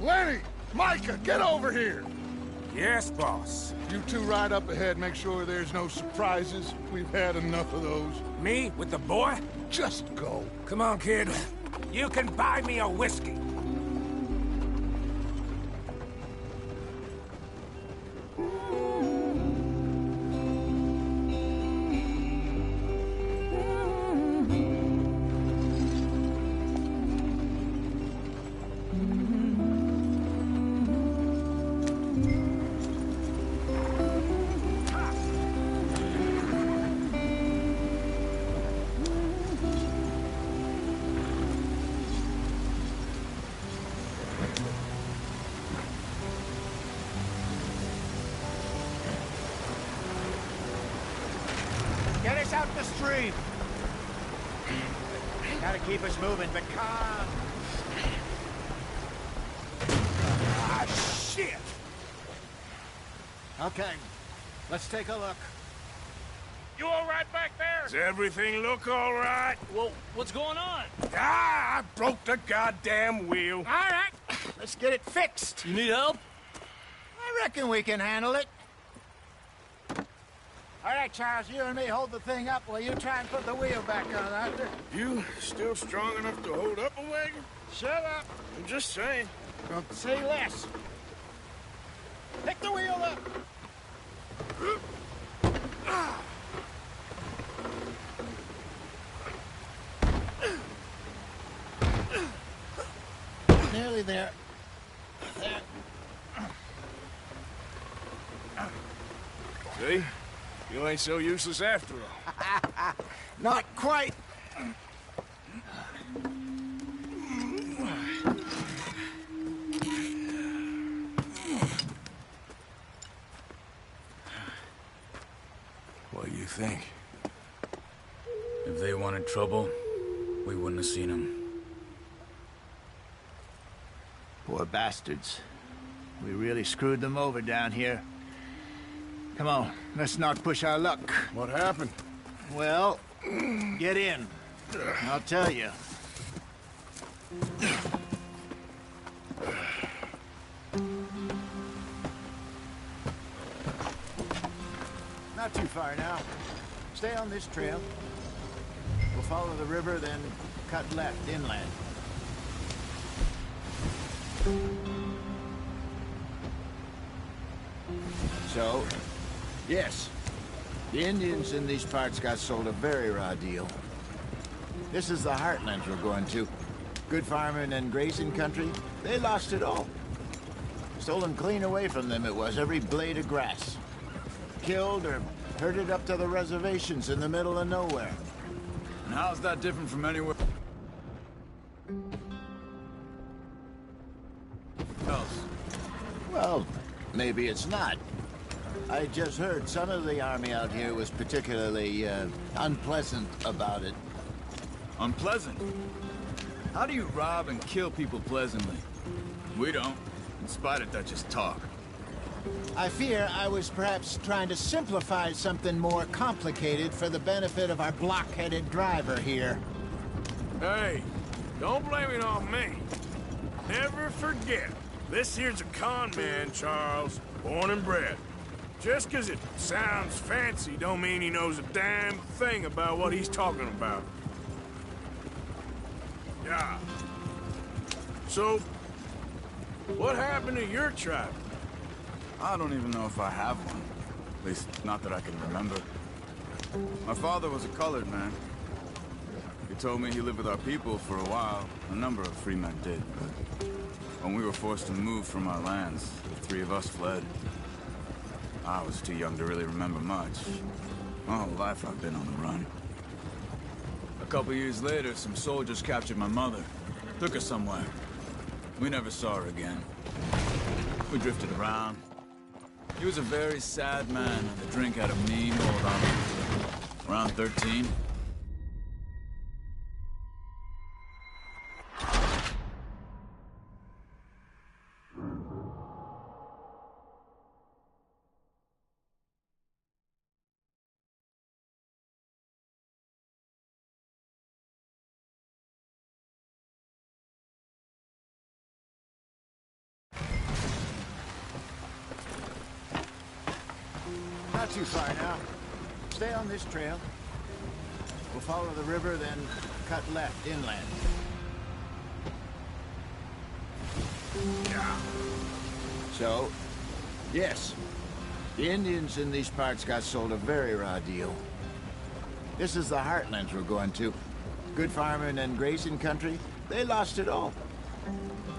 Lenny! Micah, get over here! Yes, boss. You two ride up ahead, make sure there's no surprises. We've had enough of those. Me? With the boy? Just go. Come on, kid. You can buy me a whiskey. Get us out the stream. Gotta keep us moving, but calm. Ah, shit! Okay, let's take a look. You all right back there? Does everything look all right? Well, what's going on? Ah, I broke the goddamn wheel. All right, let's get it fixed. You need help? I reckon we can handle it. All right, Charles, you and me hold the thing up while you try and put the wheel back on, Arthur. You still strong enough to hold up a wagon? Shut up. I'm just saying. Don't say less. Pick the wheel up! Nearly there. There. See? You ain't so useless after all. Not quite. What do you think? If they wanted trouble, we wouldn't have seen them. Poor bastards. We really screwed them over down here. Come on, let's not push our luck. What happened? Well, get in. I'll tell you. Not too far now. Stay on this trail. We'll follow the river, then cut left inland. So, yes, the Indians in these parts got sold a very raw deal. This is the heartlands we're going to. Good farming and grazing country, they lost it all. Stolen clean away from them it was, every blade of grass. Killed or herded up to the reservations in the middle of nowhere. And how's that different from anywhere else? Well, maybe it's not. I just heard some of the army out here was particularly unpleasant about it. Unpleasant? How do you rob and kill people pleasantly? We don't. In spite of that, just talk. I fear I was perhaps trying to simplify something more complicated for the benefit of our block-headed driver here. Hey, don't blame it on me. Never forget, this here's a con man, Charles, born and bred. Just 'cause it sounds fancy don't mean he knows a damn thing about what he's talking about. Yeah. So, what happened to your tribe? I don't even know if I have one. At least, not that I can remember. My father was a colored man. He told me he lived with our people for a while. A number of free men did, but when we were forced to move from our lands, the three of us fled. I was too young to really remember much. My whole life I've been on the run. A couple years later, some soldiers captured my mother. Took her somewhere. We never saw her again. We drifted around. He was a very sad man, and the drink had a mean hold on him. Around 13. Not too far now. Stay on this trail. We'll follow the river, then cut left inland. Yeah. So, yes, the Indians in these parts got sold a very raw deal. This is the heartlands we're going to. Good farming and grazing country, they lost it all.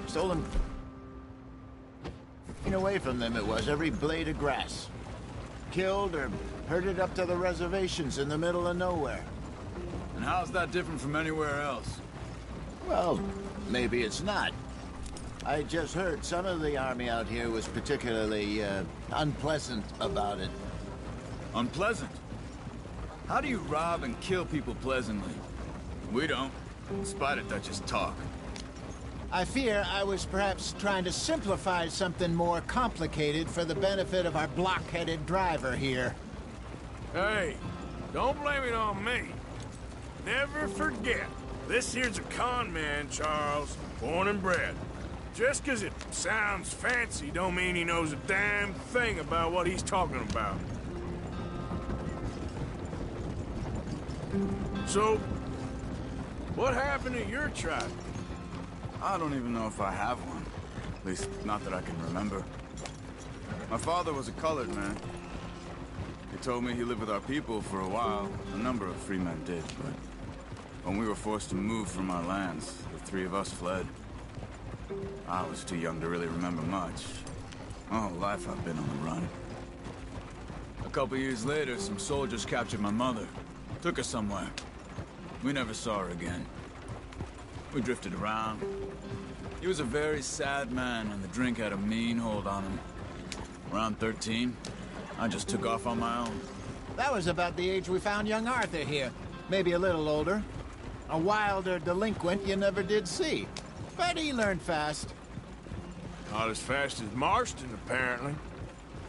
Stolen away from them it was, every blade of grass. Killed or herded up to the reservations in the middle of nowhere. And how's that different from anywhere else? Well, maybe it's not. I just heard some of the army out here was particularly unpleasant about it. Unpleasant? How do you rob and kill people pleasantly? We don't. In spite of that, just talk. I fear I was perhaps trying to simplify something more complicated for the benefit of our block-headed driver here. Hey, don't blame it on me. Never forget, this here's a con man, Charles, born and bred. Just 'cause it sounds fancy don't mean he knows a damn thing about what he's talking about. So, what happened to your tribe? I don't even know if I have one. At least, not that I can remember. My father was a colored man. He told me he lived with our people for a while. A number of free men did, but when we were forced to move from our lands, the three of us fled. I was too young to really remember much. My whole life I've been on the run. A couple years later, some soldiers captured my mother. Took her somewhere. We never saw her again. We drifted around. He was a very sad man, and the drink had a mean hold on him. Around 13, I just took off on my own. That was about the age we found young Arthur here. Maybe a little older. A wilder delinquent you never did see. But he learned fast. Not as fast as Marston, apparently.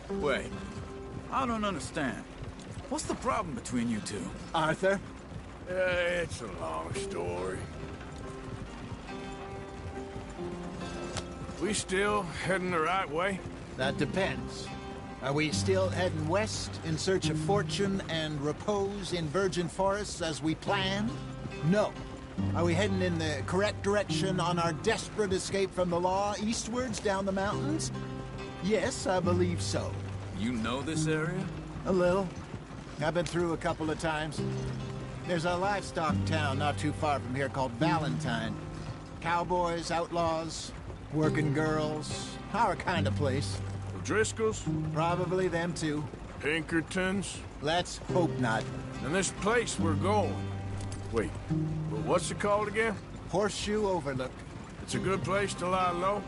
Wait, I don't understand. What's the problem between you two? Arthur? It's a long story. We still heading the right way? That depends. Are we still heading west in search of fortune and repose in virgin forests as we planned? No. Are we heading in the correct direction on our desperate escape from the law eastwards down the mountains? Yes, I believe so. You know this area? A little. I've been through a couple of times. There's a livestock town not too far from here called Valentine. Cowboys, outlaws, working girls, our kind of place. The Driscolls? Probably them too. Pinkertons? Let's hope not. And this place we're going. Wait, but what's it called again? Horseshoe Overlook. It's a good place to lie low?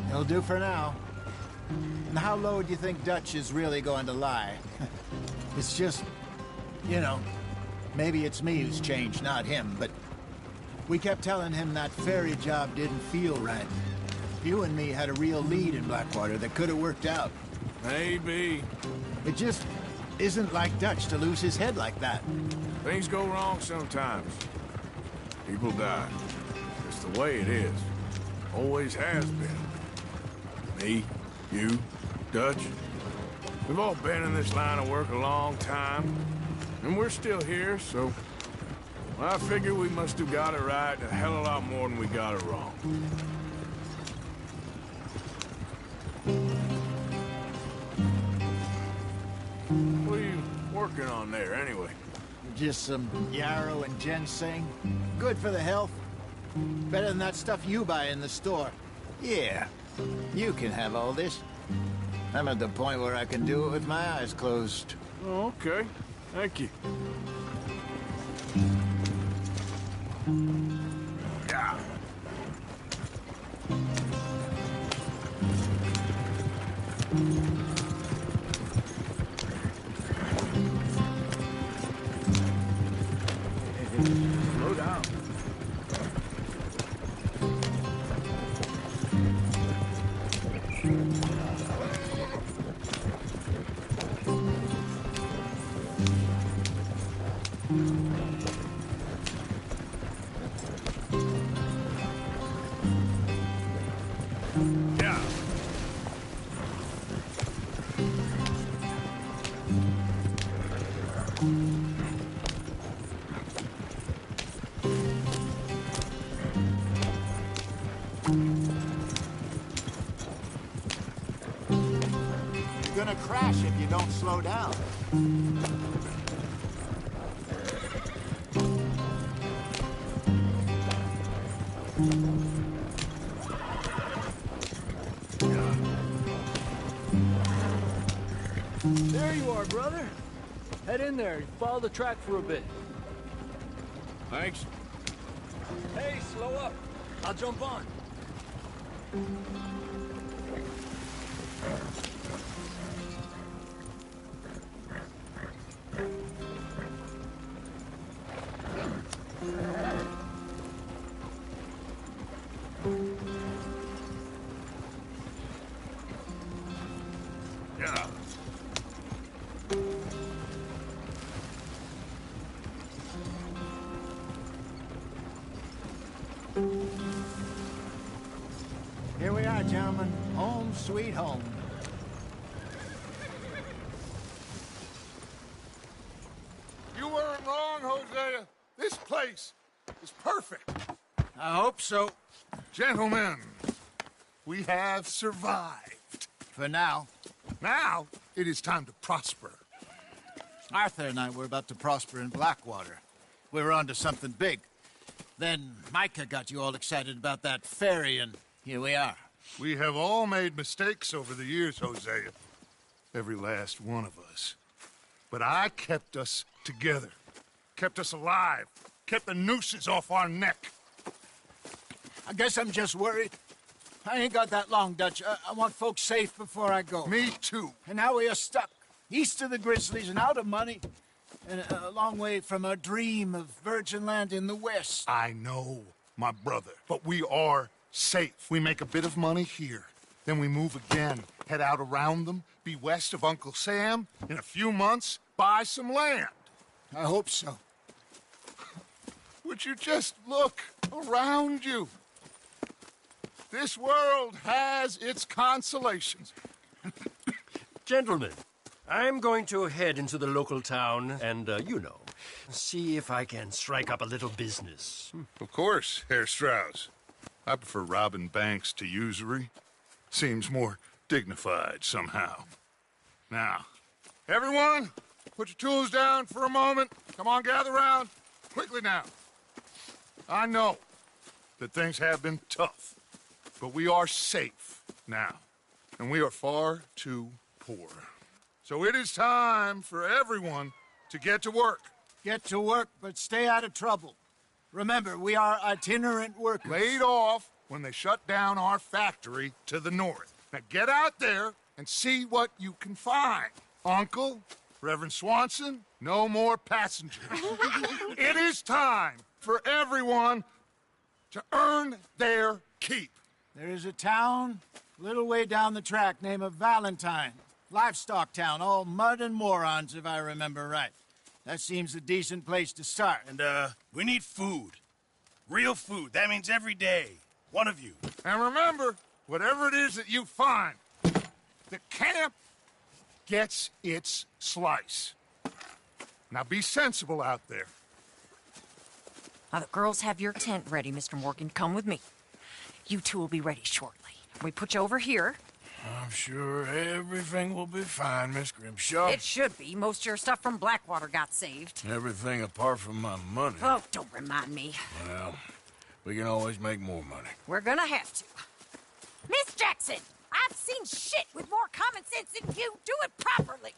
It'll do for now. And how low do you think Dutch is really going to lie? It's just, you know, maybe it's me who's changed, not him, but we kept telling him that ferry job didn't feel right. You and me had a real lead in Blackwater that could have worked out. Maybe. It just isn't like Dutch to lose his head like that. Things go wrong sometimes. People die. It's the way it is. Always has been. Me, you, Dutch. We've all been in this line of work a long time. And we're still here, so... well, I figure we must have got it right a hell of a lot more than we got it wrong. What are you working on there, anyway? Just some yarrow and ginseng. Good for the health. Better than that stuff you buy in the store. Yeah, you can have all this. I'm at the point where I can do it with my eyes closed. Oh, okay. Thank you. Yeah. Slow down. Yeah. You're gonna crash if you don't slow down. There you are, brother. Head in there. Follow the track for a bit. Thanks. Hey, slow up. I'll jump on. Yeah. Here we are, gentlemen. Home sweet home. You weren't wrong, Hosea. This place is perfect. I hope so. Gentlemen, we have survived. For now. Now, it is time to prosper. Arthur and I were about to prosper in Blackwater. We were onto something big. Then Micah got you all excited about that ferry, and here we are. We have all made mistakes over the years, Hosea. Every last one of us. But I kept us together. Kept us alive. Kept the nooses off our neck. I guess I'm just worried. I ain't got that long, Dutch. I want folks safe before I go. Me too. And now we are stuck. East of the Grizzlies and out of money. And a long way from our dream of virgin land in the west. I know, my brother. But we are safe. We make a bit of money here. Then we move again. Head out around them. Be west of Uncle Sam. In a few months, buy some land. I hope so. Would you just look around you? This world has its consolations. Gentlemen, I'm going to head into the local town and, see if I can strike up a little business. Of course, Herr Strauss. I prefer robbing banks to usury. Seems more dignified somehow. Now, everyone, put your tools down for a moment. Come on, gather round. Quickly now. I know that things have been tough, but we are safe now, and we are far too poor. So it is time for everyone to get to work. Get to work, but stay out of trouble. Remember, we are itinerant workers. Laid off when they shut down our factory to the north. Now get out there and see what you can find. Uncle, Reverend Swanson, no more passengers. It is time for everyone to earn their keep. There is a town a little way down the track named Valentine. Livestock town, all mud and morons, if I remember right. That seems a decent place to start. And, we need food. Real food. That means every day. One of you. And remember, whatever it is that you find, the camp gets its slice. Now be sensible out there. The girls have your tent ready, Mr. Morgan. Come with me. You two will be ready shortly. We put you over here. I'm sure everything will be fine, Miss Grimshaw. It should be. Most of your stuff from Blackwater got saved. Everything apart from my money. Oh, don't remind me. Well, we can always make more money. We're gonna have to. Miss Jackson, I've seen shit with more common sense than you. Do it properly.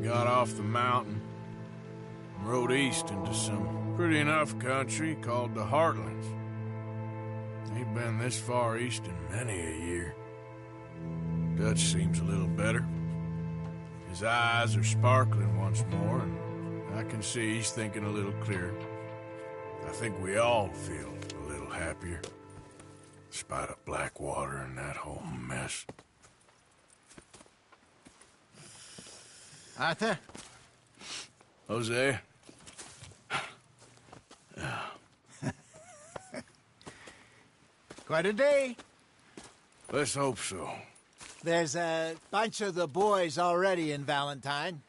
Got off the mountain and rode east into some pretty enough country called the Heartlands. Ain't been this far east in many a year. Dutch seems a little better. His eyes are sparkling once more, and I can see he's thinking a little clearer. I think we all feel a little happier, despite of Blackwater and that whole mess. Arthur? Jose? Quite a day. Let's hope so. There's a bunch of the boys already in Valentine.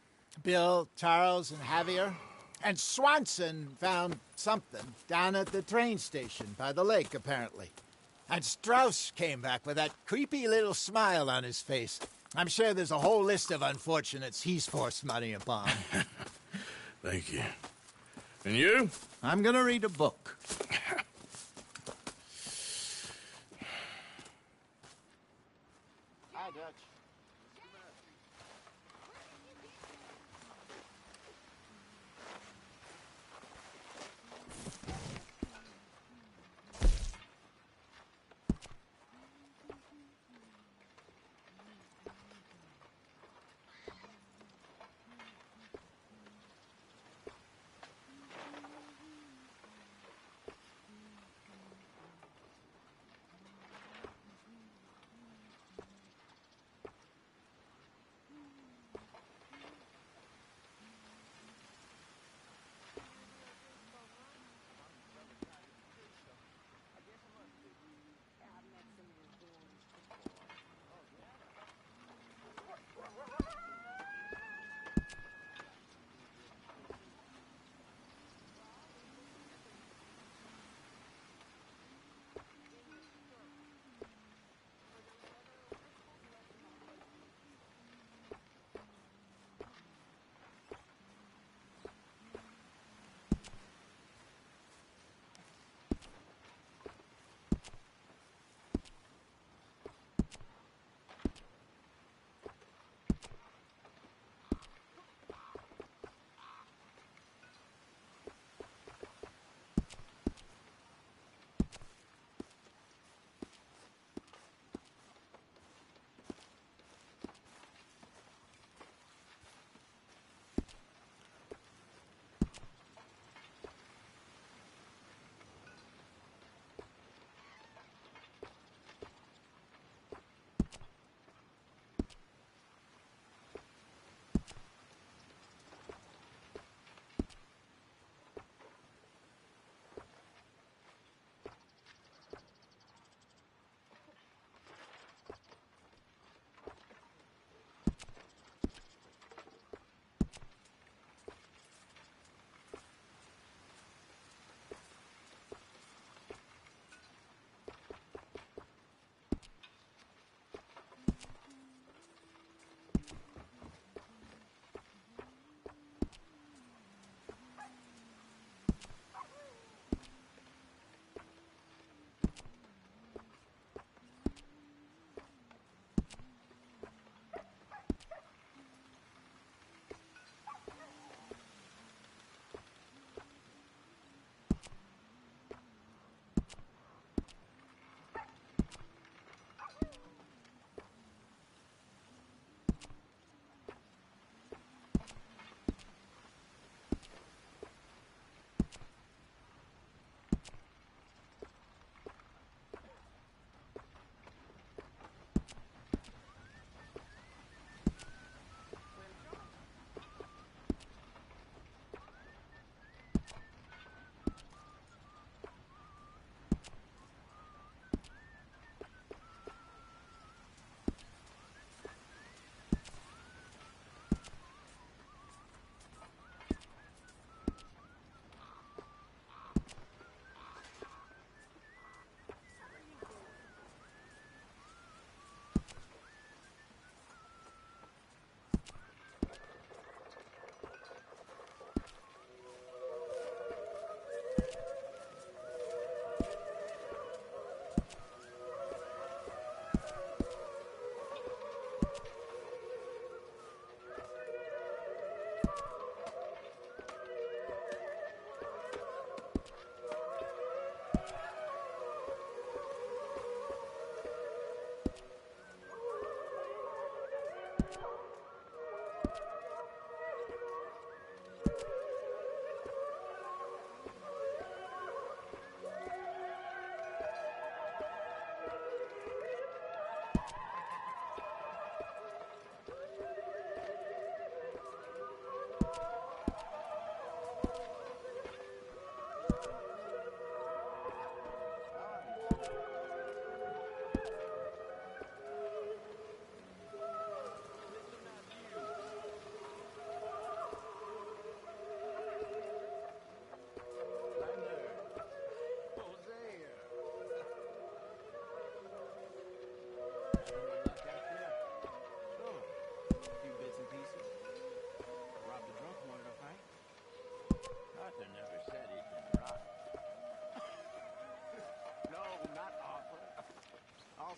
Bill, Charles, and Javier. And Swanson found something down at the train station by the lake, apparently. And Strauss came back with that creepy little smile on his face. I'm sure there's a whole list of unfortunates he's forced money upon. Thank you. And you? I'm gonna read a book. Hi, Dutch.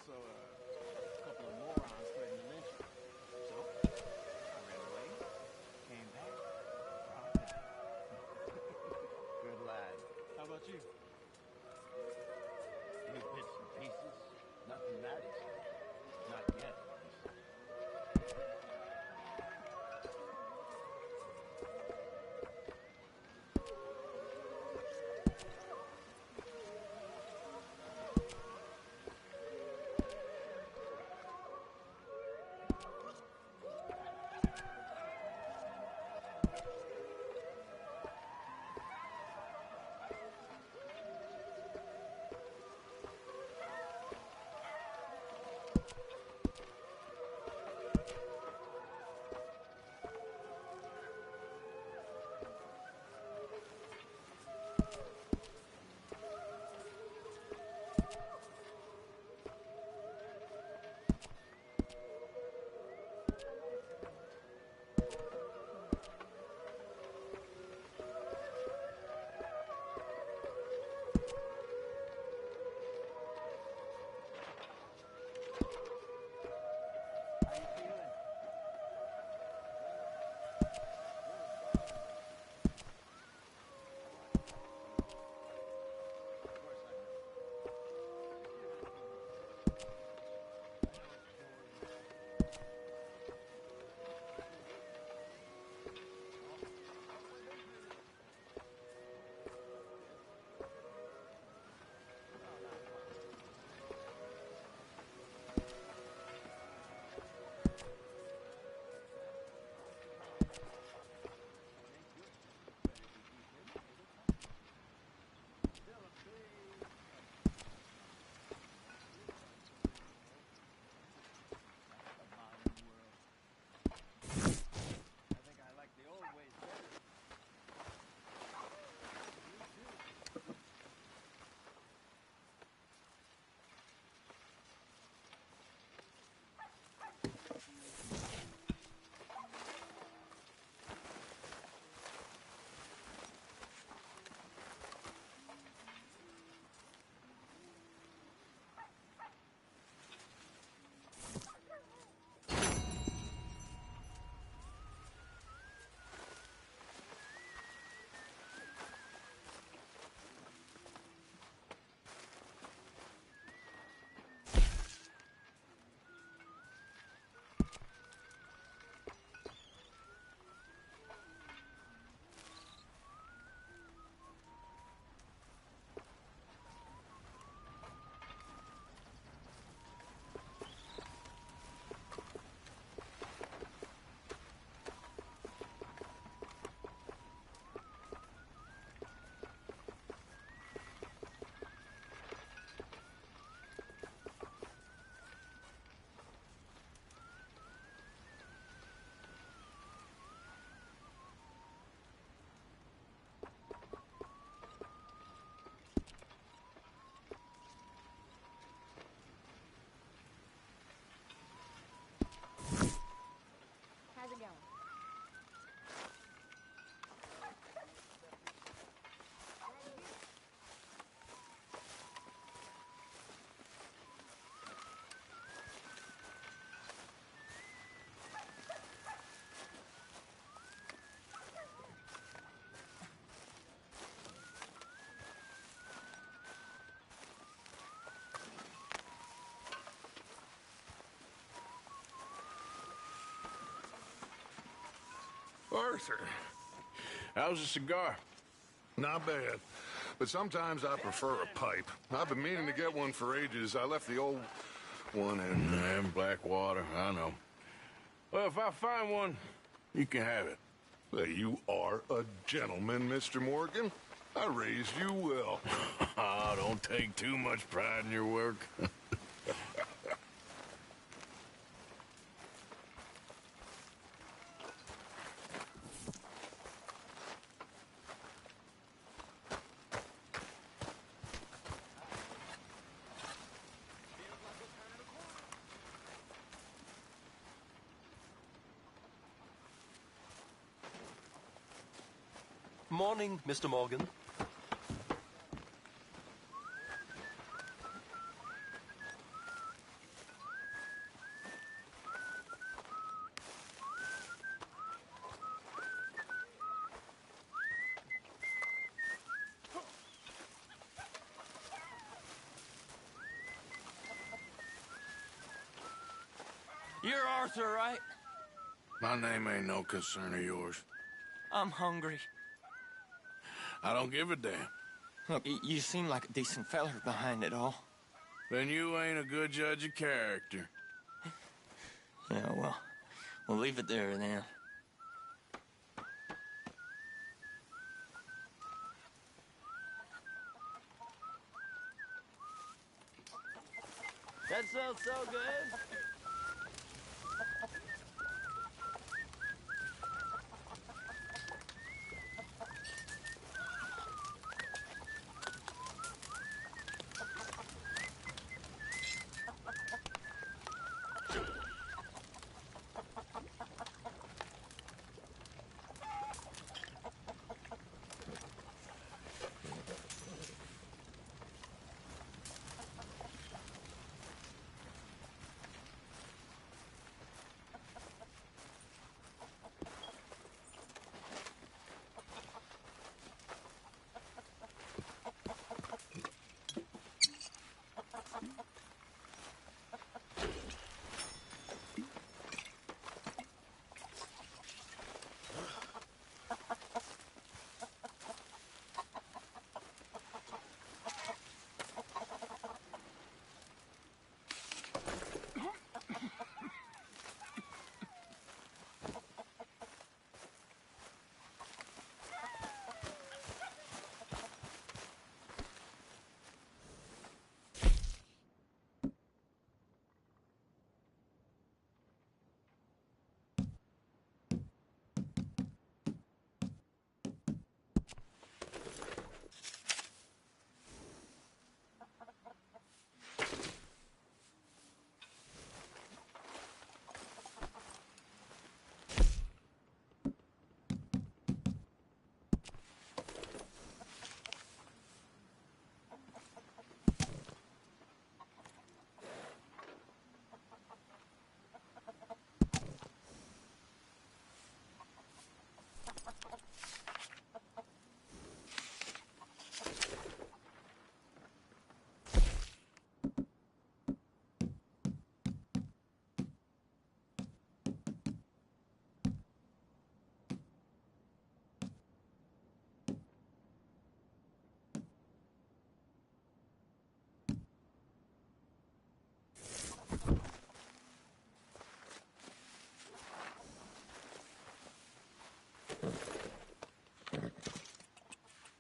also a couple of morons threatened to lynch you. So, I ran away, came back, brought back. Good lad. How about you? Few bits and pieces. Nothing that exciting. Not yet, at least. How's it going? Arthur, how's the cigar? Not bad, but sometimes I prefer a pipe. I've been meaning to get one for ages. I left the old one in Blackwater, I know. Well, if I find one, you can have it. Well, you are a gentleman, Mr. Morgan. I raised you well. Don't take too much pride in your work. Morning, Mr. Morgan. You're Arthur, right? My name ain't no concern of yours. I'm hungry. I don't give a damn. Look, you seem like a decent feller behind it all. Then you ain't a good judge of character. Yeah, well, we'll leave it there then. That sounds so good.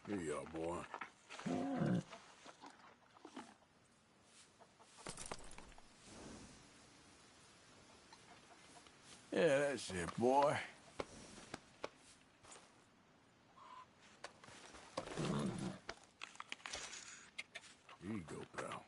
Here you are, boy. Yeah, that's it, boy. Here you go, pal.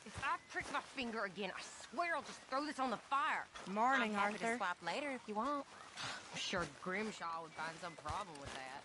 If I prick my finger again, I swear I'll just throw this on the fire. Morning, I'm happy Arthur. to swap later if you want. I'm sure Grimshaw would find some problem with that.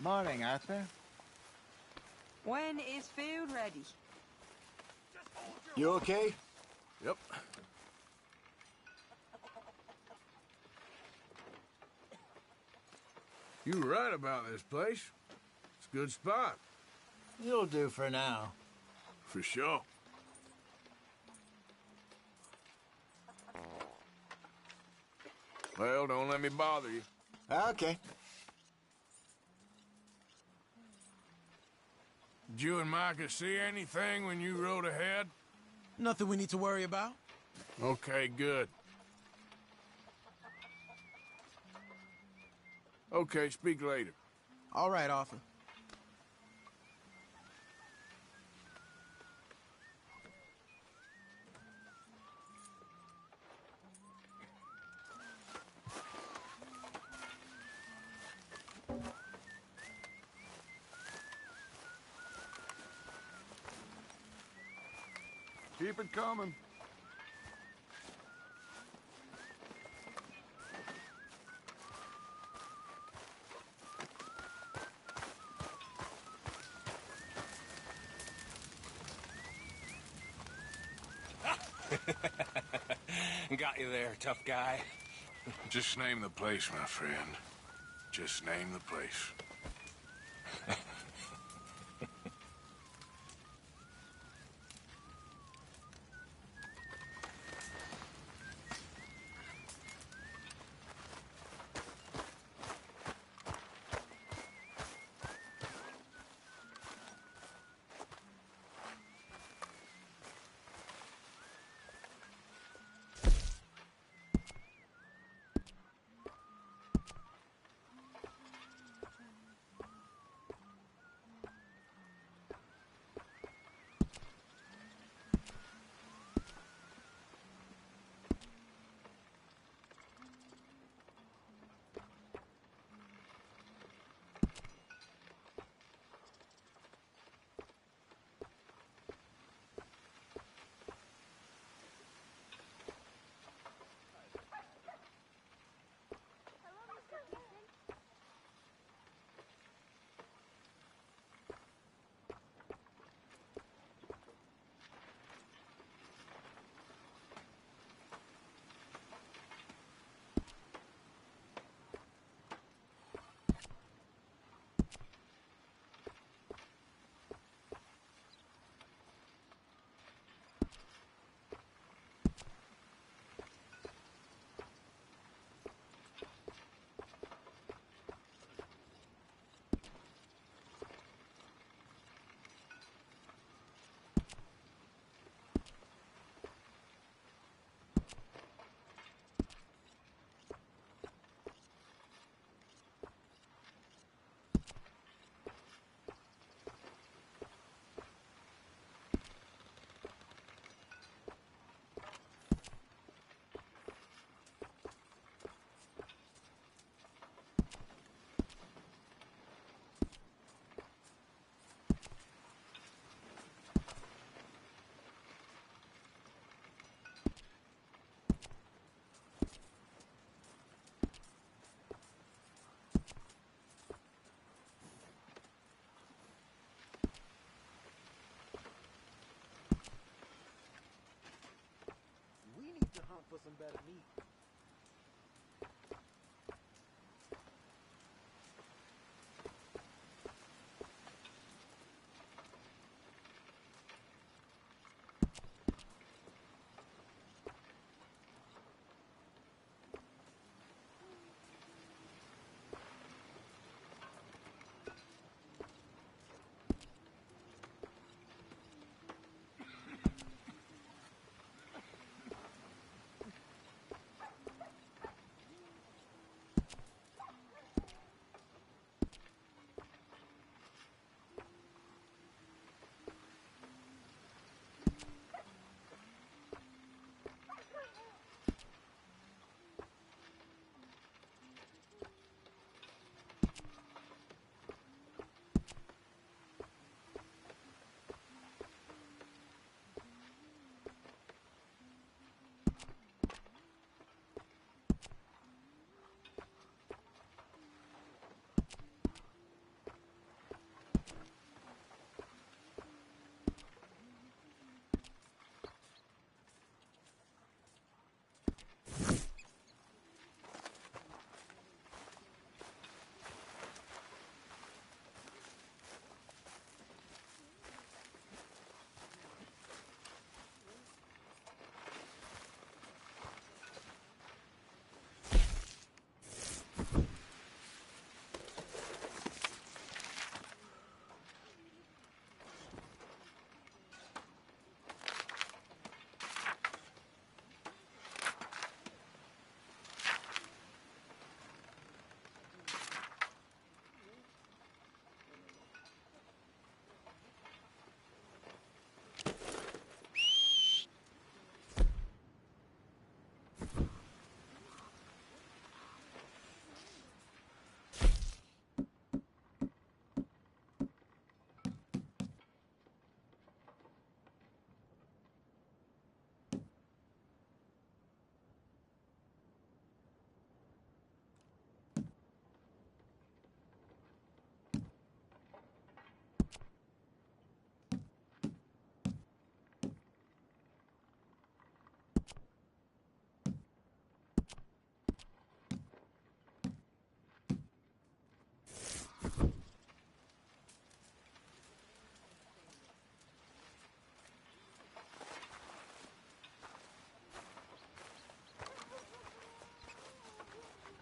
Good morning, Arthur. When is food ready? You okay? Yep. You were right about this place. It's a good spot. You'll do for now. For sure. Well, don't let me bother you. Okay. Did you and Micah see anything when you rode ahead? Nothing we need to worry about. Okay, good. Okay, speak later. All right, Arthur. Keep it coming. Got you there, tough guy. Just name the place, my friend. Just name the place. To hunt for some better meat.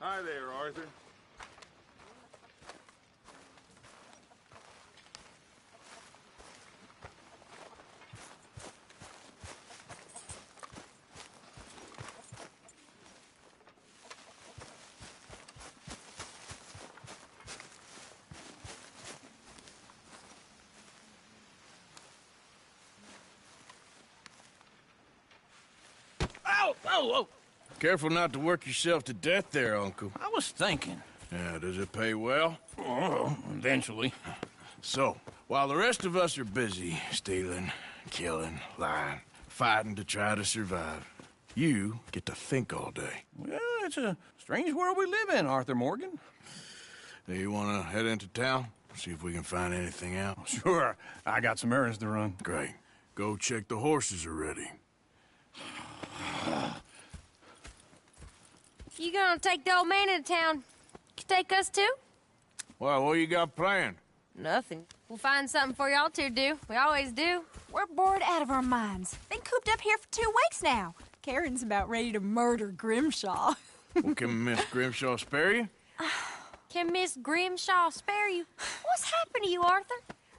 Hi there, Arthur. Ow! Oh, oh! Careful not to work yourself to death there, Uncle. I was thinking. Yeah, does it pay well? Oh, eventually. So, while the rest of us are busy stealing, killing, lying, fighting to try to survive, you get to think all day. Well, it's a strange world we live in, Arthur Morgan. Do you want to head into town? See if we can find anything out? Sure. I got some errands to run. Great. Go check the horses are ready. You gonna take the old man into town? You take us too? Well, what you got planned? Nothing. We'll find something for y'all to do. We always do. We're bored out of our minds. Been cooped up here for 2 weeks now. Karen's about ready to murder Grimshaw. Well, can Miss Grimshaw spare you? Can Miss Grimshaw spare you? What's happened to you, Arthur?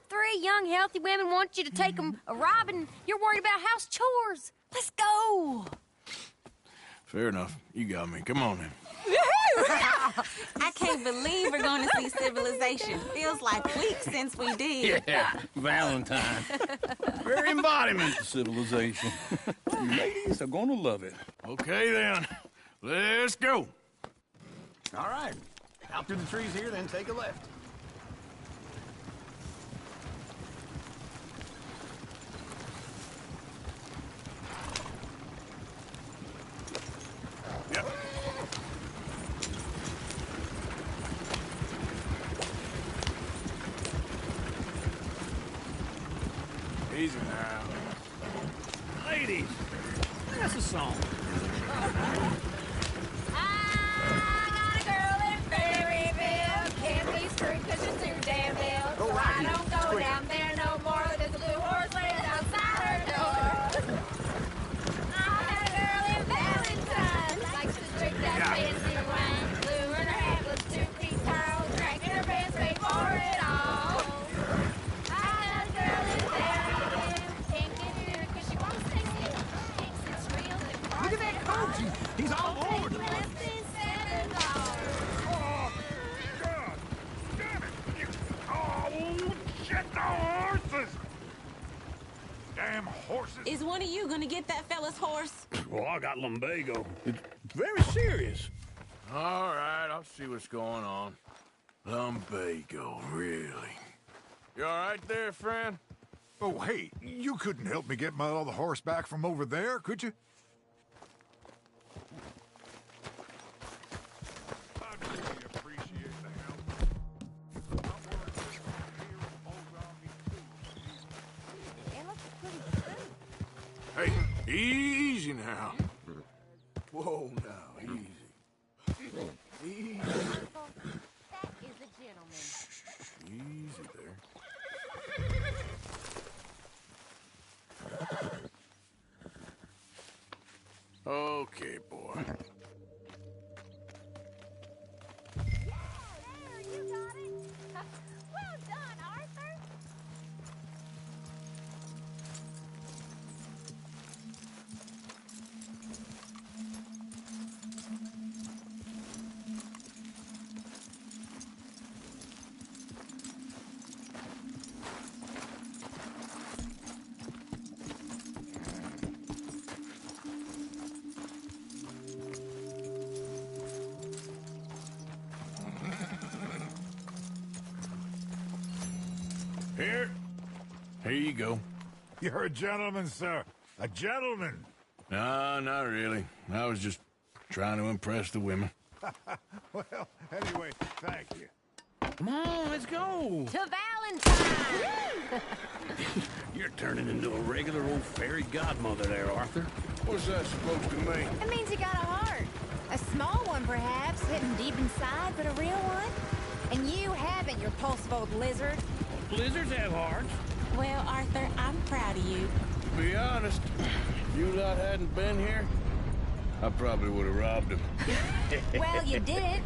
3 young, healthy women want you to take them a robbing. You're worried about house chores. Let's go. Fair enough. You got me. Come on, then. I can't believe we're going to see civilization. Feels like weeks since we did. Yeah, Valentine. Very embodiment of civilization. You ladies are gonna love it. Okay, then. Let's go. All right. Out through the trees here, then take a left. Yep. Easy now. Ladies, that's a song. Go right here. I don't go down there no more. There's a blue horse laying outside her door. I had a girl in Valentine. Likes to drink that fancy wine. Blue in her hat was 2 feet tall. Drank in her pants, paid for it all. I had a girl in Valentine. Can't get to her 'cause she wants to see. Thinks it's real. Look at that coach. He's all over the place. Get the horses! Damn horses! Is one of you gonna get that fella's horse? Well, I got lumbago. It's very serious. All right, I'll see what's going on. Lumbago, really? You all right there, friend? Oh, hey, you couldn't help me get my other horse back from over there, could you? I'd really appreciate the help. Hey, easy now. Whoa, now, easy. Easy. That is a gentleman. Easy there. Okay, boy. You got it. Well done, Arthur. Here you go. You're a gentleman, sir. A gentleman. No, not really. I was just trying to impress the women. Well, anyway, thank you. Come on, let's go. To Valentine! You're turning into a regular old fairy godmother there, Arthur. What's that supposed to mean? It means you got a heart. A small one, perhaps, hidden deep inside, but a real one. And you haven't, you repulsive old lizard. Blizzards have hearts. Well, Arthur, I'm proud of you. To be honest, if you lot hadn't been here, I probably would have robbed him. Well, you did.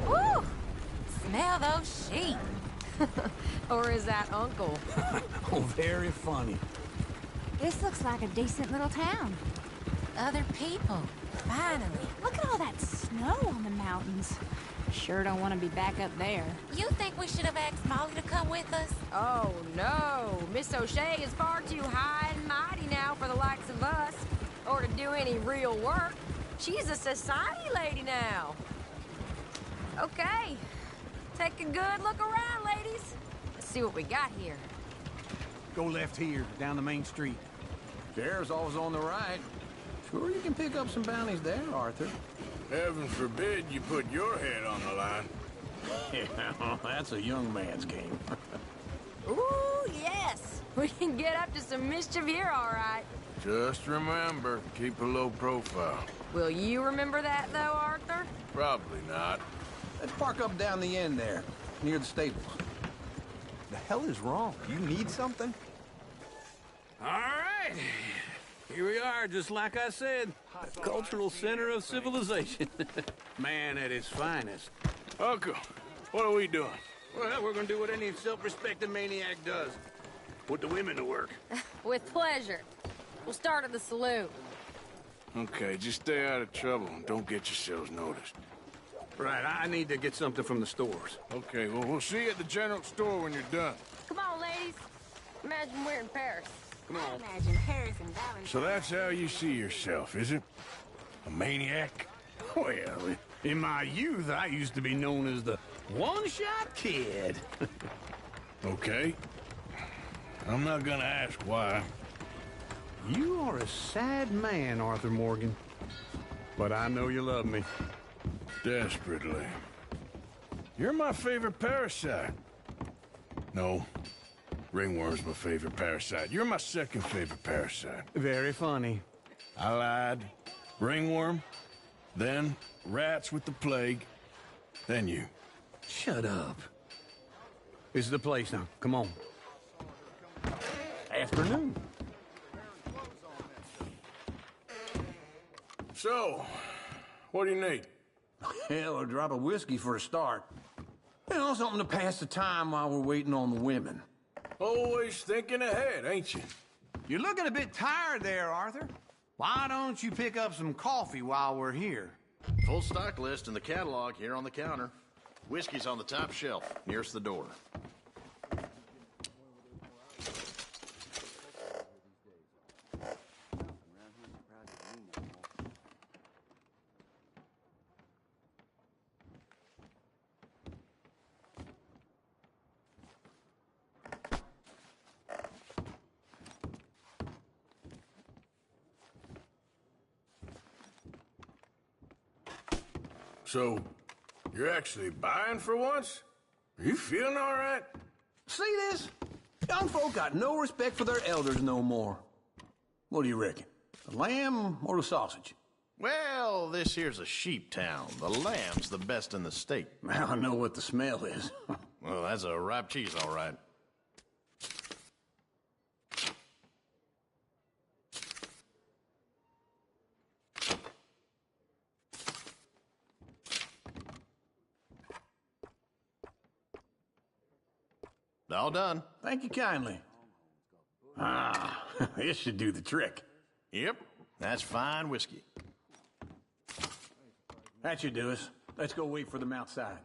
Woo! Smell those sheep. Or is that Uncle? Oh, very funny. This looks like a decent little town. Other people. Finally. Look at all that snow on the mountains. Sure don't want to be back up there. You think we should have asked Molly to come with us? Oh, no. Miss O'Shea is far too high and mighty now for the likes of us, or to do any real work. She's a society lady now. Okay. Take a good look around, ladies. Let's see what we got here. Go left here, down the main street. Sheriff's always on the right. Sure you can pick up some bounties there, Arthur. Heaven forbid you put your head on the line. Yeah, that's a young man's game. Ooh, yes. We can get up to some mischief here, all right. Just remember, keep a low profile. Will you remember that, though, Arthur? Probably not. Let's park up down the end there, near the stables. The hell is wrong? You need something? All right. Here we are, just like I said. Cultural center of civilization. Man at his finest. Uncle, what are we doing? Well, we're gonna do what any self-respecting maniac does. Put the women to work. With pleasure. We'll start at the saloon. Okay, just stay out of trouble and don't get yourselves noticed. Right, I need to get something from the stores. Okay, well, we'll see you at the general store when you're done. Come on, ladies. Imagine we're in Paris. Come on. Imagine Paris and Valentine. So that's how you see yourself, is it? A maniac? Well, in my youth, I used to be known as the one-shot kid. Okay. I'm not gonna ask why. You are a sad man, Arthur Morgan. But I know you love me. Desperately. You're my favorite parasite. No. Ringworm's my favorite parasite. You're my second favorite parasite. Very funny. I lied. Ringworm, then rats with the plague, then you. Shut up. This is the place now. Come on. Afternoon. So, what do you need? Hell, a drop of whiskey for a start. You know, something to pass the time while we're waiting on the women. Always thinking ahead, ain't you? You're looking a bit tired there, Arthur. Why don't you pick up some coffee while we're here? Full stock list in the catalog here on the counter. Whiskey's on the top shelf, nearest the door. So, you're actually buying for once? Are you feeling all right? See this? Young folk got no respect for their elders no more. What do you reckon? The lamb or the sausage? Well, this here's a sheep town. The lamb's the best in the state. Now I know what the smell is. Well, that's a ripe cheese, all right. All done. Thank you kindly. Ah, this should do the trick. Yep, that's fine whiskey. That should do us. Let's go wait for them outside.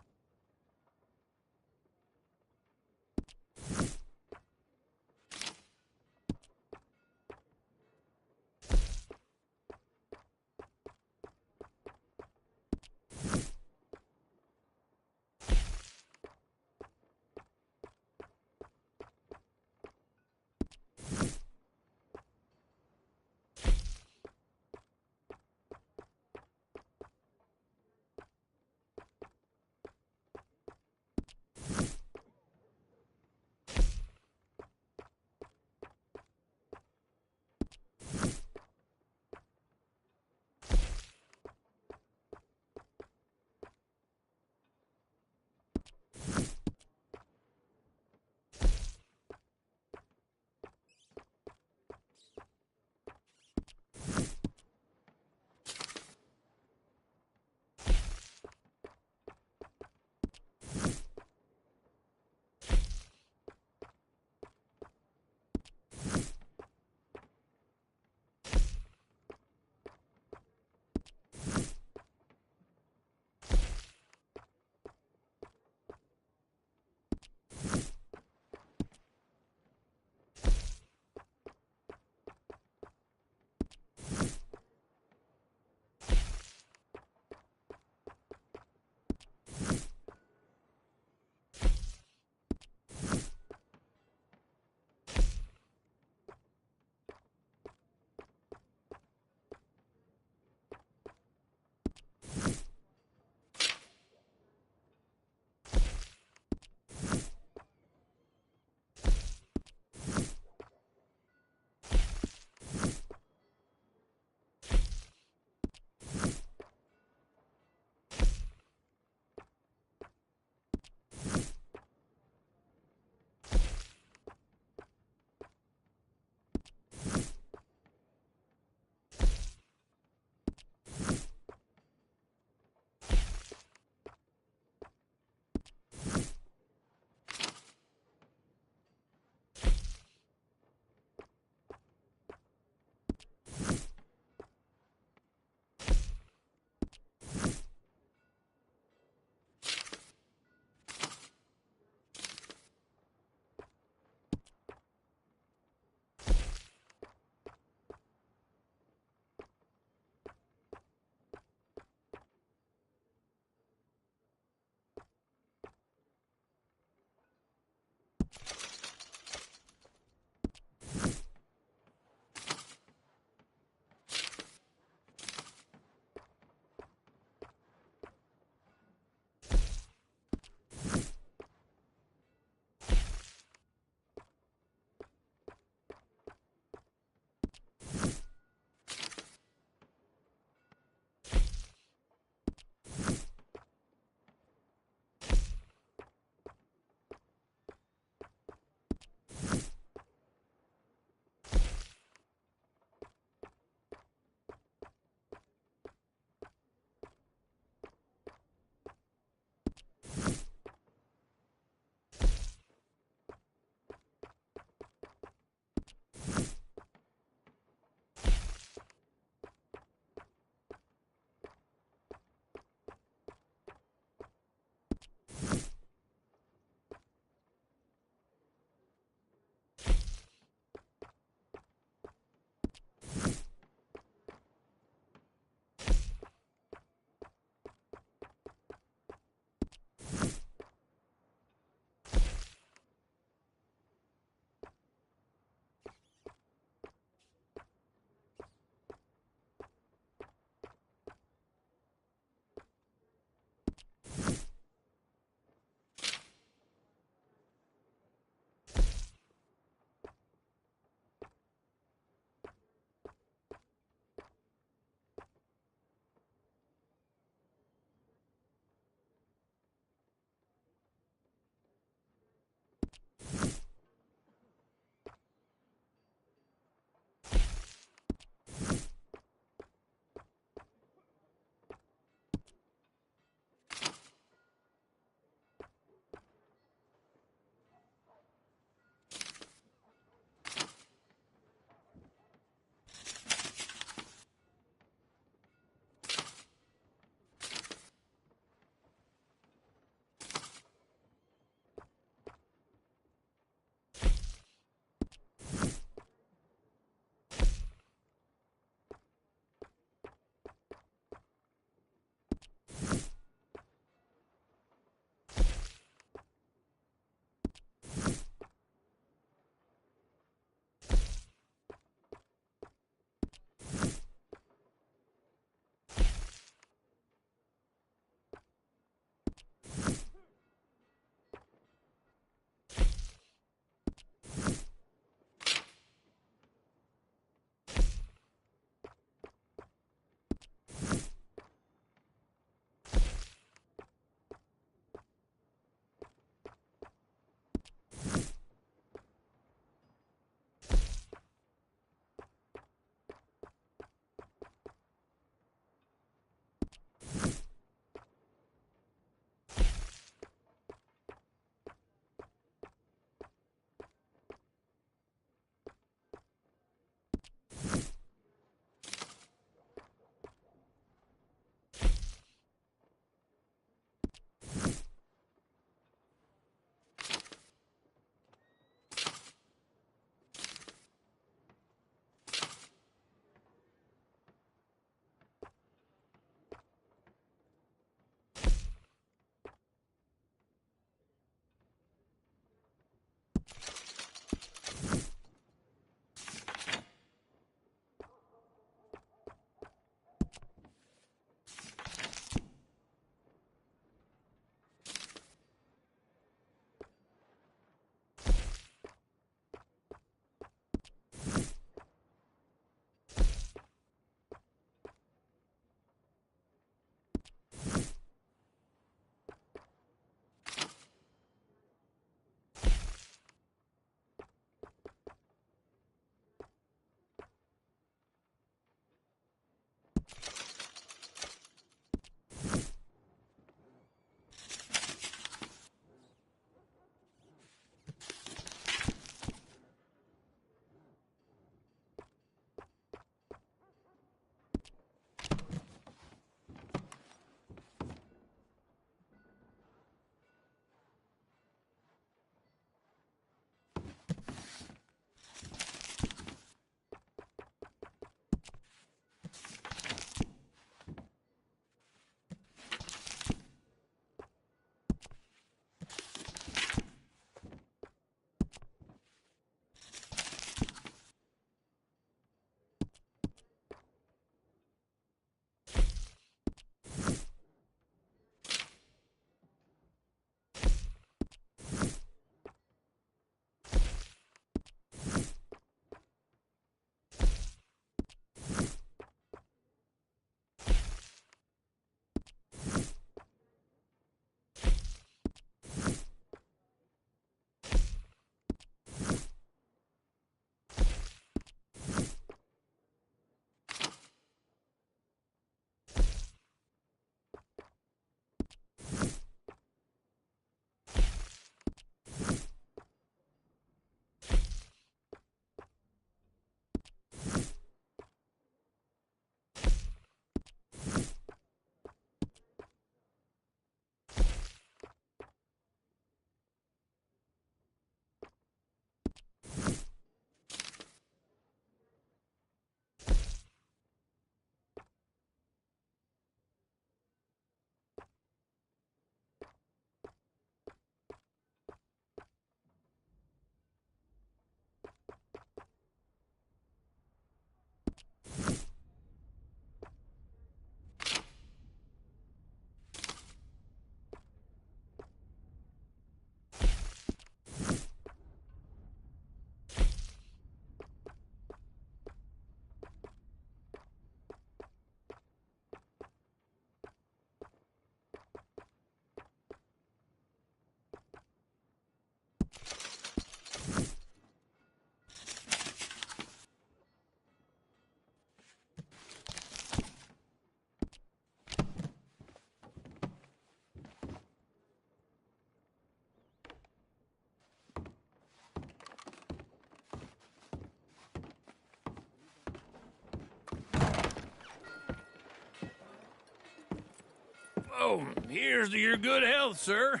So, here's to your good health, sir.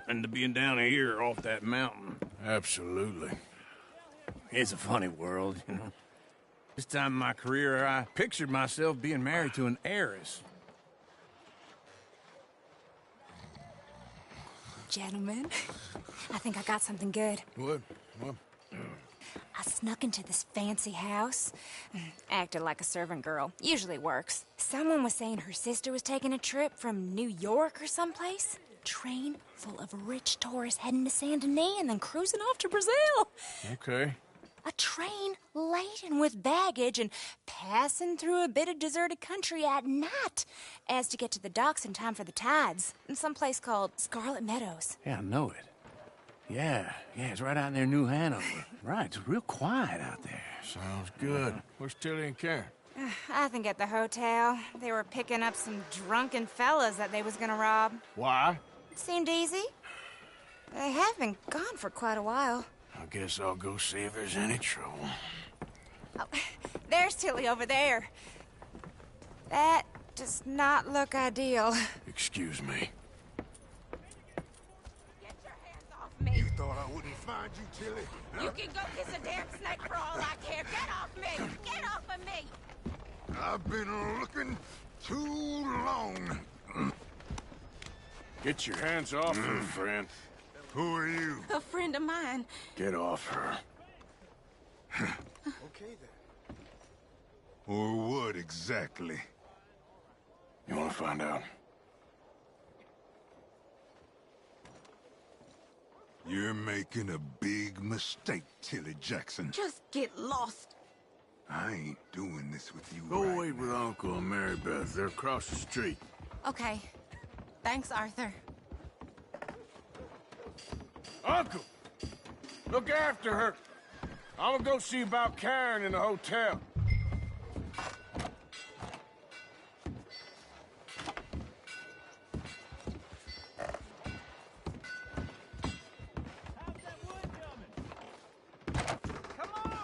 And to being down here off that mountain. Absolutely. It's a funny world, you know. This time in my career, I pictured myself being married to an heiress. Gentlemen, I think I got something good. What? I snuck into this fancy house. Acted like a servant girl. Usually works. Someone was saying her sister was taking a trip from New York or someplace. Train full of rich tourists heading to Saint Denis and then cruising off to Brazil. Okay. A train laden with baggage and passing through a bit of deserted country at night as to get to the docks in time for the tides in some place called Scarlet Meadows. Yeah, I know it. Yeah, it's right out near New Hanover. Right, it's real quiet out there. Sounds good. Where's Tilly and Karen? I think at the hotel. They were picking up some drunken fellas that they was gonna rob. Why? It seemed easy. They have been gone for quite a while. I guess I'll go see if there's any trouble. Oh, there's Tilly over there. That does not look ideal. Excuse me. You thought I wouldn't find you, Tilly? You can go kiss a damn snake for all I care. Get off me! Get off of me! I've been looking too long. Get your hands off her, friend. Who are you? A friend of mine. Get off her. Okay, then. Or what exactly? You want to find out? You're making a big mistake, Tilly Jackson. Just get lost. I ain't doing this with you. Go wait with Uncle and Mary Beth. They're across the street. Okay. Thanks, Arthur. Uncle! Look after her. I'm gonna go see about Karen in the hotel.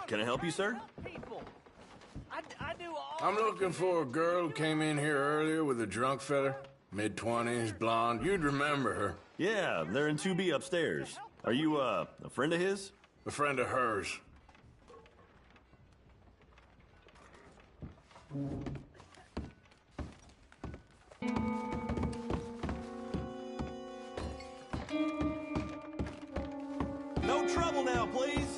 Can I help you, sir? I'm looking for a girl who came in here earlier with a drunk fella. Mid-20s, blonde. You'd remember her. Yeah, they're in 2B upstairs. Are you, a friend of his? A friend of hers. No trouble now, please.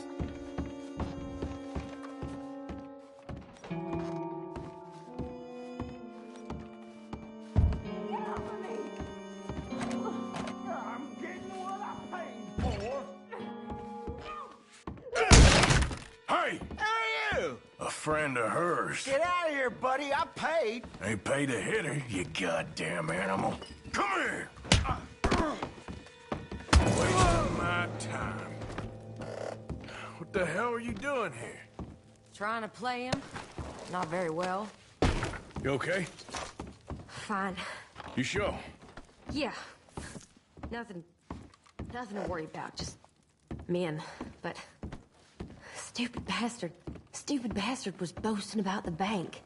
Hey! Who are you? A friend of hers. Get out of here, buddy. I paid. Ain't paid to hit her, you goddamn animal. Come here! Wasting my time. What the hell are you doing here? Trying to play him. Not very well. You okay? Fine. You sure? Yeah. Nothing to worry about. Just men. But stupid bastard was boasting about the bank.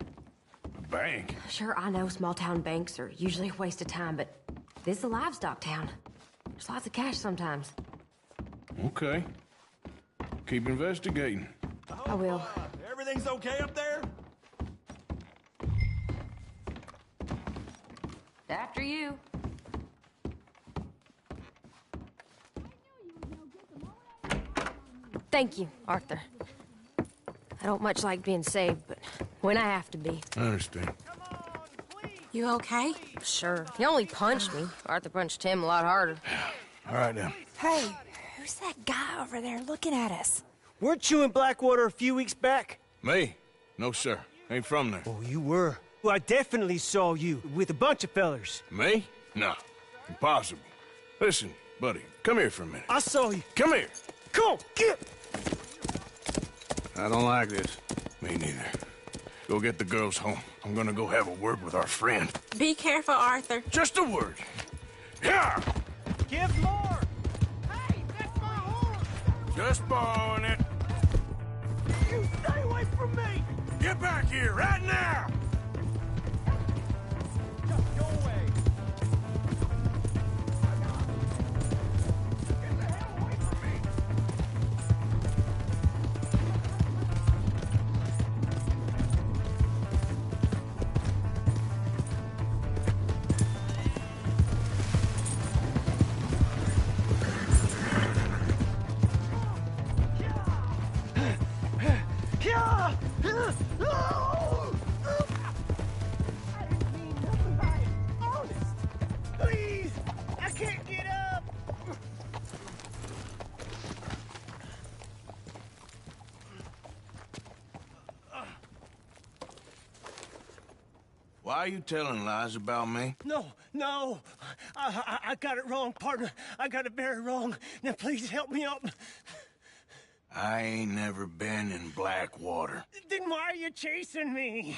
Bank? Sure, I know small town banks are usually a waste of time, but this is a livestock town. There's lots of cash sometimes. Okay. Keep investigating. I will. Everything's okay up there? After you. Thank you, Arthur. I don't much like being saved, but when I have to be. I understand. You okay? Sure. He only punched me. Arthur punched him a lot harder. All right, then. Hey, who's that guy over there looking at us? Weren't you in Blackwater a few weeks back? Me? No, sir. Ain't from there. Oh, you were. Well, I definitely saw you with a bunch of fellers. Me? No. Impossible. Listen, buddy, come here for a minute. I saw you. Come here. Come on, get! I don't like this. Me neither. Go get the girls home. I'm gonna go have a word with our friend. Be careful, Arthur. Just a word. Yeah! Give more! Hey, that's my horse! Just borrowing it. You stay away from me! Get back here, right now! Just go away. Are you telling lies about me? No, no. I got it wrong, partner. I got it very wrong. Now, please help me up. I ain't never been in Blackwater. Then why are you chasing me?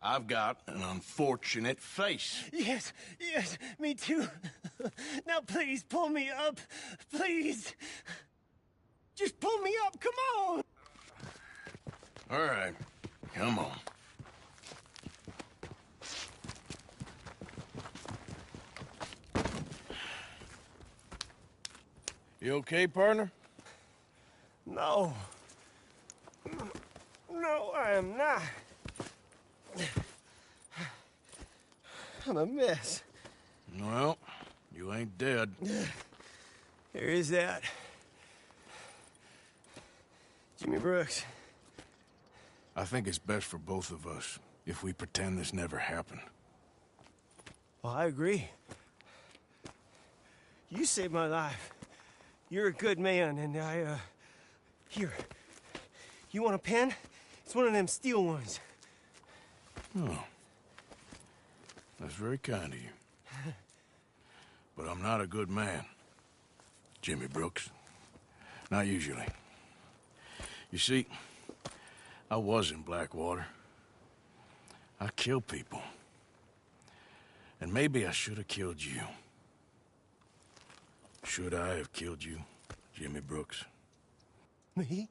I've got an unfortunate face. Yes, yes, me too. Now, please, pull me up. Please. Just pull me up, come on. All right, come on. You okay, partner? No. No, I am not. I'm a mess. Well, you ain't dead. There is that. Jimmy Brooks. I think it's best for both of us if we pretend this never happened. Well, I agree. You saved my life. You're a good man, and here. You want a pen? It's one of them steel ones. Oh. That's very kind of you. But I'm not a good man, Jimmy Brooks. Not usually. You see, I was in Blackwater. I killed people. And maybe I should have killed you. Should I have killed you, Jimmy Brooks? Me?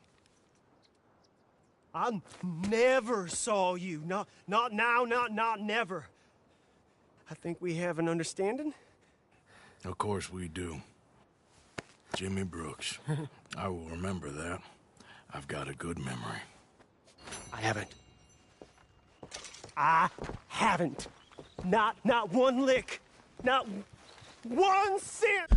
I never saw you. Not now, not never. I think we have an understanding. Of course we do. Jimmy Brooks. I will remember that. I've got a good memory. I haven't. Not one lick. Not one cent.